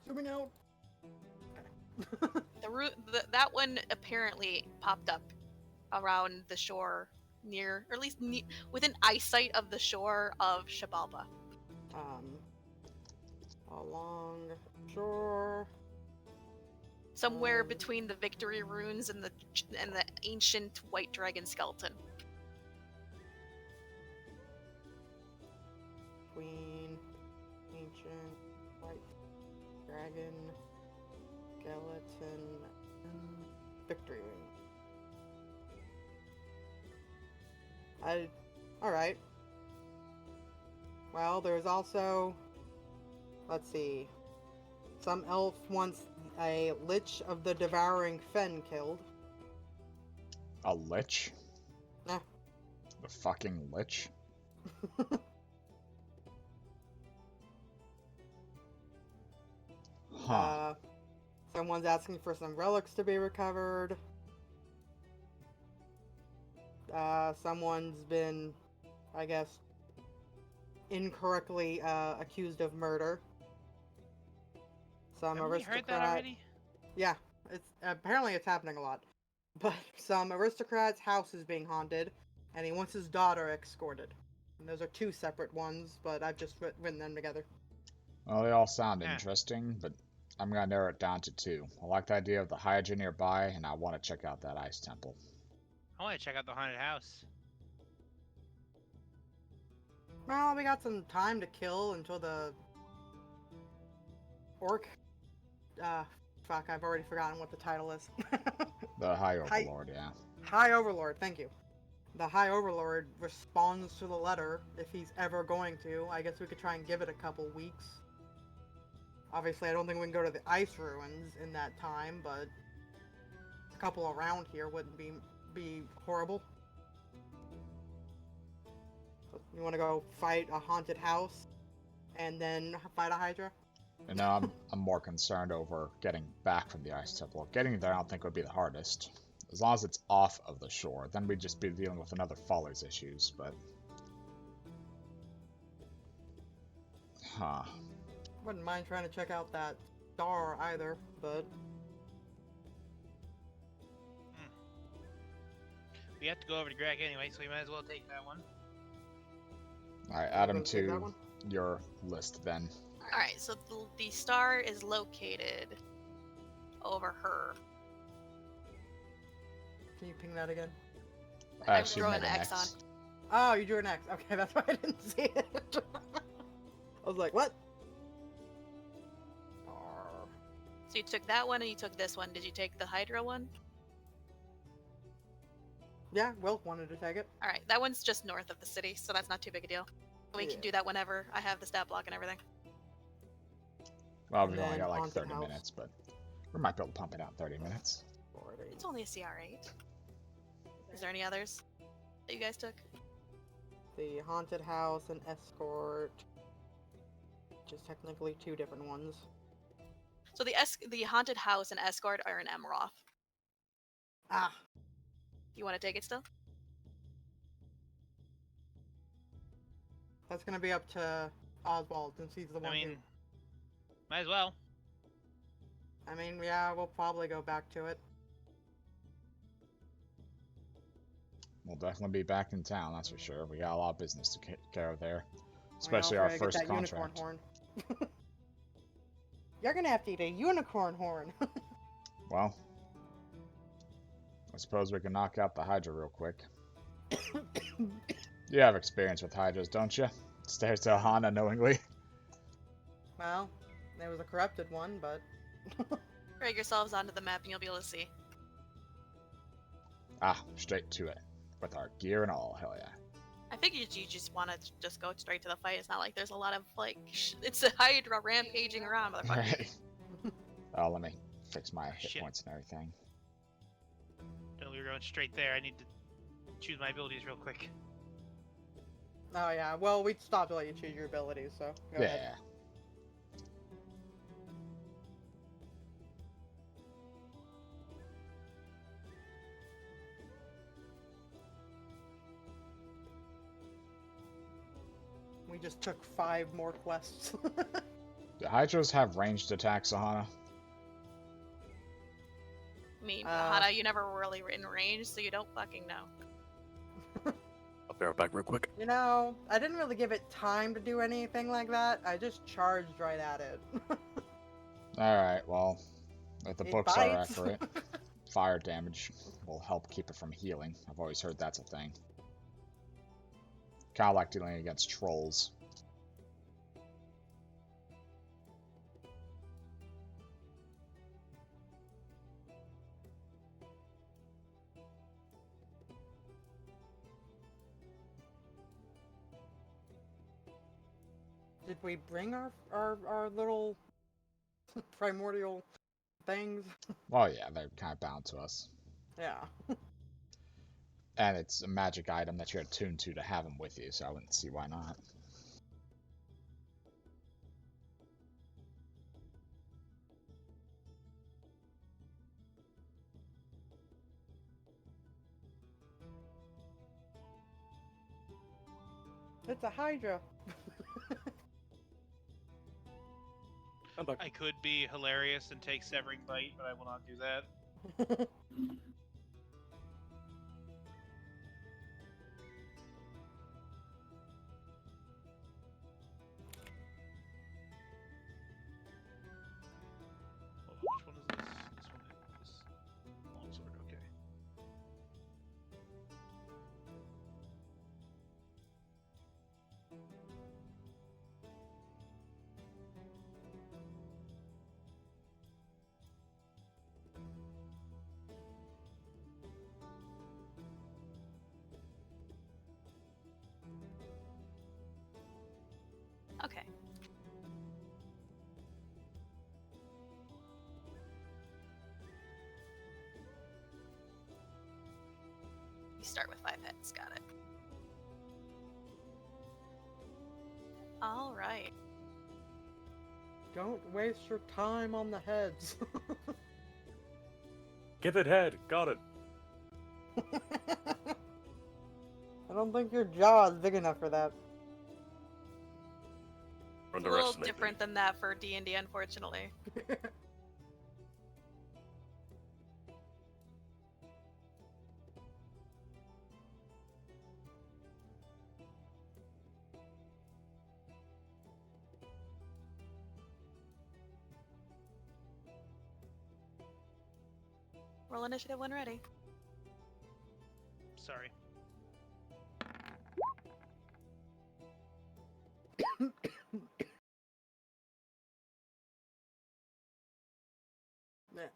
Zooming out. That one apparently popped up around the shore near, or at least within eyesight of the shore of Shabalba. Along shore. Somewhere between the Victory Runes and the ancient White Dragon skeleton. Queen, ancient, white dragon, skeleton, and victory ring. Alright. Well, there's also, let's see, some elf wants a Lich of the Devouring Fen killed. A lich? Yeah. The fucking lich? Huh. Someone's asking for some relics to be recovered. Someone's been, I guess, incorrectly accused of murder. Some Haven't we aristocrat. heard that already? Yeah, it's happening a lot. But some aristocrat's house is being haunted, and he wants his daughter escorted. And those are two separate ones, but I've just written them together. Well, they all sound Yeah. interesting, but I'm gonna narrow it down to two. I like the idea of the Hydra nearby, and I want to check out that ice temple. I want to check out the haunted house. Well, we got some time to kill until the orc. Fuck, I've already forgotten what the title is. The High Overlord, yeah. High Overlord, thank you. The High Overlord responds to the letter, if he's ever going to. I guess we could try and give it a couple weeks. Obviously, I don't think we can go to the ice ruins in that time, but a couple around here wouldn't be horrible. You want to go fight a haunted house and then fight a Hydra? And now I'm more concerned over getting back from the ice temple. Getting there I don't think would be the hardest. As long as it's off of the shore, then we'd just be dealing with another Follies issues, but... Huh. Wouldn't mind trying to check out that star either, but We have to go over to Greg anyway, so we might as well take that one. Alright, I'm add him gonna take that to one. your list then. Alright, so the star is located over her. Can you ping that again? I I'm actually throwing made an an X on. X. Oh, you drew an X. Okay, that's why I didn't see it. I was like, what? Star. So you took that one and you took this one. Did you take the Hydra one? Yeah, Wilk wanted to take it. Alright, that one's just north of the city, so that's not too big a deal. We can Yeah. do that whenever I have the stat block and everything. Well, And we've only then got like haunted 30 house. minutes, but we might be able to pump it out in 30 minutes. 40. It's only a CR8. Is there any others that you guys took? The haunted house and escort. Just technically two different ones. So the haunted house and escort are in Emroth. Ah, You want to take it still? that's gonna be up to Oswald since he's the one I mean, who. might as well. I mean, yeah, we'll probably go back to it. We'll definitely be back in town, that's for sure. We got a lot of business to take care of there. We Especially also our gotta first get that unicorn contract. horn. You're gonna have to eat a unicorn horn. Well, I suppose we can knock out the Hydra real quick. You have experience with Hydras, don't you? Stares to Aahana knowingly. Well, there was a corrupted one, but Drag yourselves onto the map and you'll be able to see. Ah, straight to it. With our gear and all, hell yeah. I figured you just want to just go straight to the fight. It's not like there's a lot of, like, it's a Hydra rampaging around, motherfucker. Right. Oh, let me fix my hit Shit. points and everything. No, we were going straight there. I need to choose my abilities real quick. oh yeah. Well, we stopped to let you choose your abilities, so go Yeah. ahead. We just took 5 more quests. Do Hydras have ranged attacks, Aahana? I mean, Uh, Hana, you never were really in range, so you don't fucking know. I'll be right back real quick. You know, I didn't really give it time to do anything like that. I just charged right at it. Alright, well, if the It books are bites. accurate, fire damage will help keep it from healing. I've always heard that's a thing. Kind of like dealing against trolls. Did we bring our little primordial things? Well, yeah, they're kind of bound to us. Yeah. And it's a magic item that you're attuned to have them with you, so I wouldn't see why not. It's a Hydra. I'm back. I could be hilarious and take Severing Bite, but I will not do that. Which one is this? This one is longsword, okay. Okay. You start with 5 hits, got it. Alright. Don't waste your time on the heads. Give it head. Got it. I don't think your jaw is big enough for that. Run the Little rest. Definitely. different than that for D&D, unfortunately. Roll initiative when ready. Sorry. Yeah.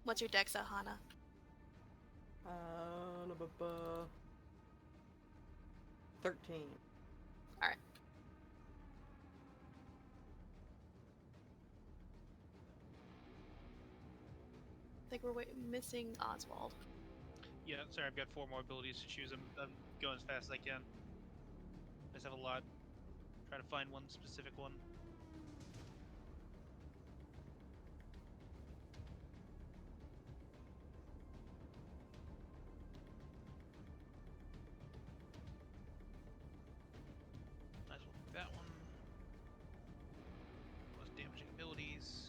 What's your dex, Aahana? 13. Alright. I think we're missing Oswald. Yeah, sorry, I've got 4 more abilities to choose. I'm going as fast as I can. I just have a lot. Try to find one specific one. Might as well pick that one. Most damaging abilities.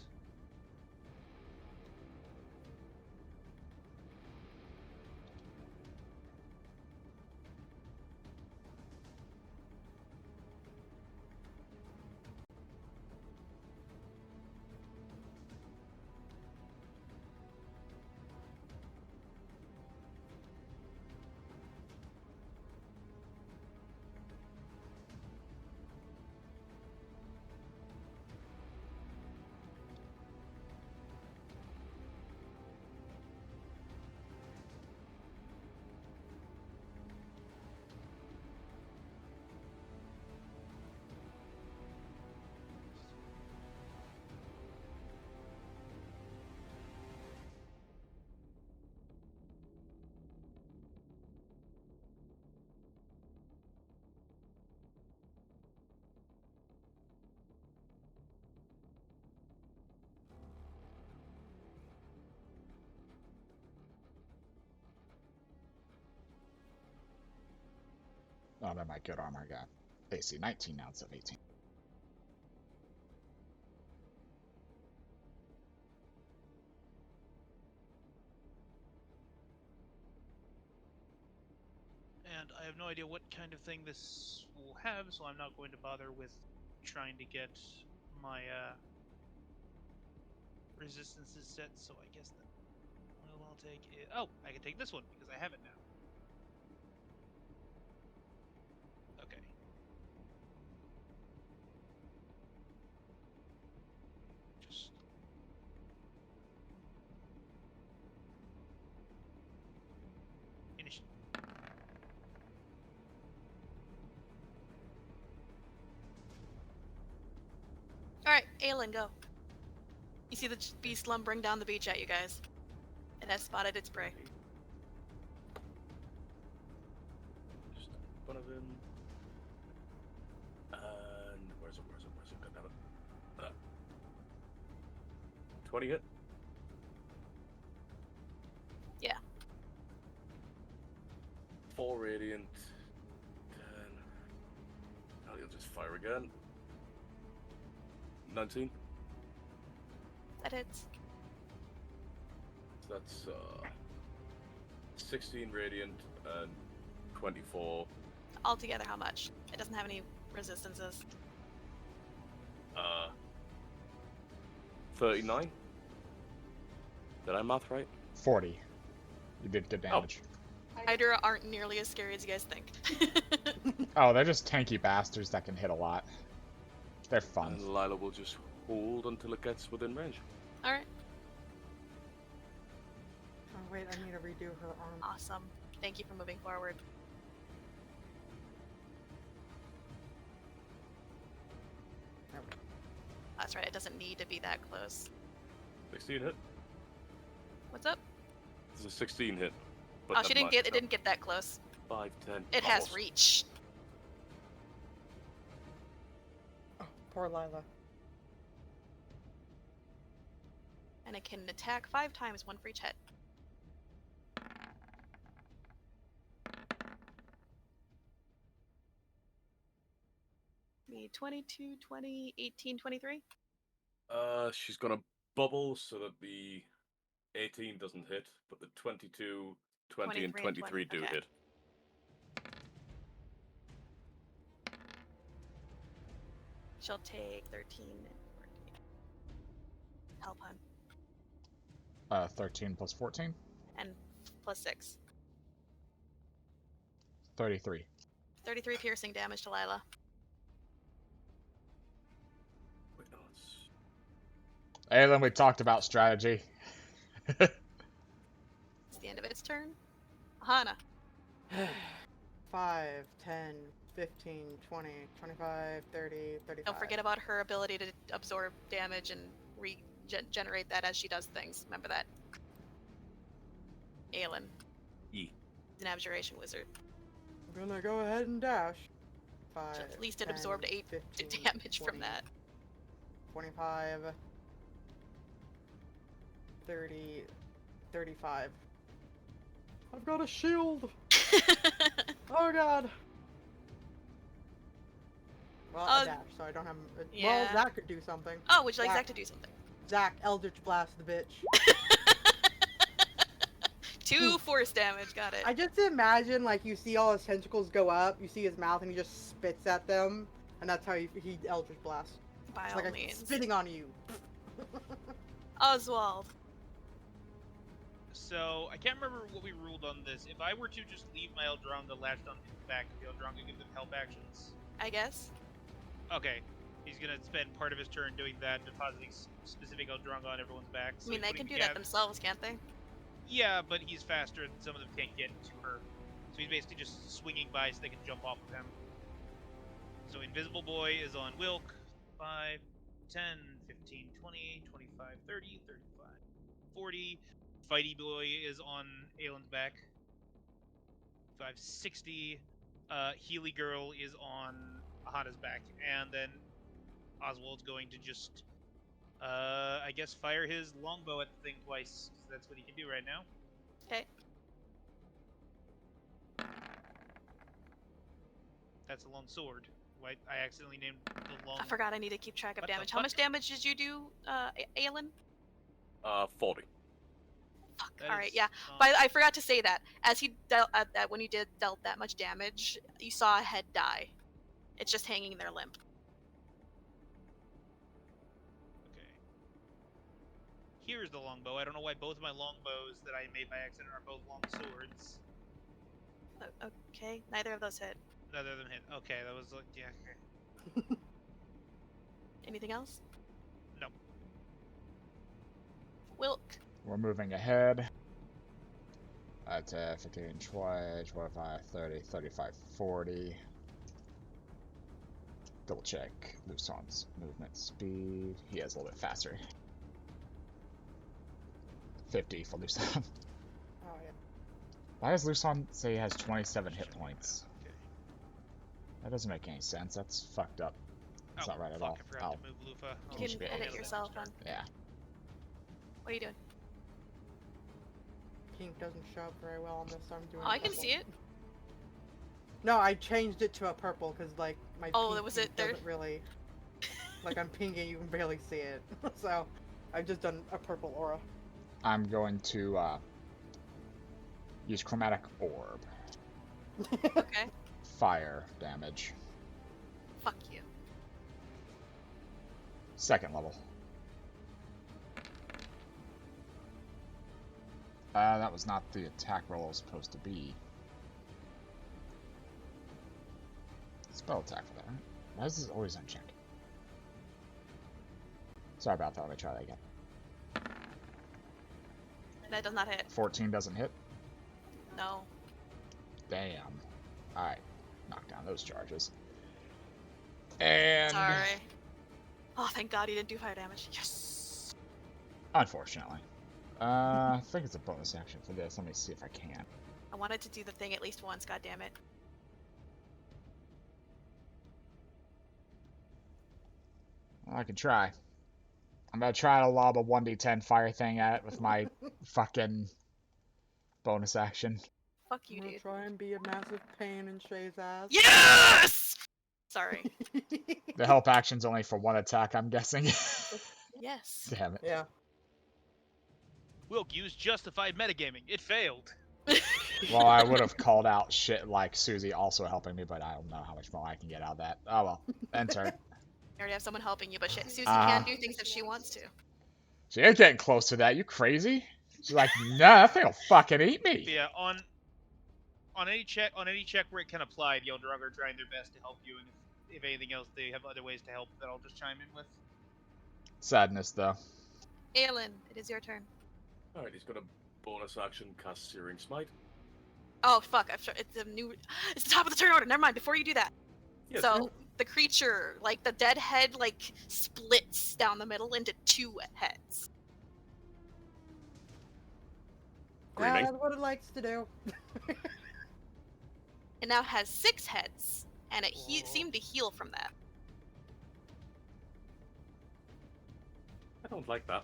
Oh, that might good armor I got. AC 19 now instead of 18. And I have no idea what kind of thing this will have, so I'm not going to bother with trying to get my resistances set, so I guess that what I'll take is... Oh, I can take this one, because I have it now. Okay. Just... Initiative. Alright, Aelin, go. You see the beast lumbering down the beach at you guys. It has spotted its prey. Just one of them. And where's it? God damn it. 20 hit? Yeah. 4 radiant. 10. Now he'll just fire again. 19. That hits. So that's 16 radiant and 24. Altogether, how much? It doesn't have any resistances. 39. Did I math right? 40. You did good damage. Hydra aren't nearly as scary as you guys think. Oh, they're just tanky bastards that can hit a lot. They're fun. And Lila will just hold until it gets within range. All right. Oh wait, I need to redo her arm. Awesome. Thank you for moving forward. There we go. That's right. It doesn't need to be that close. 16 hit. What's up? This is a 16 hit. Oh, But she didn't get. It didn't get that close. 5, 10. It has almost. reach. Oh, poor Lila. And it can attack 5 times, 1 for each hit. Me 22, 20, 18, 23. She's gonna bubble so that the 18 doesn't hit, but the 22, 20, and 23 do okay. hit. She'll take 13 and 14. Help hun. 13 plus 14? And plus 6. 33. 33 piercing damage to Lila. Wait, no, it's... Aelin, we talked about strategy. It's the end of its turn. Aahana. 5, 10, 15, 20, 25, 30, 35. Don't forget about her ability to absorb damage and regenerate that as she does things. Remember that. Aelin. E. An abjuration wizard. I'm gonna go ahead and dash. 5, So at least it 10, absorbed 8 15, damage 20, from that. 25, 30, 35. I've got a shield! Oh god! Well, I dashed, so I don't have... Well, yeah. Zach could do something. Oh, would you like Zach to do something? Zach, Eldritch Blast the bitch. 2 force damage, got it. I just imagine, like, you see all his tentacles go up, you see his mouth, and he just spits at them, and that's how he Eldritch Blasts. By It's all like means. spitting on you. Oswald. So, I can't remember what we ruled on this. If I were to just leave my Eldronga latched onto his back, the Eldronga give them help actions? I guess. Okay. He's gonna spend part of his turn doing that, depositing specific Eldronga on everyone's back. I mean, they can do that themselves, can't they? Yeah, but he's faster and some of them can't get to her. So he's basically just swinging by so they can jump off of him. So Invisible Boy is on Wilk. 5, 10, 15, 20, 25, 30, 35, 40. Fighty Boy is on Aelin's back. 5, 60. Healy Girl is on Ahana's back. And then Oswald's going to just, I guess, fire his longbow at the thing twice. That's what he can do right now. Okay. That's a long sword. Why I accidentally named the long. I forgot I need to keep track of What the damage. How fuck? much damage did you do, Aelin? 40. Fuck. That All right, is yeah. But I forgot to say that as he dealt that when he dealt that much damage, you saw a head die. It's just hanging there limp. Okay. Here's the longbow. I don't know why both of my longbows that I made by accident are both long swords. Okay, neither of those hit. Neither of them hit. Okay, that was like, yeah. Okay. Anything else? No. Wilk. We're moving ahead. That's 15, 20, 25, 30, 35, 40. Double check Lucan's movement speed. He is a little bit faster. 50 for Lucan. Oh, yeah. Why does Lucan say he has 27 hit points? Okay. That doesn't make any sense. That's fucked up. That's not right at all. I forgot to move Lufa. You should can be edit able to yourself on. Yeah. What are you doing? Pink doesn't show up very well on this, so I'm doing Oh, I can purple. see it. No, I changed it to a purple because, like, my Oh, pink was it there? doesn't really... Like, I'm pink and you can barely see it. So, I've just done a purple aura. I'm going to use Chromatic Orb. Okay. Fire damage. Fuck you. Second level. That was not the attack roll it was supposed to be. Spell attack for that, right? Why is this always unchecked? Sorry about that. Let me try that again. That does not hit. 14 doesn't hit. No. Damn. Alright. Knock down those charges. And... Sorry. Oh, thank God he didn't do fire damage. Yes! Unfortunately. I think it's a bonus action for this. Let me see if I can. I wanted to do the thing at least once, God damn it. I can try. I'm gonna try to lob a 1d10 fire thing at it with my fucking bonus action. Fuck I'm you, gonna dude. try and be a massive pain in Shay's ass. Yes! Sorry. The help action's only for one attack, I'm guessing. Yes. Damn it. Yeah. Wilk used justified metagaming. It failed. Well, I would have called out shit like Susie also helping me, but I don't know how much more I can get out of that. Oh well. End turn. You already have someone helping you, but shit, Susie Uh-huh. can do things if she wants to. She ain't getting close to that. You crazy? She's like, nah, that thing will fucking eat But me. yeah, on any check where it can apply, the Eldrog are trying their best to help you, and if anything else, they have other ways to help that I'll just chime in with. Sadness, though. Aelin, it is your turn. Alright, he's got a bonus action, cast Searing Smite. Oh fuck! It's a new. It's the top of the turn order. Never mind. Before you do that, Yes, so the creature, like the dead head, like splits down the middle into two heads. Yeah, Greening. that's what it likes to do. It now has 6 heads, and it seemed to heal from that. I don't like that.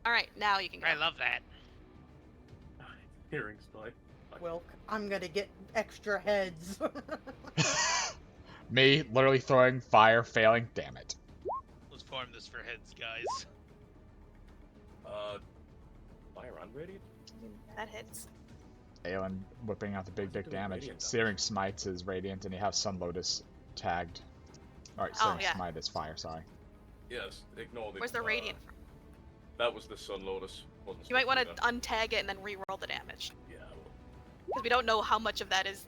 All right, now you can go. I love that. Hearing Smite. Wilk, I'm gonna get extra heads. Me, literally throwing fire, failing. Damn it. Let's farm this for heads, guys. Fire and Radiant? That hits. Aelin whipping out the big dick Doing damage. radiant damage. Searing Smites is radiant, and you have Sun Lotus tagged. Alright, Oh, Searing yeah. Smite is fire, sorry. Yes, ignore the... Where's the radiant from? That was the Sun Lotus. Wasn't You might want supposed to be untag it and then re-roll the damage, there. Yeah, well, because we don't know how much of that is.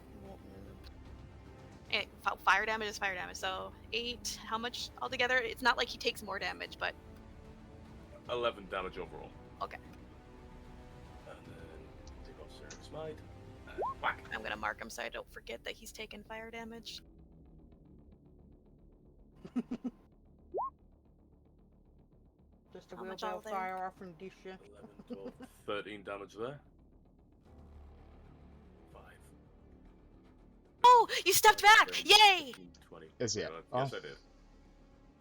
Fire damage is fire damage. So 8. How much altogether? It's not like he takes more damage, but 11 damage overall. okay. And then take off Searing Smite. And whack! I'm gonna mark him so I don't forget that he's taken fire damage. Just a How much wheelbarrow all there? fire off from Disha. 11, 12, 13 damage there. 5. Oh, you stepped back! 10, Yay! 15, 20. Is Yeah, it? Yes, Oh. I did.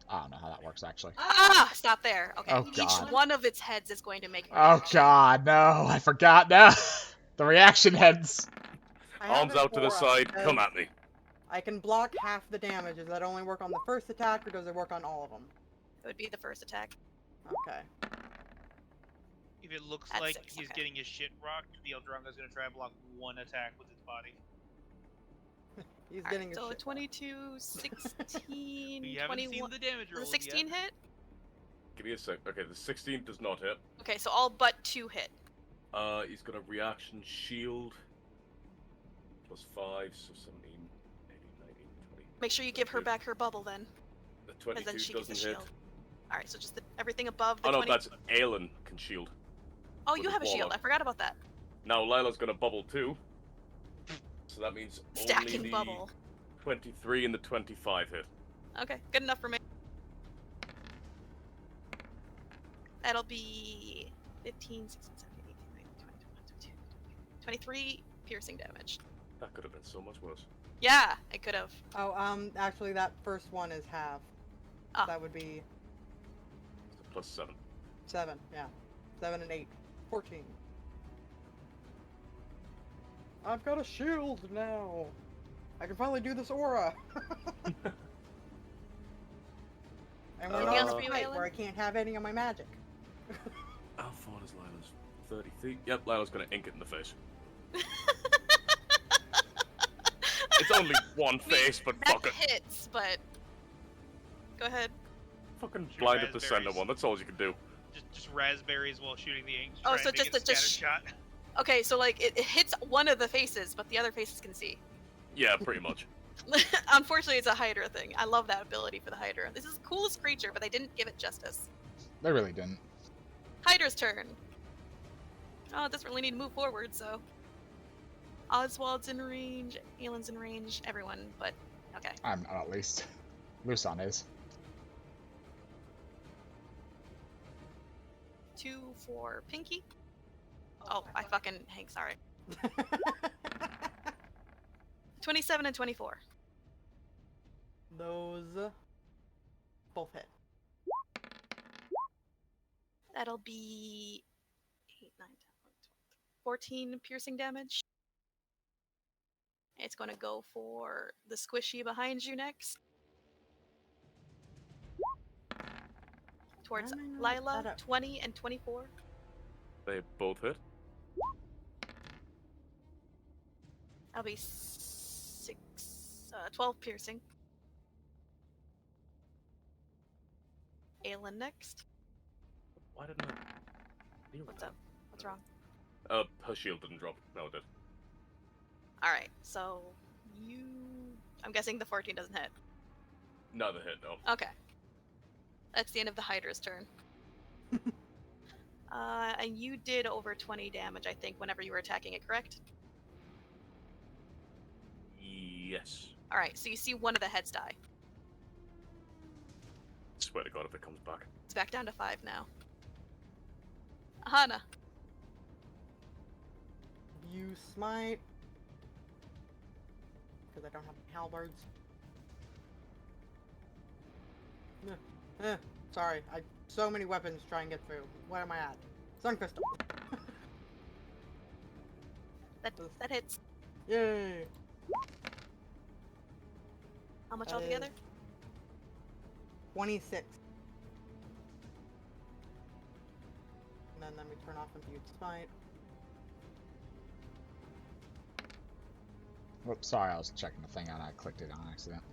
I don't know how that works, actually. Ah, stop there. Okay. Oh, Each God. one of its heads is going to make. Oh god, no, I forgot now. The reaction heads. I have Arms an out to the aura side, that come says at me. I can block half the damage. Does that only work on the first attack, or does it work on all of them? It would be the first attack. Okay. If it looks That's like 6, he's okay. getting his shit rocked, the Eldronga's gonna try and block one attack with its body. He's Alright, getting his so shit. 22, 16, We haven't 21. seen the damage Does the rolls 16 yet. hit? Give me a sec. Okay, the 16 does not hit. Okay, so all but 2 hit. He's got a reaction shield. Plus 5, so 17, 18, 19, 20. Make sure you give her back her bubble then, The because then she 22 gets a doesn't hit. shield. Alright, so just everything above the Oh no, 20. that's Aelin can shield. Oh, with you his have a shield. warlock. I forgot about that. Now Lila's gonna bubble too. So that means Stacking only the bubble. 23 and the 25 hit. Okay, good enough for me. That'll be 15, 16, 17, 18, 19, 20, 21, 22, 23 piercing damage. That could have been so much worse. Yeah, it could have. Oh, actually, that first one is half. Ah. That would be It's a plus 7. 7. Yeah, 7 and 8, 14. I've got a shield now. I can finally do this aura. And we're Anything not else in for a you, fight Aelin? where I can't have any of my magic. How far is Lila's? 30 feet? Yep, Lila's gonna ink it in the face. It's only one face, but That fuck it. hits, but go ahead. Fucking Shoot blind at the center raspberries. one, that's all you can do. Just raspberries while shooting the ink. Oh, trying so to just make the- it just scatter shot. Okay, so like it hits one of the faces, but the other faces can see. Yeah, pretty much. Unfortunately, it's a Hydra thing. I love that ability for the Hydra. This is the coolest creature, but they didn't give it justice. They really didn't. Hydra's turn. Oh, it doesn't really need to move forward, so. Oswald's in range, Aelin's in range, everyone, but okay. I'm not, at least. Lusan is. 2 for Pinky. Oh, I fucking Hank, sorry. 27 and 24. Those both hit. That'll be 8, 9, 10, 14 piercing damage. It's going to go for the squishy behind you next. Towards Lila, 20 and 24. They both hit. That'll be 12 piercing. Aelin next. Why didn't I? What's up? What's wrong? Her shield didn't drop. No, it did. Alright, so you... I'm guessing the 14 doesn't hit. Not a hit, no. Okay. That's the end of the Hydra's turn. And you did over 20 damage, I think, whenever you were attacking it, correct? Yes. Alright, so you see one of the heads die. Swear to God if it comes back. It's back down to 5 now. Aahana. You smite. Because I don't have halberds. Sorry, so many weapons to try and get through. Where am I at? Sun crystal. That hits. Yay! How much That altogether? is 26. And then let me turn off Imbued Smite. Whoops, sorry, I was checking the thing out and I clicked it on accident.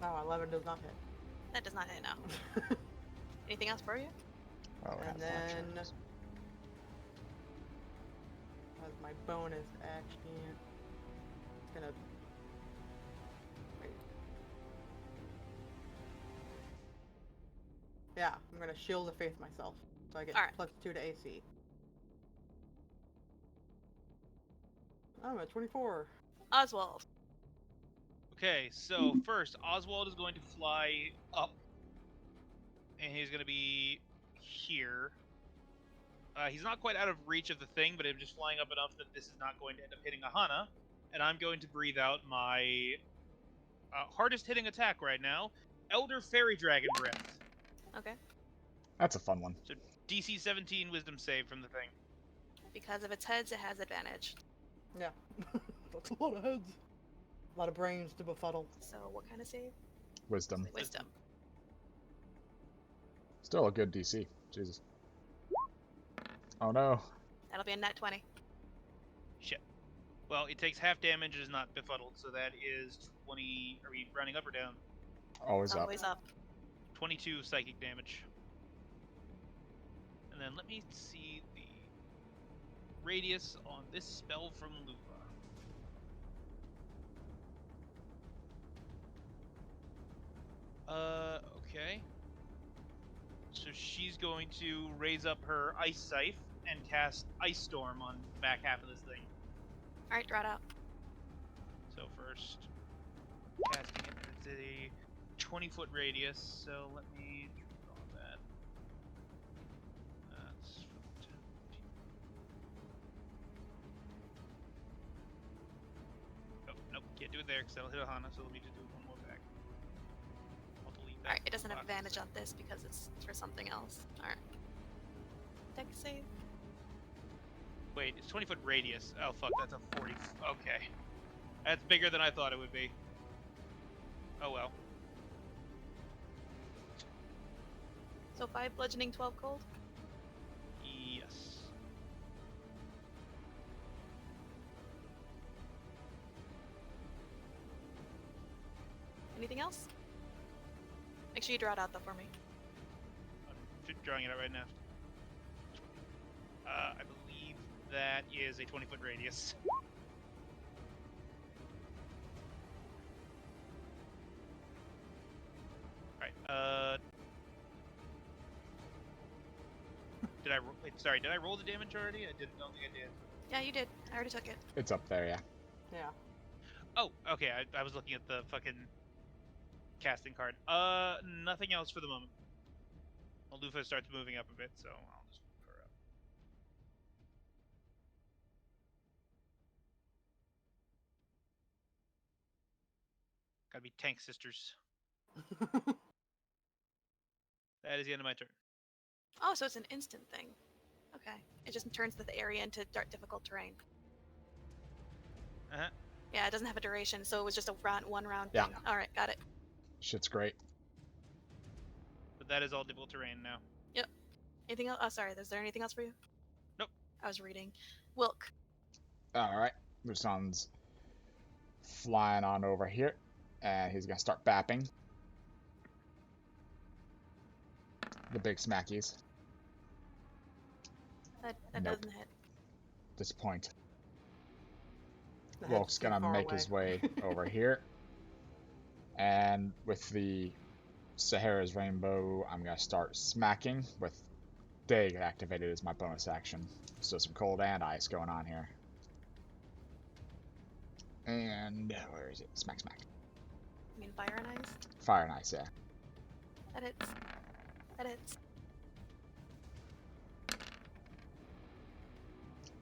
Oh, 11 does not hit. That does not hit now. Anything else for you? Oh, we have And flash then charges. as my bonus action, it's gonna wait. Yeah, I'm gonna shield of faith myself, so I get Alright. +2 to AC. I'm at 24. Oswald. Okay, so first, Oswald is going to fly up, and he's going to be here. He's not quite out of reach of the thing, but I'm just flying up enough that this is not going to end up hitting Aahana, and I'm going to breathe out my hardest hitting attack right now, Elder Fairy Dragon Breath. Okay. That's a fun one. So DC 17 Wisdom save from the thing. Because of its heads, it has advantage. Yeah. That's a lot of heads. A lot of brains to befuddle. So what kind of save? Wisdom. Wisdom. Still a good DC. Jesus. Oh no. That'll be a net 20. Shit. Well, it takes half damage, it is not befuddled, so that is 20... Are we rounding up or down? Always up. Always up. 22 psychic damage. And then let me see the radius on this spell from Luva. Okay. So she's going to raise up her Ice Scythe and cast Ice Storm on the back half of this thing. Alright, draw it out. So first, casting it, it's a 20-foot radius, so let me draw that. That's 10, 15. Oh, nope, can't do it there because that'll hit Aahana, so let me just do one more back. I'll delete that. Alright, it doesn't have box. advantage on this because it's for something else. Alright. Dex save. Wait, it's 20-foot radius. Oh fuck, that's a 40. Okay. That's bigger than I thought it would be. Oh well. So 5 bludgeoning, 12 cold. Yes. Anything else? Make sure you draw it out though for me. I'm drawing it out right now. I believe that is a 20-foot radius. did I? Wait, sorry, did I roll the damage already? Don't think I did. Yeah, you did. I already took it. It's up there, yeah. Yeah. Oh, okay. I was looking at the fucking casting card. Nothing else for the moment. Well, Lufa starts moving up a bit, so I'll just move her up. Gotta be tank sisters. That is the end of my turn. Oh, so it's an instant thing. Okay. It just turns the area into difficult terrain. Uh-huh. Yeah, it doesn't have a duration, so it was just a one round Yeah. thing. All right, got it. Shit's great. But that is all difficult terrain now. Anything else? Oh, sorry. Is there anything else for you? Nope. I was reading. Wilk. Alright. Musan's flying on over here. And he's gonna start bapping. The big smackies. That Nope. doesn't hit. Disappoint. The Wilk's head's too gonna far make away. his way over here. And with the Sahara's Rainbow, I'm gonna start smacking with Dig activated as my bonus action. So some cold and ice going on here. And where is it? Smack, smack. I mean, fire and ice. Fire and ice, yeah. That hits. That hits.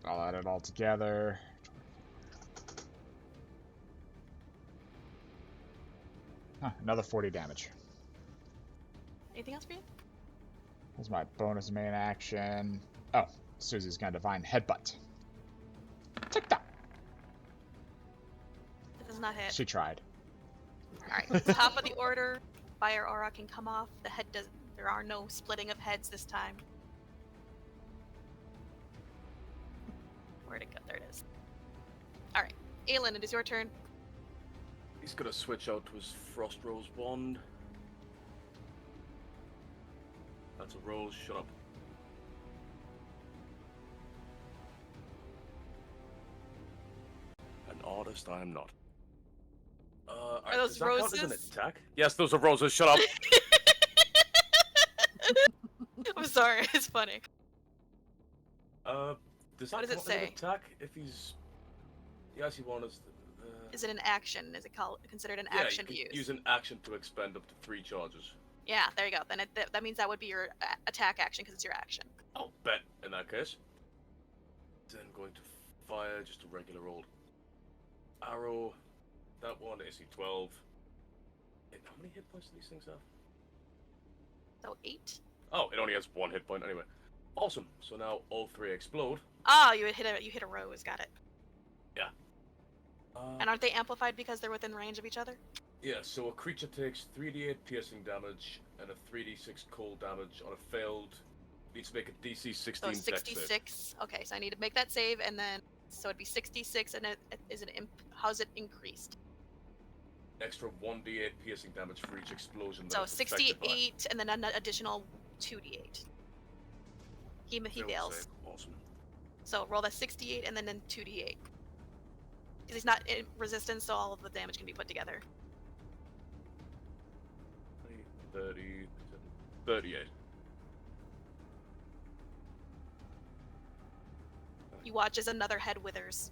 I'll add it all together. Huh, another 40 damage. Anything else for you? That's my bonus main action. Oh, Susie's gonna divine headbutt. Tick tock. That does not hit. She tried. Alright, top of the order. Fire aura can come off. The head doesn't. There are no splitting of heads this time. Where'd it go? There it is. Alright. Aelin, it is your turn. He's gonna switch out to his Frost Rose Wand. That's a rose, shut up. An artist I am not. Are those does that count as an roses? attack? Yes, those are roses, shut up! I'm sorry, it's funny. Does that What does it count as an say? attack if he's... The icy one is... Is it an action? Is it considered an yeah, action you to can use? use an action to expend up to 3 charges. Yeah, there you go. Then that means that would be your attack action because it's your action. I'll bet in that case. Then going to fire just a regular old arrow. That one AC 12. How many hit points do these things have? So 8. Oh, it only has 1 hit point anyway. Awesome. So now all 3 explode. Oh, you hit a rose. Got it. Yeah. And aren't they amplified because they're within range of each other? Yeah, so a creature takes 3d8 piercing damage and a 3d6 cold damage on a failed. Needs to make a DC 16 So dex save. 66. Okay, so I need to make that save, and then so it'd be 66, and how's it increased? Extra 1d8 piercing damage for each explosion. So that it's affected by. 68, and then an additional 2d8. He Failed fails. save. Awesome. So roll that 68, and then 2d8. Because he's not in resistance, so all of the damage can be put together. 30, 38. You watch as another head withers.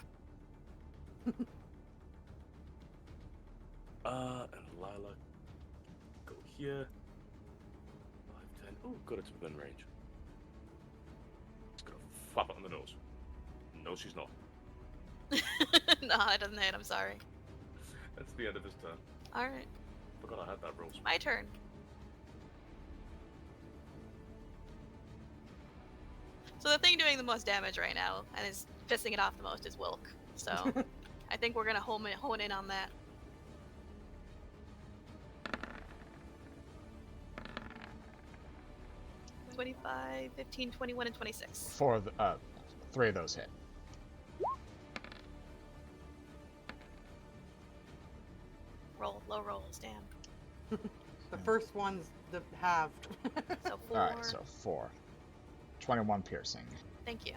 And Lila, go here. 5, 10. Oh, good, it's within range. It's gonna flop it on the nose. No, she's not. No, it doesn't hit. I'm sorry. That's the end of his turn. All right, Forgot I had that rose. my turn. So the thing doing the most damage right now and is pissing it off the most is Wilk. So I think we're gonna hone in on that. $25, $15, $21, and $26. 3 of those hit. Roll, low rolls, damn. The first one's the halved. So 4. Alright, so 4. 21 piercing. Thank you.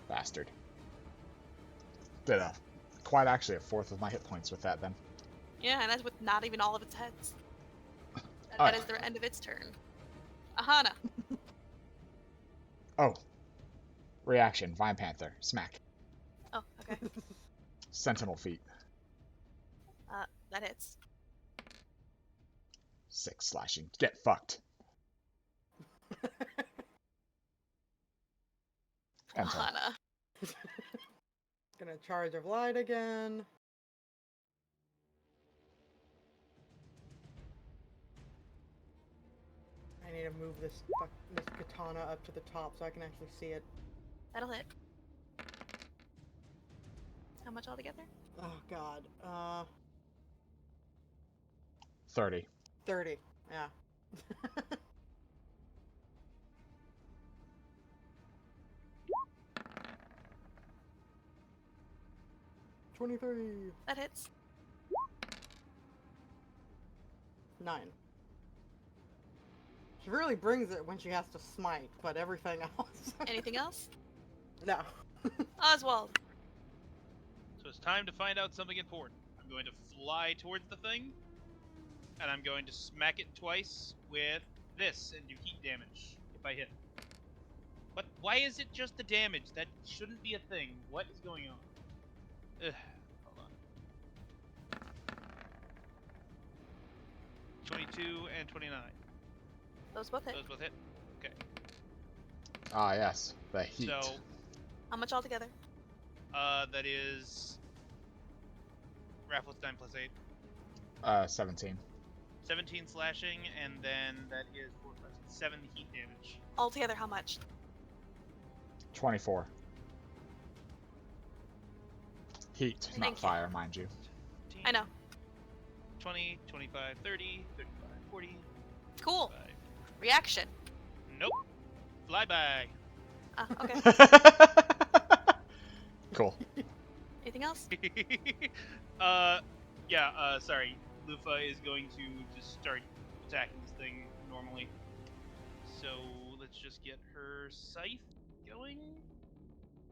Bastard. Did quite actually a fourth of my hit points with that then. Yeah, and that's with not even all of its heads. That Alright. is the end of its turn. Aahana. Oh. Reaction. Vine Panther. Smack. Oh, okay. Sentinel Feet. That hits. 6 slashing. Get fucked. Enter. Aahana. Gonna charge of light again. I need to move this katana up to the top so I can actually see it. That'll hit. How much altogether? Oh god. 30. 30. Yeah. 23. That hits. 9. She really brings it when she has to smite, but everything else. Anything else? No. Oswald. So it's time to find out something important. I'm going to fly towards the thing, and I'm going to smack it twice with this and do heat damage if I hit it. But why is it just the damage? That shouldn't be a thing. What is going on? Ugh. Hold on. 22 and 29. Those both hit. Those both hit. Okay. Ah, yes. The heat. So, How much altogether? that is Raffles 9 plus 8. 17. 17 slashing, and then that is 4 plus 7 heat damage. Altogether, how much? 24. Heat, not Thank you. fire, mind you. 15, I know. 20, 25, 30, 35, 40. Cool. 5. Reaction. Nope. Flyby. Ah, okay. Cool. Anything else? Sorry. Lufa is going to just start attacking this thing normally. So let's just get her scythe going.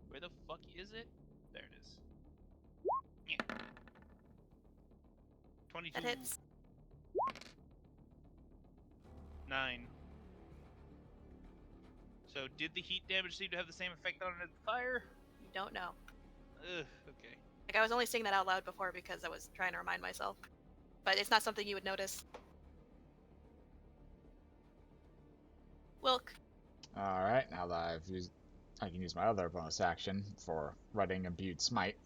Where the fuck is it? There it is. Yeah. 22. That hits. 9. So did the heat damage seem to have the same effect on it as the fire? You don't know. Ugh, okay. Like, I was only saying that out loud before because I was trying to remind myself. But it's not something you would notice. Wilk. Alright, now that I can use my other bonus action for Redding Imbued Smite.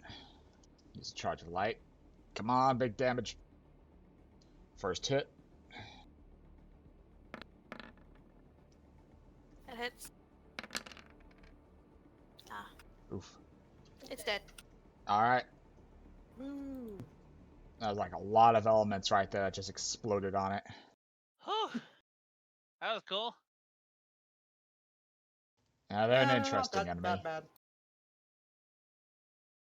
Use a charge of light. Come on, big damage. First hit. That hits. Ah, Oof. it's dead. Alright. Woo. That was like a lot of elements right there that just exploded on it. Whew. That was cool. Now they're an Not interesting enemy. that bad.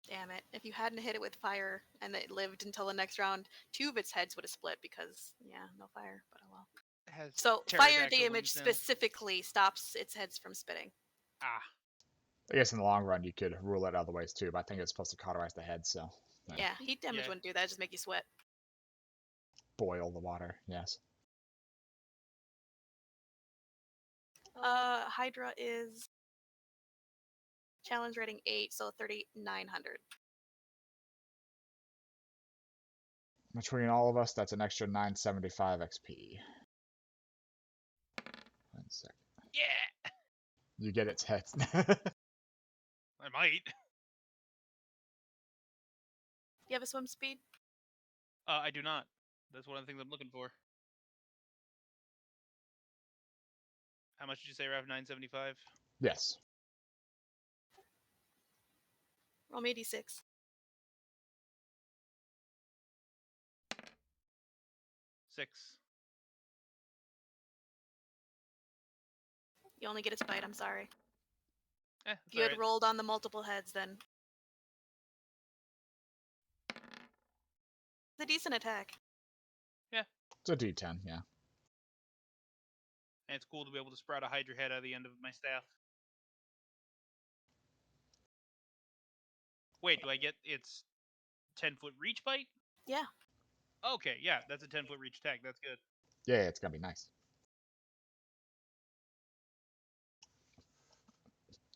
Damn it. If you hadn't hit it with fire and it lived until the next round, 2 of its heads would have split because, yeah, no fire, but oh well. It has So, fire pterodactyl damage wings now. specifically stops its heads from spitting. Ah. I guess in the long run you could rule it other ways too, but I think it's supposed to cauterize the head, so Yeah, heat damage Yeah. wouldn't do that, just make you sweat. boil the water, yes. Hydra is challenge rating 8, so 3,900. Between all of us, that's an extra 975 XP. 1 second. Yeah. You get its head. I might. You have a swim speed? I do not. That's one of the things I'm looking for. How much did you say, Rav? 975? Yes. Roll me a d6. 6. You only get its bite, I'm sorry. That's If you had alright. rolled on the multiple heads, then. It's a decent attack. It's a D10, yeah. And it's cool to be able to sprout a Hydra head out of the end of my staff. Wait, do I get its 10-foot reach bite? Yeah. Okay, yeah, that's a 10-foot reach attack. That's good. Yeah, it's gonna be nice.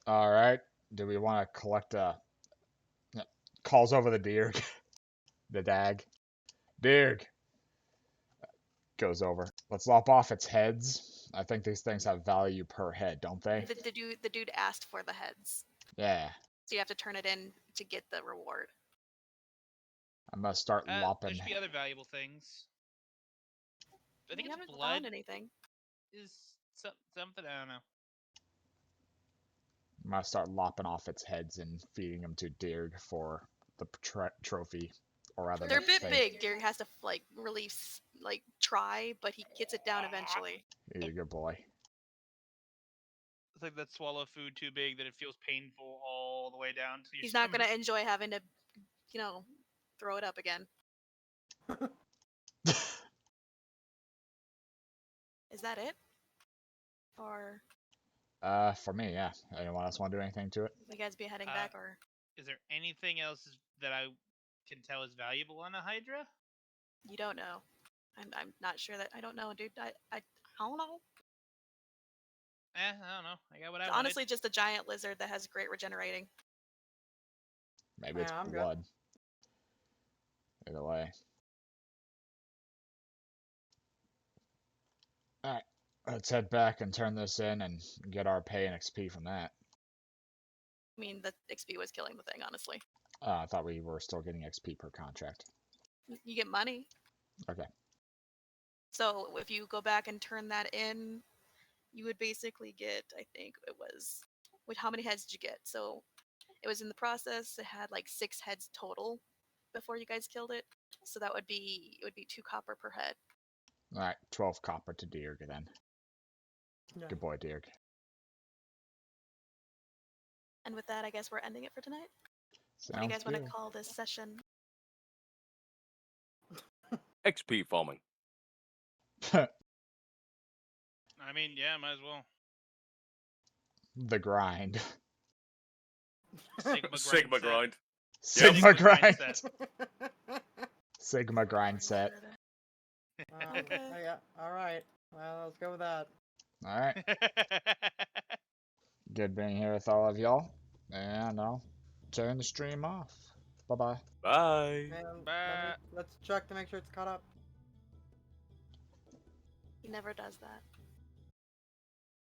All right. Do we want to collect a? Calls over the Deerg, the dag. Deerg goes over. Let's lop off its heads. I think these things have value per head, don't they? The dude asked for the heads, Yeah. so you have to turn it in to get the reward. I'm gonna start There lopping. should be other valuable things. I think You it's haven't blood found anything. is something. I don't know. I'm gonna start lopping off its heads and feeding them to Deerg for the trophy, or rather, They're a the bit thing. big. Deer has to like really try, but he gets it down eventually. You're a good boy. It's like that swallow food too big that it feels painful all the way down to your He's not stomach. gonna enjoy having to, throw it up again. Is that it? Or For me, yeah. Anyone else want to do anything to it? you guys be heading back, or Is there anything else that I can tell is valuable on a Hydra? you don't know? I'm not sure that I don't know, dude. I don't know. I don't know. I got what I It's wanted. honestly just a giant lizard that has great regenerating. Maybe it's Yeah, I'm good. blood. Either way. Alright. Let's head back and turn this in and get our pay and XP from that. I mean, the XP was killing the thing, honestly. I thought we were still getting XP per contract. You get money. Okay. So if you go back and turn that in, you would basically get, I think it was, how many heads did you get? So it was in the process, it had like 6 heads total before you guys killed it. So it would be 2 copper per head. Alright, 12 copper to Deerg then. Yeah. Good boy, Deerg. And with that, I guess we're ending it for tonight. What do you Sounds guys want good. to call this session? XP farming. I mean, yeah, might as well. The grind. Sigma grind. Set. Sigma grind. set. Sigma grind set. Okay. Yeah. All right. Well, let's go with that. Alright. Good being here with all of y'all. And I'll turn the stream off. Bye-bye. Bye. And Bye. let's check to make sure it's caught up. He never does that.